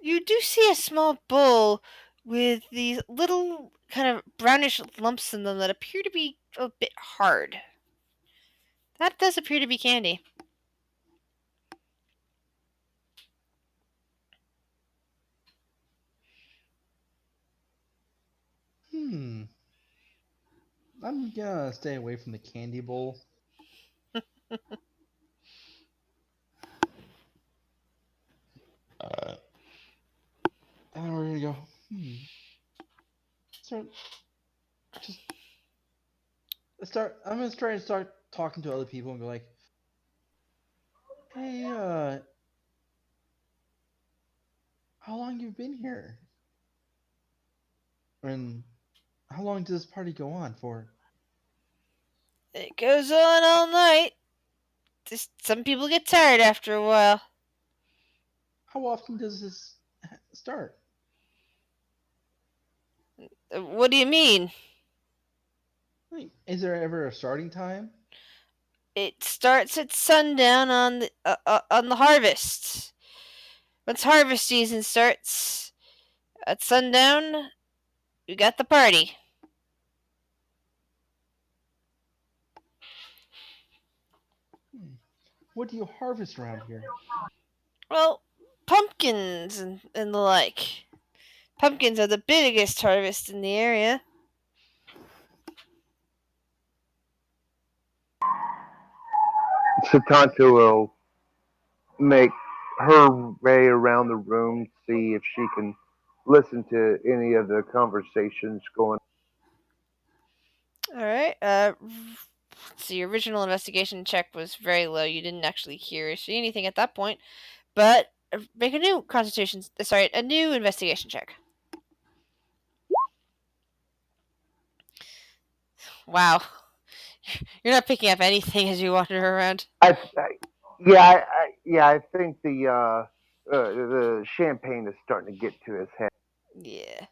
You do see a small bowl with these little kind of brownish lumps in them that appear to be a bit hard. That does appear to be candy. I'm gonna stay away from the candy bowl. And we're gonna go. I'm gonna try and start talking to other people and go like, "Hey, how long you been here? And how long does this party go on for?" It goes on all night. Just some people get tired after a while. How often does this start? What do you mean? Like, is there ever a starting time? It starts at sundown on the harvest. Once harvest season starts at sundown, we got the party. What do you harvest around here? Well, pumpkins and the like. Pumpkins are the biggest harvest in the area. Satanta will make her way around the room, see if she can listen to any of the conversations going. All right. So your original investigation check was very low. You didn't actually hear or see anything at that point. But make a new a new investigation check. Wow. You're not picking up anything as you wander around. I think the champagne is starting to get to his head. Yeah.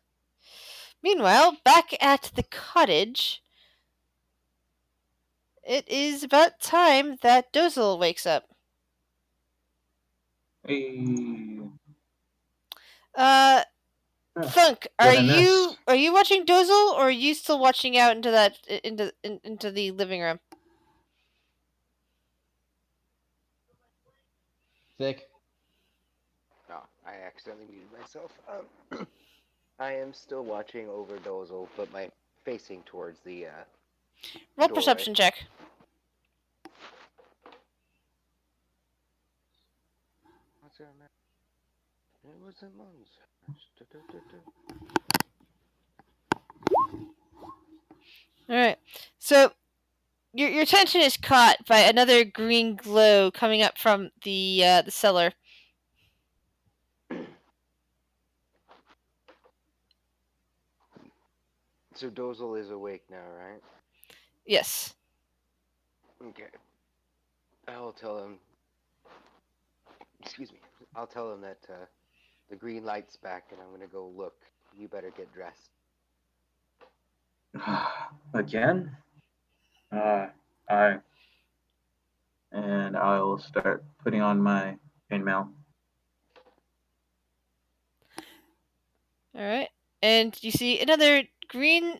Meanwhile, back at the cottage, it is about time that Dozel wakes up. Hey. Uh, Thunk, Good in this. are you watching Dozel, or are you still watching out into that into the living room? Thick. Oh, I accidentally muted myself. I am still watching over Dozel, but my facing towards the Roll doorway. perception check. What's that, man? It was among us. All right. So your attention is caught by another green glow coming up from the cellar. So Dozel is awake now, right? Yes. Okay. I'll tell him. Excuse me. I'll tell him that the green light's back, and I'm gonna go look. You better get dressed. Again? I and I'll start putting on my chainmail. All right. And you see another green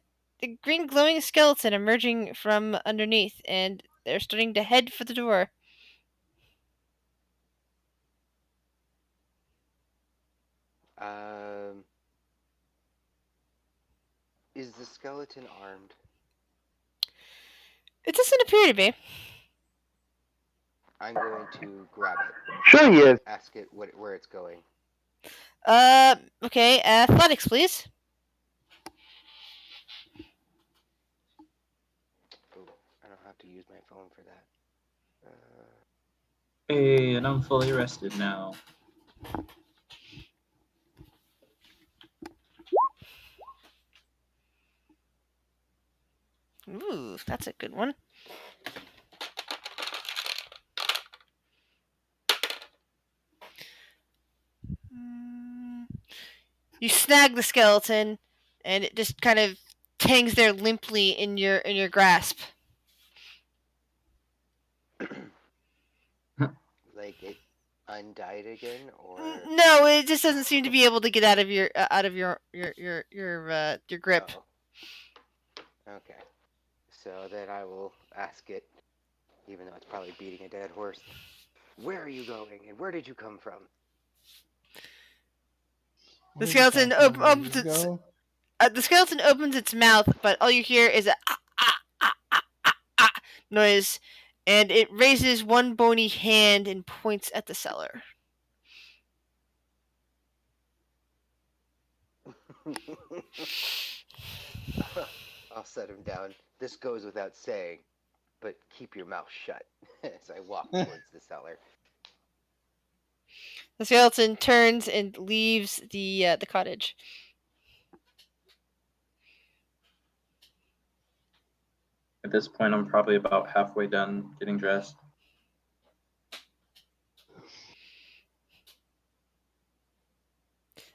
glowing skeleton emerging from underneath, and they're starting to head for the door. Um, is the skeleton armed? It doesn't appear to be. I'm going to grab it. Sure he is. Ask it where it's going. Okay. Athletics, please. Oh, I don't have to use my phone for that. Hey, and I'm fully rested now. Ooh, that's a good one. You snag the skeleton, and it just kind of hangs there limply in your grasp. Like it undied again, or No, it just doesn't seem to be able to get out of your grip. oh, okay. So then I will ask it, even though it's probably beating a dead horse. Where are you going, and where did you come from? The Where did you skeleton come from? Where opens did you its go? the skeleton opens its mouth, but all you hear is a noise, and it raises one bony hand and points at the cellar. I'll set him down. This goes without saying, but keep your mouth shut as I walk towards the cellar. The skeleton turns and leaves the cottage. At this point, I'm probably about halfway done getting dressed.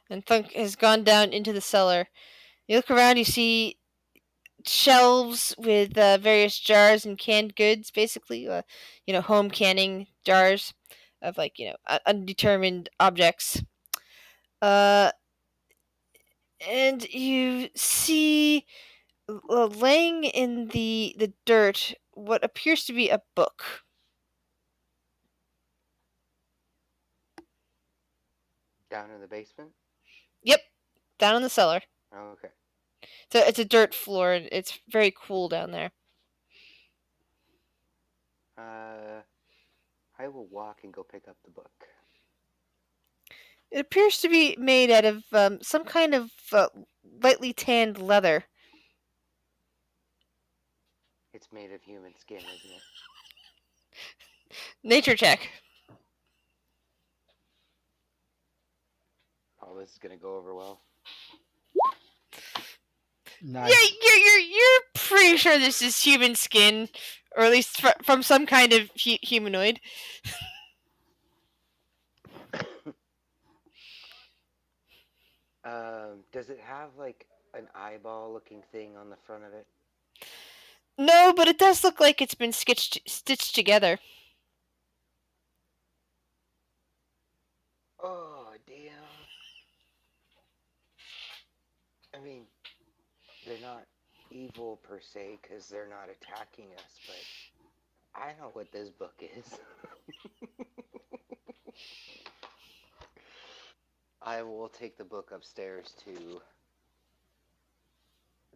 And Thunk has gone down into the cellar. You look around, you see shelves with various jars and canned goods, basically, home canning jars of undetermined objects. Uh, and you see laying in the dirt what appears to be a book. Down in the basement? Yep, down in the cellar. Oh, okay. So it's a dirt floor, and it's very cool down there. I will walk and go pick up the book. It appears to be made out of some kind of lightly tanned leather. It's made of human skin, isn't it? Nature check. Oh, this is gonna go over well. Nice. Yeah, you're pretty sure this is human skin, or at least from some kind of humanoid. Does it have like an eyeball-looking thing on the front of it? No, but it does look like it's been stitched together. Oh, damn. I mean, they're not evil per se because they're not attacking us, but I know what this book is. I will take the book upstairs to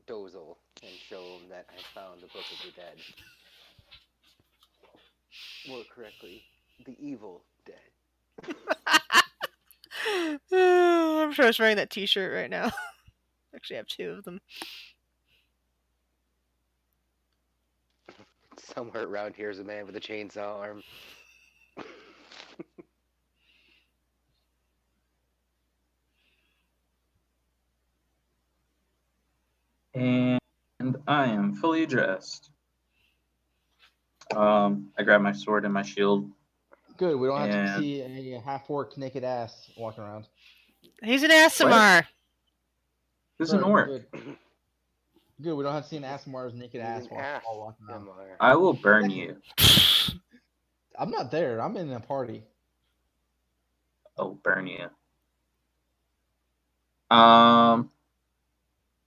Dozel and show him that I found the Book of the Dead. More correctly, the evil dead. I'm sure I was wearing that T-shirt right now. Actually, I have 2 of them. Somewhere around here is a man with a chainsaw arm. And I am fully dressed. I grab my sword and my shield. Good. We don't have to And see a half-orc naked ass walking around. He's an Asimar. who's an Good. orc? Good. Good. We don't have to see an Asimar's naked He's ass an ass. walking around. MR. I will burn you. I'm not there. I'm in a party. I'll burn you.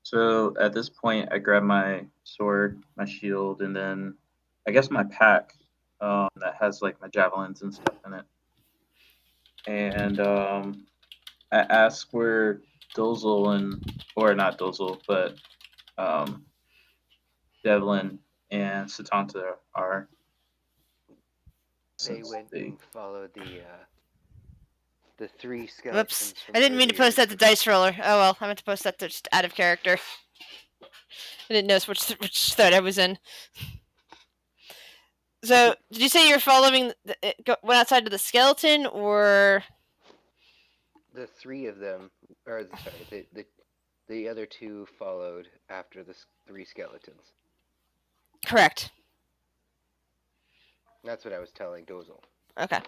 So at this point, I grab my sword, my shield, and then I guess my pack that has like my javelins and stuff in it. And I ask where Dozel or not Dozel, but Devlin and Satanta are. They Since went and followed the 3 skeletons Whoops. from I didn't mean to earlier post that to Dice Roller. Oh well, I meant to post that just out of character. I didn't notice which thread I was in. So, did you say you're following, went outside to the skeleton, or? The 3 of them, or sorry, the other 2 followed after the 3 skeletons. Correct. That's what I was telling Dozel. Okay.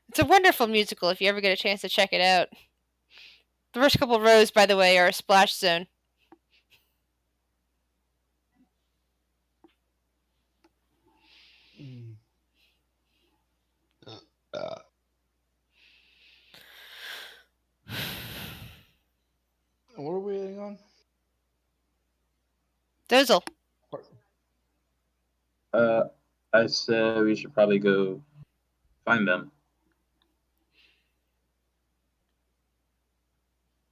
It's a wonderful musical if you ever get a chance to check it out. The first couple rows, by the way, are a splash zone. What are we waiting on? Dozel. I said we should probably go find them.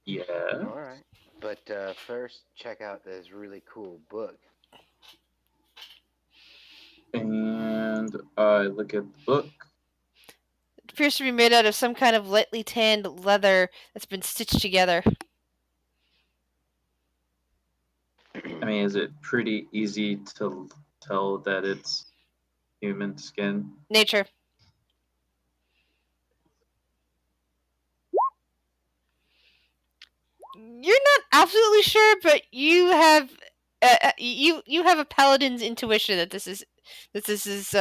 Yeah. Alright. But first, check out this really cool book. And I look at the book. It appears to be made out of some kind of lightly tanned leather that's been stitched together. I mean, is it pretty easy to tell that it's human skin? Nature. You're not absolutely sure, but you have you have a paladin's intuition that this is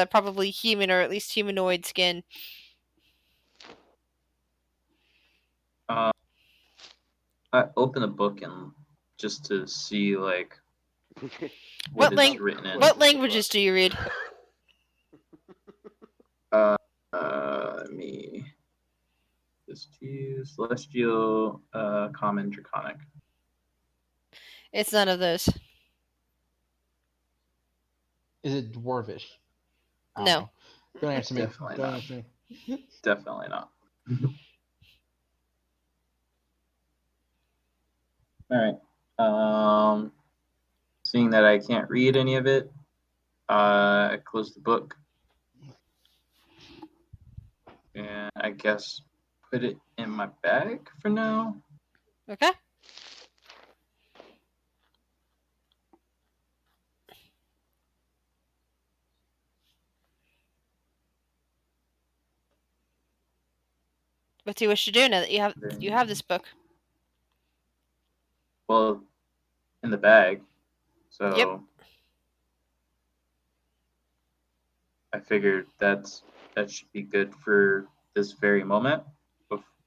probably human or at least humanoid skin. I open the book and just to see like What it's written in. What languages do you read? Let me just use Celestial, Common, Draconic. It's none of those. Is it dwarvish? I don't No. know. Don't answer me. Definitely Don't not. answer me. Definitely not. All right. Seeing that I can't read any of it, I close the book and I guess put it in my bag for now. Okay. What do you wish to do now that you have this book? Well, in the bag. So Yep. I figured that should be good for this very moment,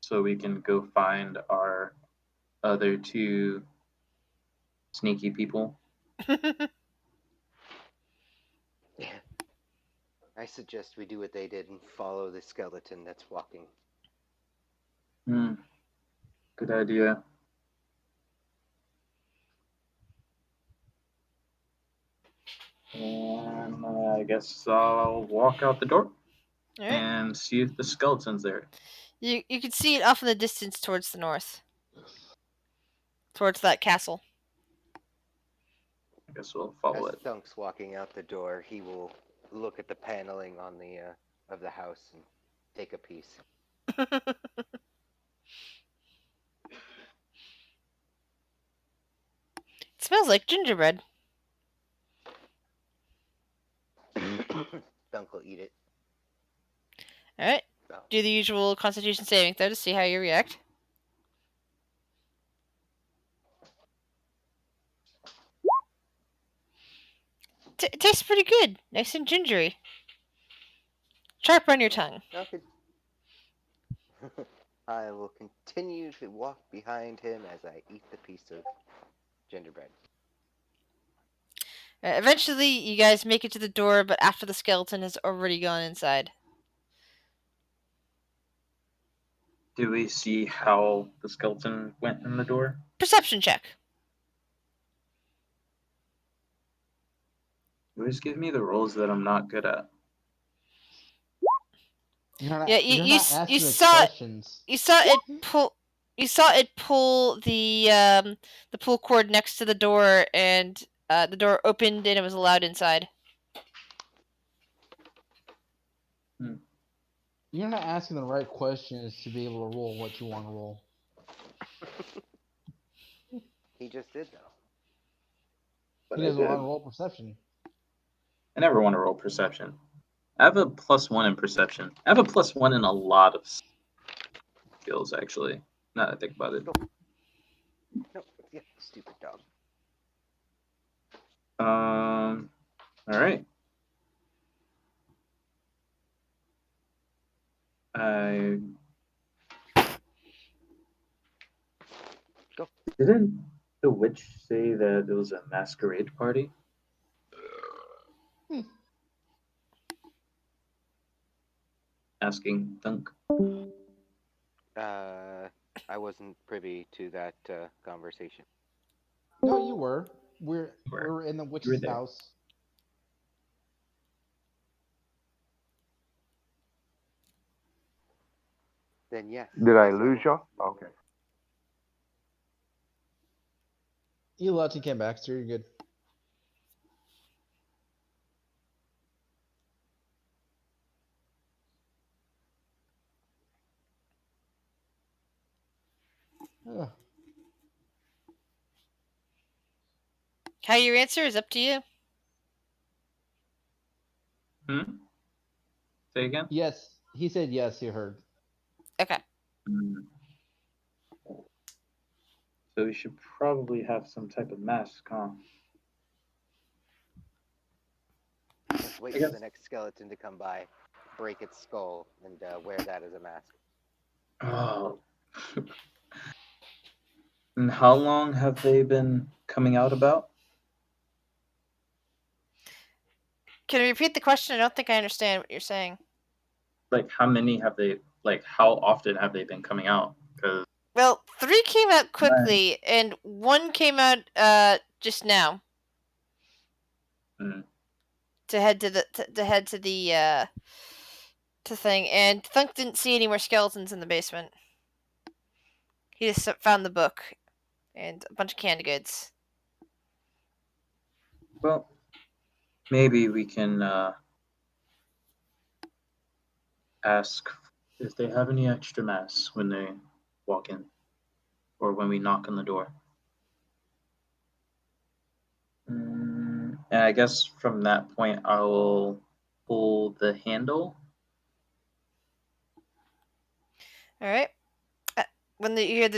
so we can go find our other two sneaky people? I suggest we do what they did and follow the skeleton that's walking. Good idea. And I guess I'll walk out the door All right. and see if the skeleton's there. You can see it off in the distance towards the north, towards that castle. I guess we'll follow As it. Thunk's walking out the door, he will look at the paneling on the of the house and take a piece. It smells like gingerbread. Thunk will eat it. All right. Oh. Do the usual Constitution saving throw to see how you react. It tastes pretty good. Nice and gingery. Sharp on your tongue. Okay. I will continue to walk behind him as I eat the piece of gingerbread. Eventually, you guys make it to the door, but after the skeleton has already gone inside. Do we see how the skeleton went in the door? Perception check. You always give me the rolls that I'm not good at. You're not, Yeah, you're you not asking the saw it. questions. You saw it pull. You saw it pull the pull cord next to the door, and the door opened, and it was allowed inside. You're not asking the right questions to be able to roll what you want to roll. He just did, though. But He I doesn't want did. to roll perception. I never want to roll perception. I have a +1 in perception. I have a +1 in a lot of skills, actually. Now that I think about it. No, yeah, stupid dog. All right. Go. Didn't the witch say that it was a masquerade party? Asking Thunk. I wasn't privy to that conversation. No, you were. were. We're in the You were witch's there. house. Then yes. Did I guess lose will. y'all? Okay. You left and came back, so you're good. Ugh. How you answer is up to you. Say again? Yes, he said yes. You heard. Okay. So we should probably have some type of mask, huh? Just wait I for guess. the next skeleton to come by, break its skull, and wear that as a mask. Oh. And how long have they been coming out about? Can you repeat the question? I don't think I understand what you're saying. Like, how many have they? Like, how often have they been coming out? Because Well, 3 came out quickly, and 1 came out just now. To head to the to thing, and Thunk didn't see any more skeletons in the basement. He just found the book and a bunch of canned goods. well, maybe we can ask if they have any extra masks when they walk in, or when we knock on the door. And I guess from that point, I will pull the handle. All right. When you hear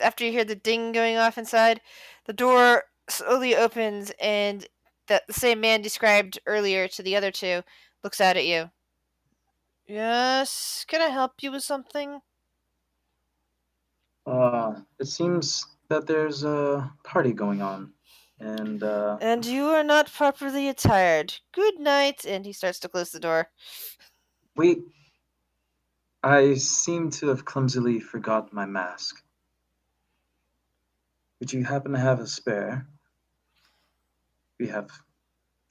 after you hear the ding going off inside, the door slowly opens, and the same man described earlier to the other 2 looks out at you. Yes, can I help you with something? It seems that there's a party going on, and And you are not properly attired. Good night. And he starts to close the door. wait, I seem to have clumsily forgot my mask. Would you happen to have a spare? We have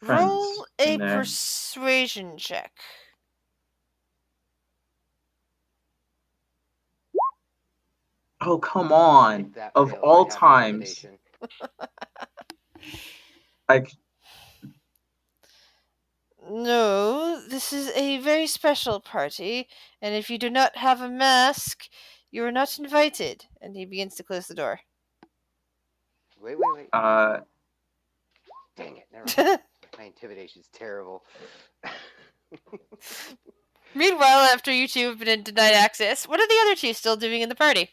friends Roll in a there. persuasion check. Oh, come on! If that Of fails, all I have times, intimidation. I No, this is a very special party, and if you do not have a mask, you are not invited. And he begins to close the door. Wait. Dang it, never mind. My intimidation's terrible. Meanwhile, after you two have been denied access, what are the other two still doing in the party?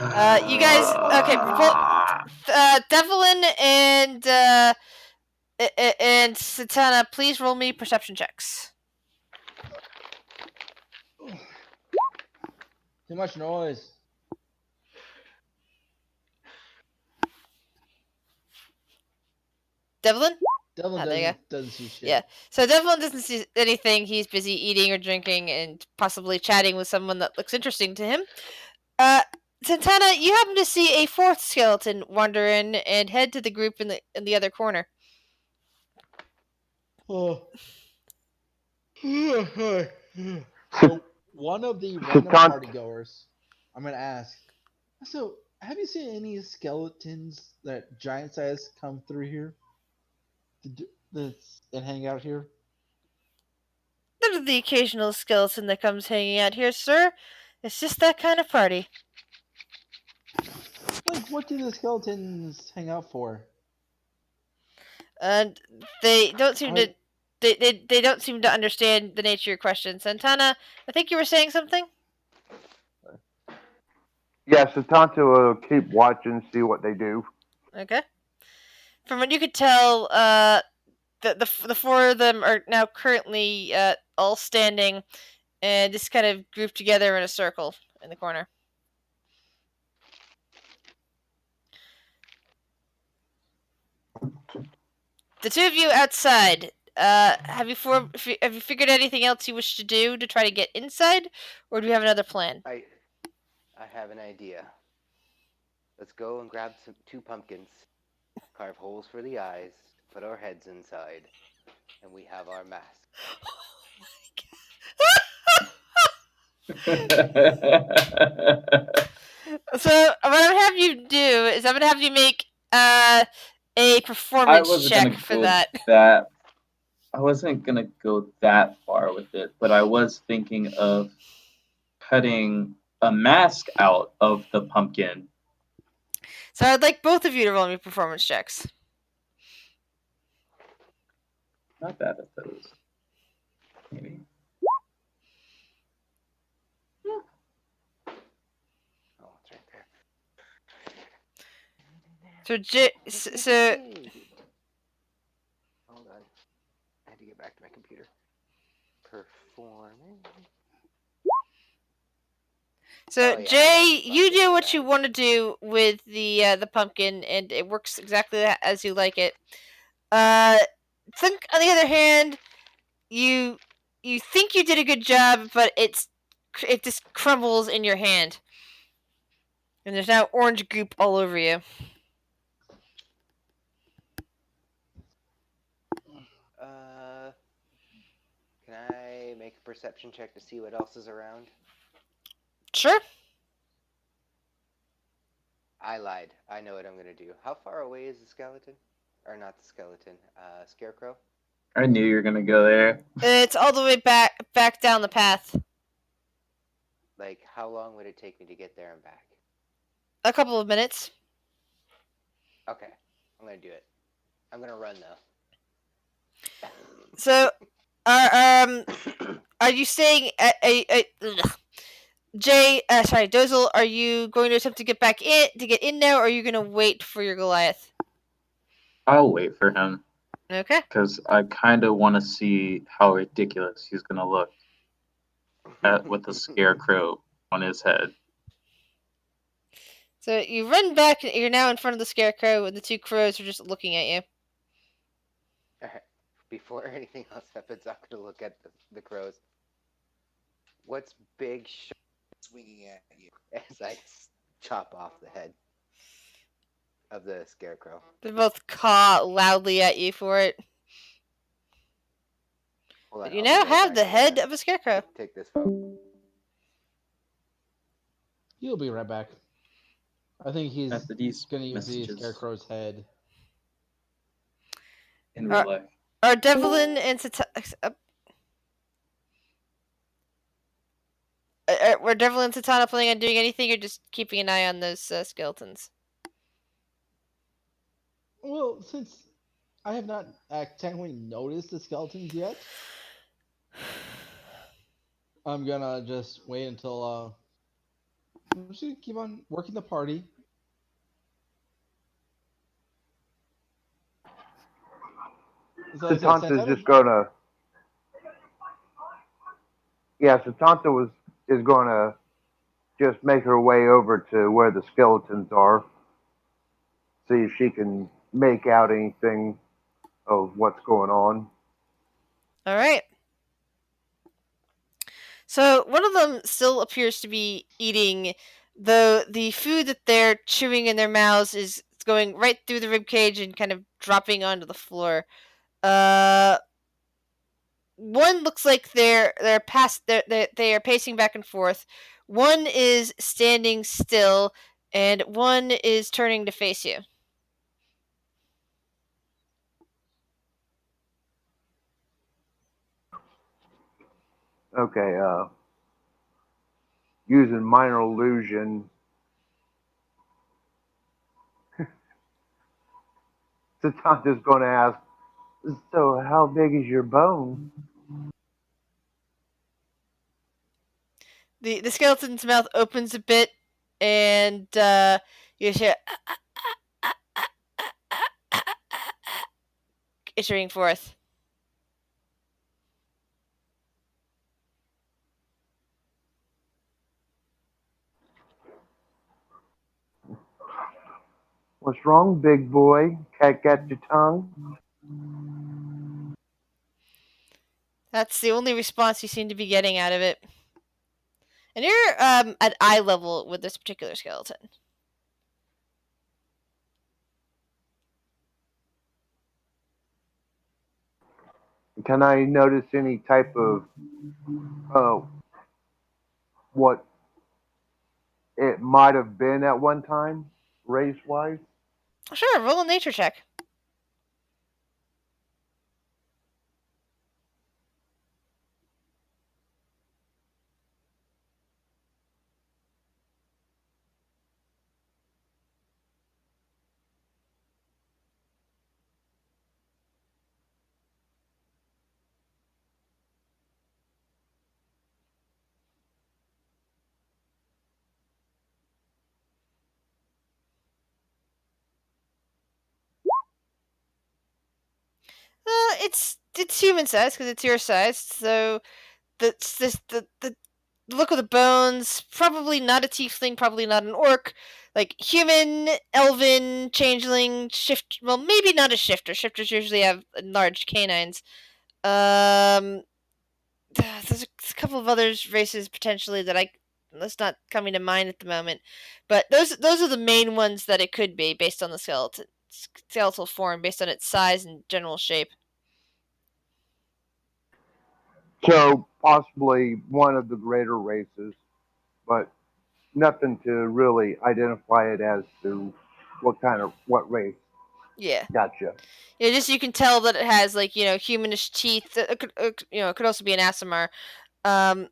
You guys, okay, Devlin and Satana, please roll me perception checks. Too much noise. Devlin? Devlin there you go. doesn't see shit. Yeah. So Devlin doesn't see anything. He's busy eating or drinking and possibly chatting with someone that looks interesting to him. Santana, you happen to see a fourth skeleton wander in and head to the group in the other corner. Oh. So one of the random Satan- partygoers, I'm gonna ask. So, have you seen any skeletons that giant size come through here? And hang out here? There's the occasional skeleton that comes hanging out here, sir. It's just that kind of party. Like, what do the skeletons hang out for? And they don't seem to. They don't seem to understand the nature of your question. Santana, I think you were saying something? Yeah, Satanta will keep watching, see what they do. Okay. From what you could tell, the four of them are now currently all standing and just kind of grouped together in a circle in the corner. The two of you outside. Have you figured anything else you wish to do to try to get inside, or do you have another plan? I have an idea. Let's go and grab two pumpkins, carve holes for the eyes, put our heads inside, and we have our mask. So what I'm gonna have you do is I'm gonna have you make a I performance wasn't check gonna for go that. that. I wasn't gonna go that far with it, but I was thinking of cutting a mask out of the pumpkin. So I'd like both of you to roll me performance checks. Not bad at those. Maybe. Oh, it's right there. So Hold on. I had to get back to my computer. Performance. So Oh, yeah, Jay, you pumpkin do what you eyes. want to do with the pumpkin, and it works exactly as you like it. Think on the other hand, you think you did a good job, but it just crumbles in your hand, and there's now orange goop all over you. Can I make a perception check to see what else is around? Sure. I lied. I know what I'm gonna do. How far away is the skeleton? Or not the skeleton? Scarecrow. I knew you were gonna go there. It's all the way back down the path. Like, how long would it take me to get there and back? A couple of minutes. Okay, I'm gonna do it. I'm gonna run though. So, are you saying Jay? Sorry, Dozel. Are you going to attempt to get in now, or are you going to wait for your Goliath? I'll wait for him Okay. because I kind of want to see how ridiculous he's gonna look with the scarecrow on his head. So you run back. You're now in front of the scarecrow, and the two crows are just looking at you. Alright. Before anything else happens, I'm gonna look at the crows. What's big, swinging at you as I chop off the head of the scarecrow? They both caw loudly at you for it. Hold But on, you I'll be now right have back. the I head gotta of a scarecrow. take this phone. He'll be right back. I think he's After these gonna use the messages scarecrow's head. in real life. Are Devlin and were Devlin and Satana planning on doing anything, or just keeping an eye on those skeletons? Well, since I have not technically noticed the skeletons yet, I'm gonna just wait until I'm just gonna keep on working the party. So like I said, Satanta's just gonna. Yeah, Satanta is gonna just make her way over to where the skeletons are, see if she can make out anything of what's going on. All right. So one of them still appears to be eating, though the food that they're chewing in their mouths is going right through the rib cage and kind of dropping onto the floor. One looks like they are pacing back and forth. One is standing still, and one is turning to face you. Okay, using minor illusion, Satanta's gonna ask, so how big is your bone? The skeleton's mouth opens a bit, and you hear issuing forth. What's wrong, big boy? Cat got your tongue? That's the only response you seem to be getting out of it. And you're at eye level with this particular skeleton. Can I notice any type of uh, what it might have been at one time, race wise? Sure, roll a nature check. It's human size because it's your size. So the look of the bones, probably not a tiefling, probably not an orc, like human, elven, changeling, shift. Well, maybe not a shifter. Shifters usually have large canines. Um, there's a couple of other races potentially that that's not coming to mind at the moment, but those are the main ones that it could be based on the skeletal form, based on its size and general shape. So possibly one of the greater races, but nothing to really identify it as to what race. Yeah. Gotcha. Yeah, just you can tell that it has like humanish teeth. It could also be an Asimar. Um,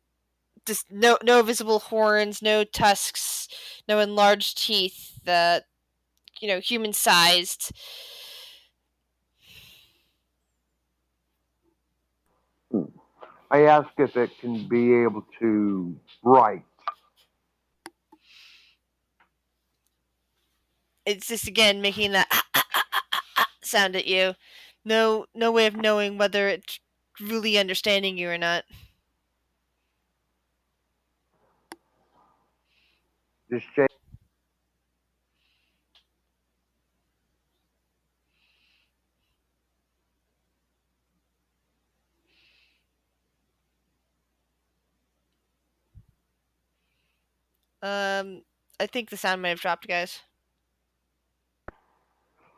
just no visible horns, no tusks, no enlarged teeth. That human sized. I ask if it can be able to write. It's just again making that sound at you. No way of knowing whether it's really understanding you or not. Just shake. I think the sound might have dropped, guys.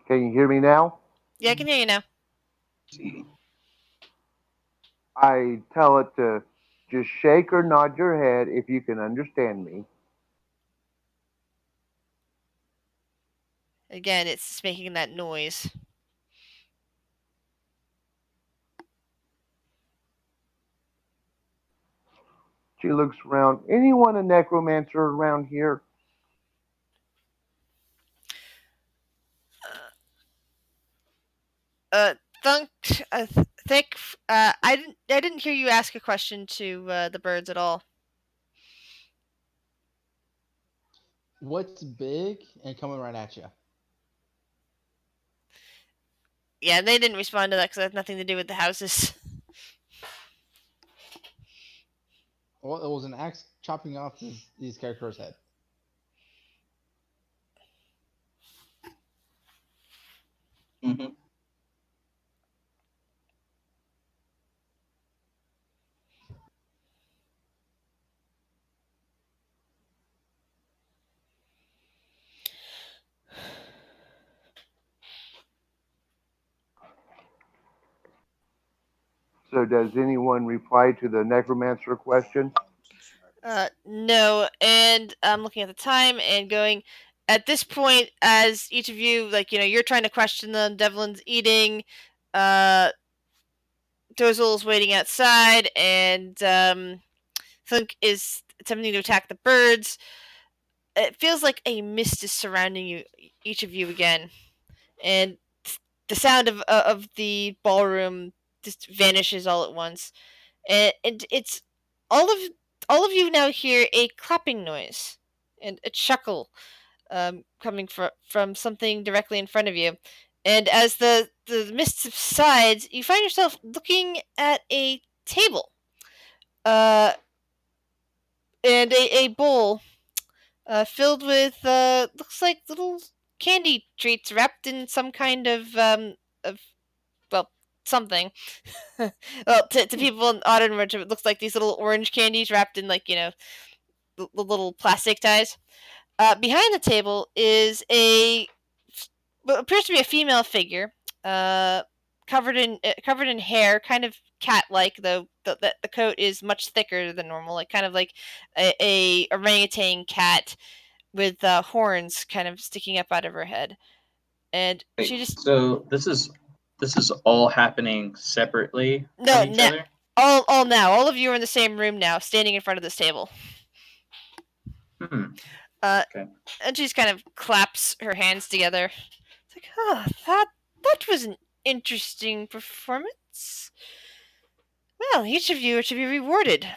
Can you hear me now? Yeah, I can hear you now. See. I tell it to just shake or nod your head if you can understand me. Again, it's making that noise. She looks around. Anyone a necromancer around here? Thunk, think. I didn't hear you ask a question to the birds at all. What's big and coming right at you? Yeah, they didn't respond to that because it had nothing to do with the houses. Well, it was an axe chopping off these characters' head. Mm-hmm. So does anyone reply to the necromancer question? No, and I'm looking at the time and going. At this point, as each of you, like you're trying to question them. Devlin's eating. Dozel's waiting outside, and Thunk is attempting to attack the birds. It feels like a mist is surrounding you, each of you again, and the sound of the ballroom just vanishes all at once, and it's all of all of you now hear a clapping noise and a chuckle coming from something directly in front of you. And as the mist subsides, you find yourself looking at a table uh, and a bowl filled with looks like little candy treats wrapped in some kind of well something. Well, to people in modern words, it looks like these little orange candies wrapped in like the little plastic ties. Behind the table is what appears to be a female figure, uh, covered in hair, kind of cat-like, though the coat is much thicker than normal, like kind of like a orangutan cat with horns kind of sticking up out of her head, and Wait, she just so this is all happening separately no from each now other? all now all of you are in the same room now, standing in front of this table. Hmm. Uh, Okay. and she just kind of claps her hands together. It's like, oh, that was an interesting performance. Well, each of you are to be rewarded.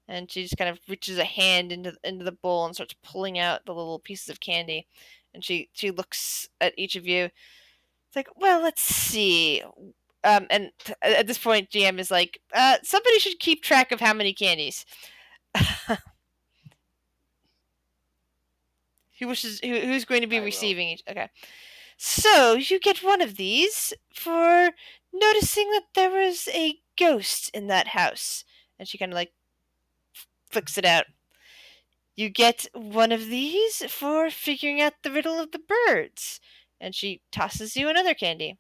And she just kind of reaches a hand into the bowl and starts pulling out the little pieces of candy. And she looks at each of you. It's like, well, let's see. And at this point, GM is like, somebody should keep track of how many candies. Who's going to be I will. receiving each? Okay. So you get one of these for noticing that there was a ghost in that house. And she kind of like flicks it out. You get one of these for figuring out the riddle of the birds. And she tosses you another candy.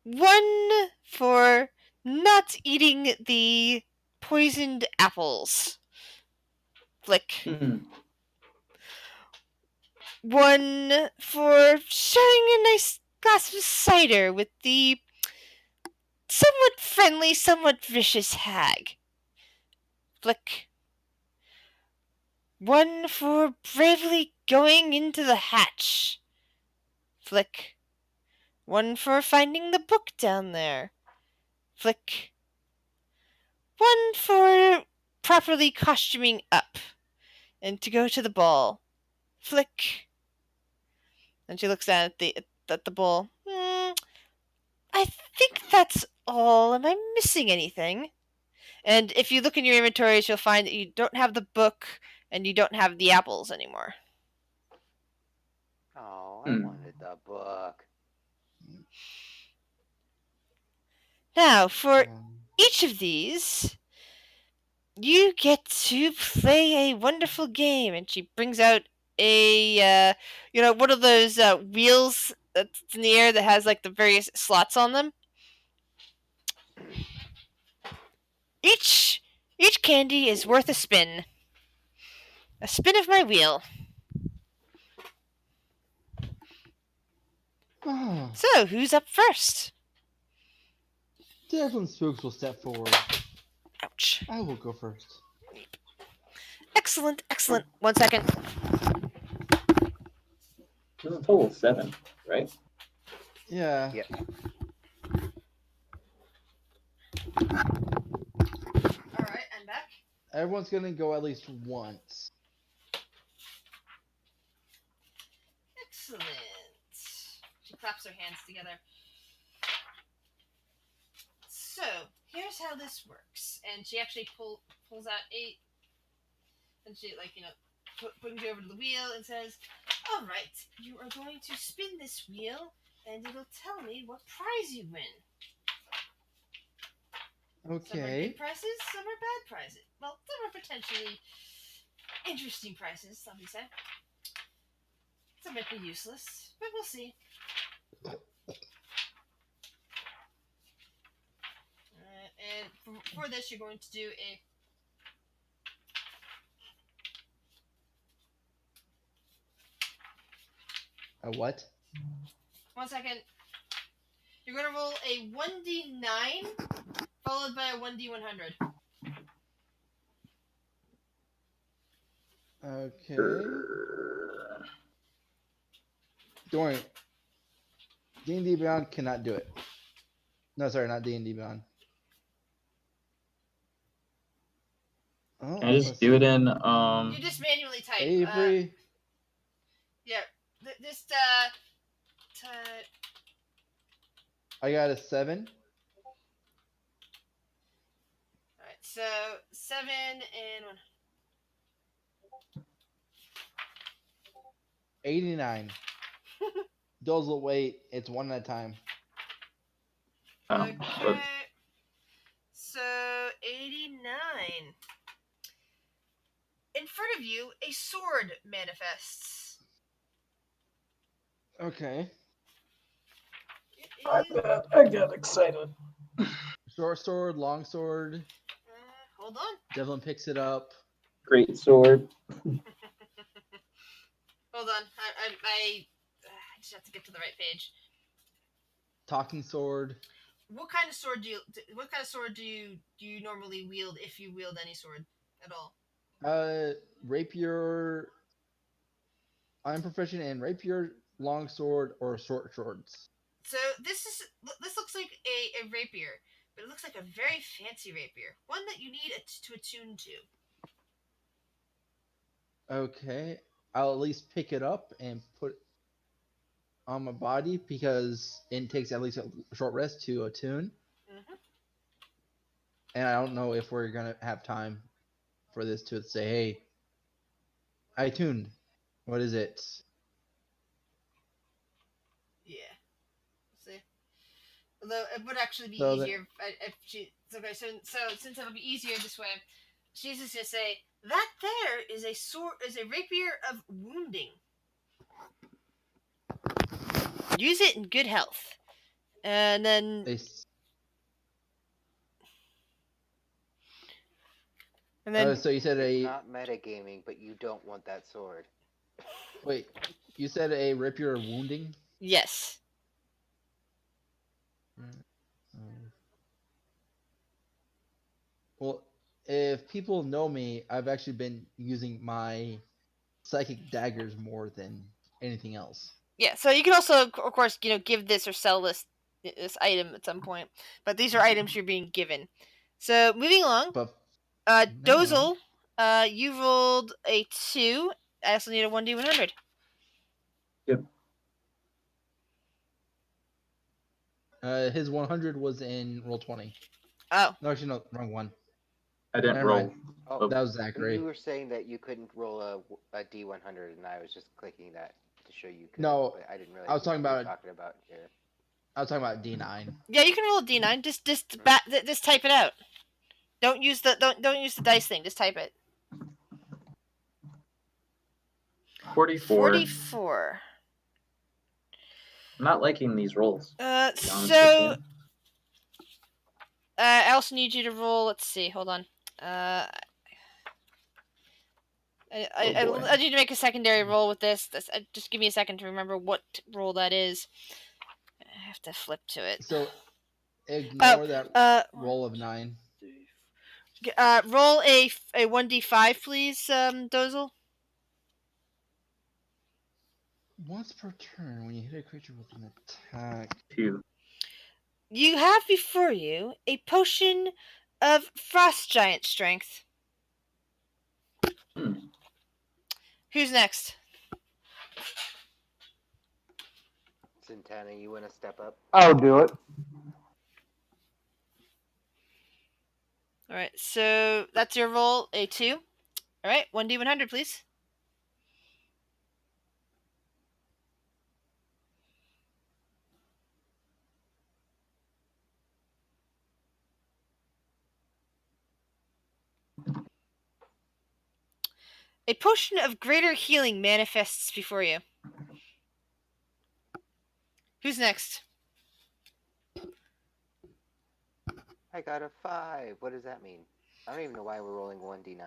One for not eating the poisoned apples. Flick. Hmm. One for sharing a nice glass of cider with the somewhat friendly, somewhat vicious hag. Flick. One for bravely going into the hatch. Flick. One for finding the book down there. Flick. One for properly costuming up and to go to the ball. Flick. And she looks down at the ball. I think that's all. Am I missing anything? And if you look in your inventories, you'll find that you don't have the book and you don't have the apples anymore. Oh, I Hmm. wanted the book. Now, for each of these, You get to play a wonderful game. And she brings out a, one of those wheels that's in the air that has like the various slots on them. Each candy is worth a spin. A spin of my wheel. Ah, So, who's up first? Devlin Spooks will step forward. Ouch. I will go first. Excellent, excellent. 1 second. There's a total of 7, right? Yeah. Yep. Alright, I'm back. Everyone's gonna go at least once. Excellent. She claps her hands together. So, here's how this works. And she actually pulls out and she, brings you over to the wheel and says, all right, you are going to spin this wheel, and it'll tell me what prize you win. Some are Okay. good prizes, some are bad prizes. Well, some are potentially interesting prizes, some would say. Some might be useless, but we'll see. And for this, you're going to do A what? 1 second. You're going to roll a 1d9 followed by a 1d100. Okay. Don't worry. D&D Beyond cannot do it. No, sorry, not D&D Beyond. Oh, Can I just let's do see. it in You just manually type. Avery. Yeah. Just I got a 7. Alright, so 7 and 1. 89. Those will wait. It's one at a time. Okay. but So 89. In front of you, a sword manifests. Okay. I got excited. Short sword, long sword. Hold on. Devlin picks it up. Great sword. Hold on. I just have to get to the right page. Talking sword. What kind of sword do you normally wield, if you wield any sword at all? Rapier. I'm proficient in rapier, long sword, or short swords. So this looks like a rapier, but it looks like a very fancy rapier, one that you need to attune to. Okay. I'll at least pick it up and put it on my body because it takes at least a short rest to attune. Mm-hmm. And I don't know if we're gonna have time for this to say, "Hey, I tuned. What is it?" Yeah. See. Although it would actually be So easier if she. Okay, so since it'll be easier this way, she's just gonna say that there is a rapier of wounding. Use it in good health, and then They. So you said It's a not metagaming, but you don't want that sword. wait. You said a rapier of wounding. yes. Well, if people know me, I've actually been using my psychic daggers more than anything else. Yeah, so you can also, of course, give this or sell this item at some point. But these are items you're being given. So moving along, But Dozel, you rolled a 2. I also need a 1d100. Yep. His 100 was in roll 20. Oh, No, actually, no, wrong one. I didn't Never roll. mind. Oh, That was Zachary. you were saying that you couldn't roll a D100, and I was just clicking that to show you could. No, but I didn't realize I was talking what you were about- talking about here. I was talking about D9. yeah, you can roll a d9. Just type it out. Don't use the dice thing. Just type it. 44. 44. I'm not liking these rolls. To be honest with So you. I also need you to roll. Let's see. Hold on. I boy. need to make a secondary roll with this. Just give me a second to remember what roll that is. I have to flip to it. So ignore that One, roll of 9. roll a 1d5, please, Dozel. Once per turn, when you hit a creature with an attack. 2. You have before you a potion of frost giant strength. Hmm. Who's next? Santana, you want to step up? I'll do it. All right, so that's your roll, a 2. All right, 1d100, please. A potion of greater healing manifests before you. Who's next? I got a 5. What does that mean? I don't even know why we're rolling 1d9.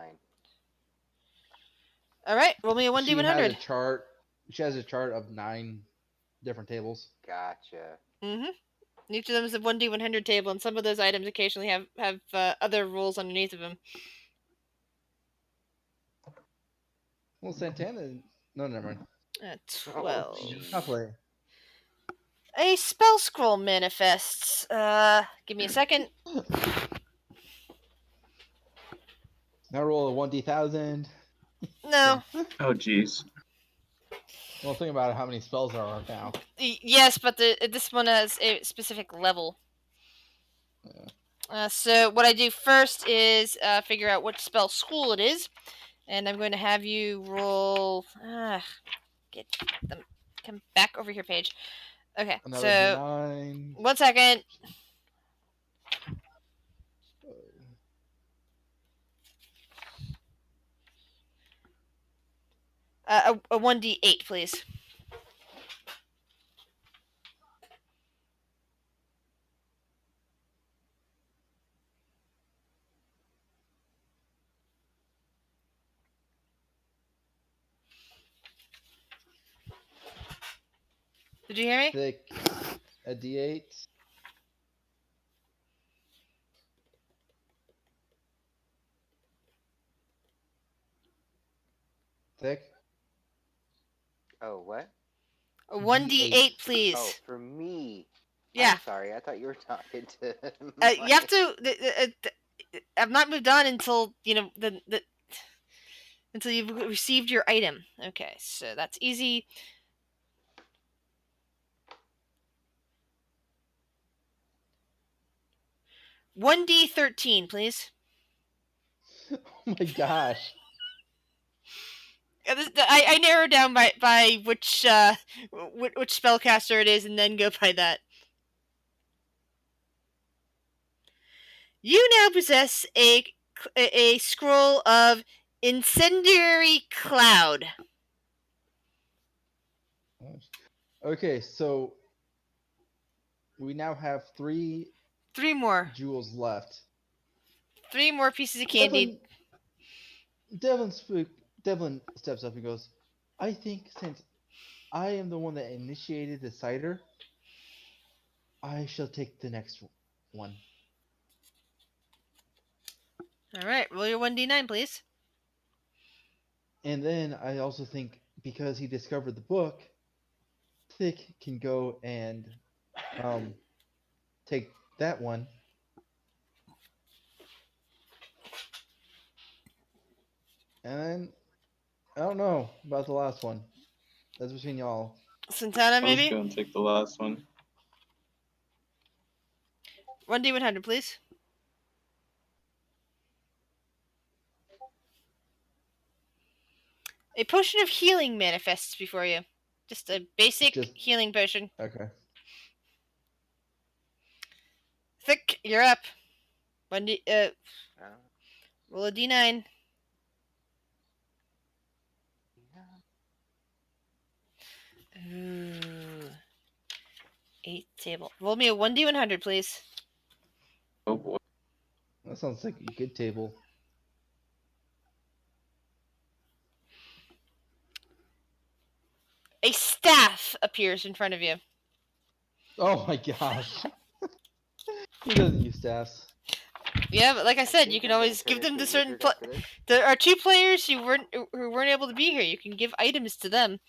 All right, roll me a She has a 1d100. chart. She has a chart of 9 different tables. Gotcha. Mm-hmm. Each of them is a 1d100 table, and some of those items occasionally have other rules underneath of them. Well, Santana. No, never mind. 12. Oh, geez. I'll play. A spell scroll manifests. Give me a second. Now roll a 1d1000. No. Oh, jeez. Well, think about how many spells there are now. Yes, but this one has a specific level. Yeah. So what I do first is figure out which spell school it is, and I'm going to have you roll. Get them. Come back over here, Paige. Okay. Another so d9. 1 second. A 1d8, please. Did you hear me? Thick. A d8. Thick. Oh, what? A 1d8, please. Oh, for me. Yeah. I'm sorry. I thought you were talking to. You have to. I've not moved on until until you've received your item. Okay, so that's easy. One D13, please. Oh my gosh. I narrow down by which spellcaster it is, and then go by that. You now possess a scroll of incendiary cloud. Okay, so we now have 3 more. jewels left. 3 more pieces of candy. Devlin steps up and goes, I think since I am the one that initiated the cider, I shall take the next one. Alright, roll your 1d9, please. And then I also think because he discovered the book, Thick can go and take that one. And then I don't know about the last one. That's between y'all. Santana, I was maybe? going to take the last one. 1d100, please. A potion of healing manifests before you. Just a basic healing potion. Okay. Thick, you're up. Wendy, Uh, roll a d9. Ooh. 8 table. Roll me a 1d100, please. Oh boy. That sounds like a good table. A staff appears in front of you. Oh my gosh. Who doesn't use staffs? Yeah, but like I said, you think can I'm gonna always give turn them into to a certain. wizard after this. There are 2 players who weren't able to be here. You can give items to them,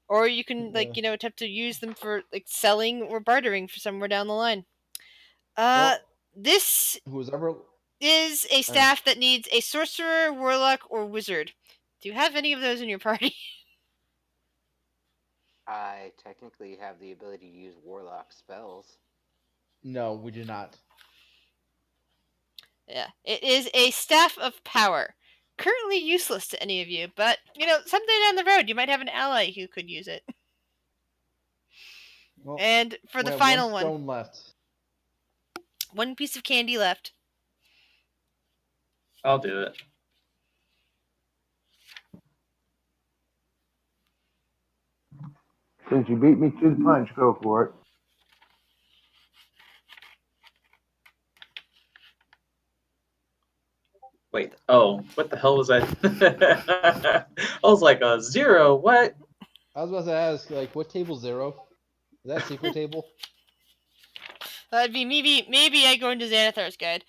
or you can attempt to use them for like selling or bartering for somewhere down the line. Well, This who's ever is a staff that needs a sorcerer, warlock, or wizard. Do you have any of those in your party? I technically have the ability to use warlock spells. No, we do not. Yeah, it is a staff of power. Currently useless to any of you, but someday down the road you might have an ally who could use it. Well, And for we the have one final stone left. 1 piece of candy left. I'll do it. Since you beat me to the punch, go for it. Wait. Oh, what the hell was I? I was like a 0. What? I was about to ask, like, what table 0? Is that a secret table? That'd be maybe I go into Xanathar's guide.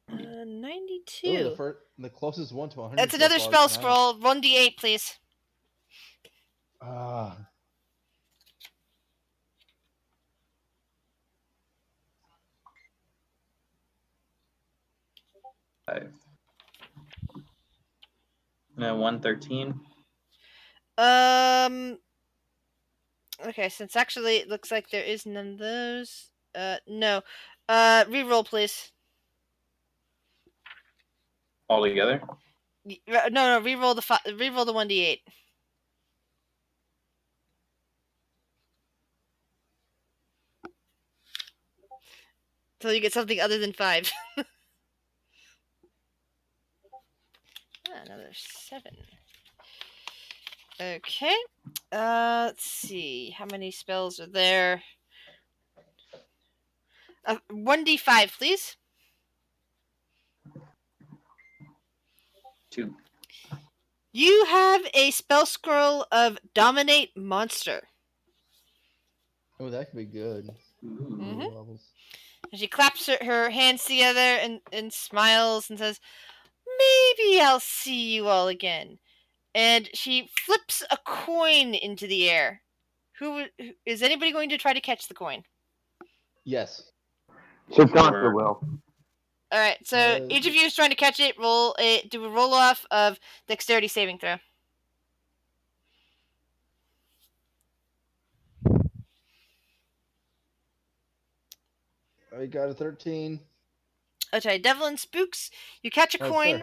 92. Ooh, the closest one to 100 That's so another far spell tonight. scroll. 1d8, please. Ah. Five. No, 113. Okay, since actually it looks like there is none of those. No. Reroll, please. All together. No. Reroll the 1d8. So you get something other than 5. Another 7. Okay. Let's see. How many spells are there? 1d5, please. 2. You have a spell scroll of Dominate Monster. Oh, that could be good. Mm-hmm. Levels. And she claps her hands together and smiles and says, "Maybe I'll see you all again." And she flips a coin into the air. Who is anybody going to try to catch the coin? Yes. Siddhartha Sure. will. All right, so each of you is trying to catch it. Do a roll off of dexterity saving throw. I got a 13. Okay, Devlin Spooks, you catch a coin.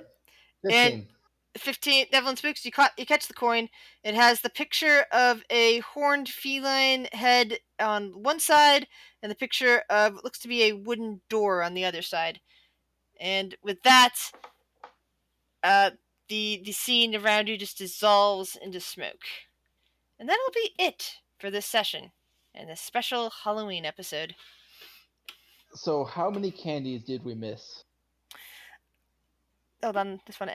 Sorry. 15. And 15. Devlin Spooks, you catch the coin. It has the picture of a horned feline head on one side, and the picture of what looks to be a wooden door on the other side. And with that, the scene around you just dissolves into smoke. And that'll be it for this session and this special Halloween episode. So, how many candies did we miss? Hold on, this one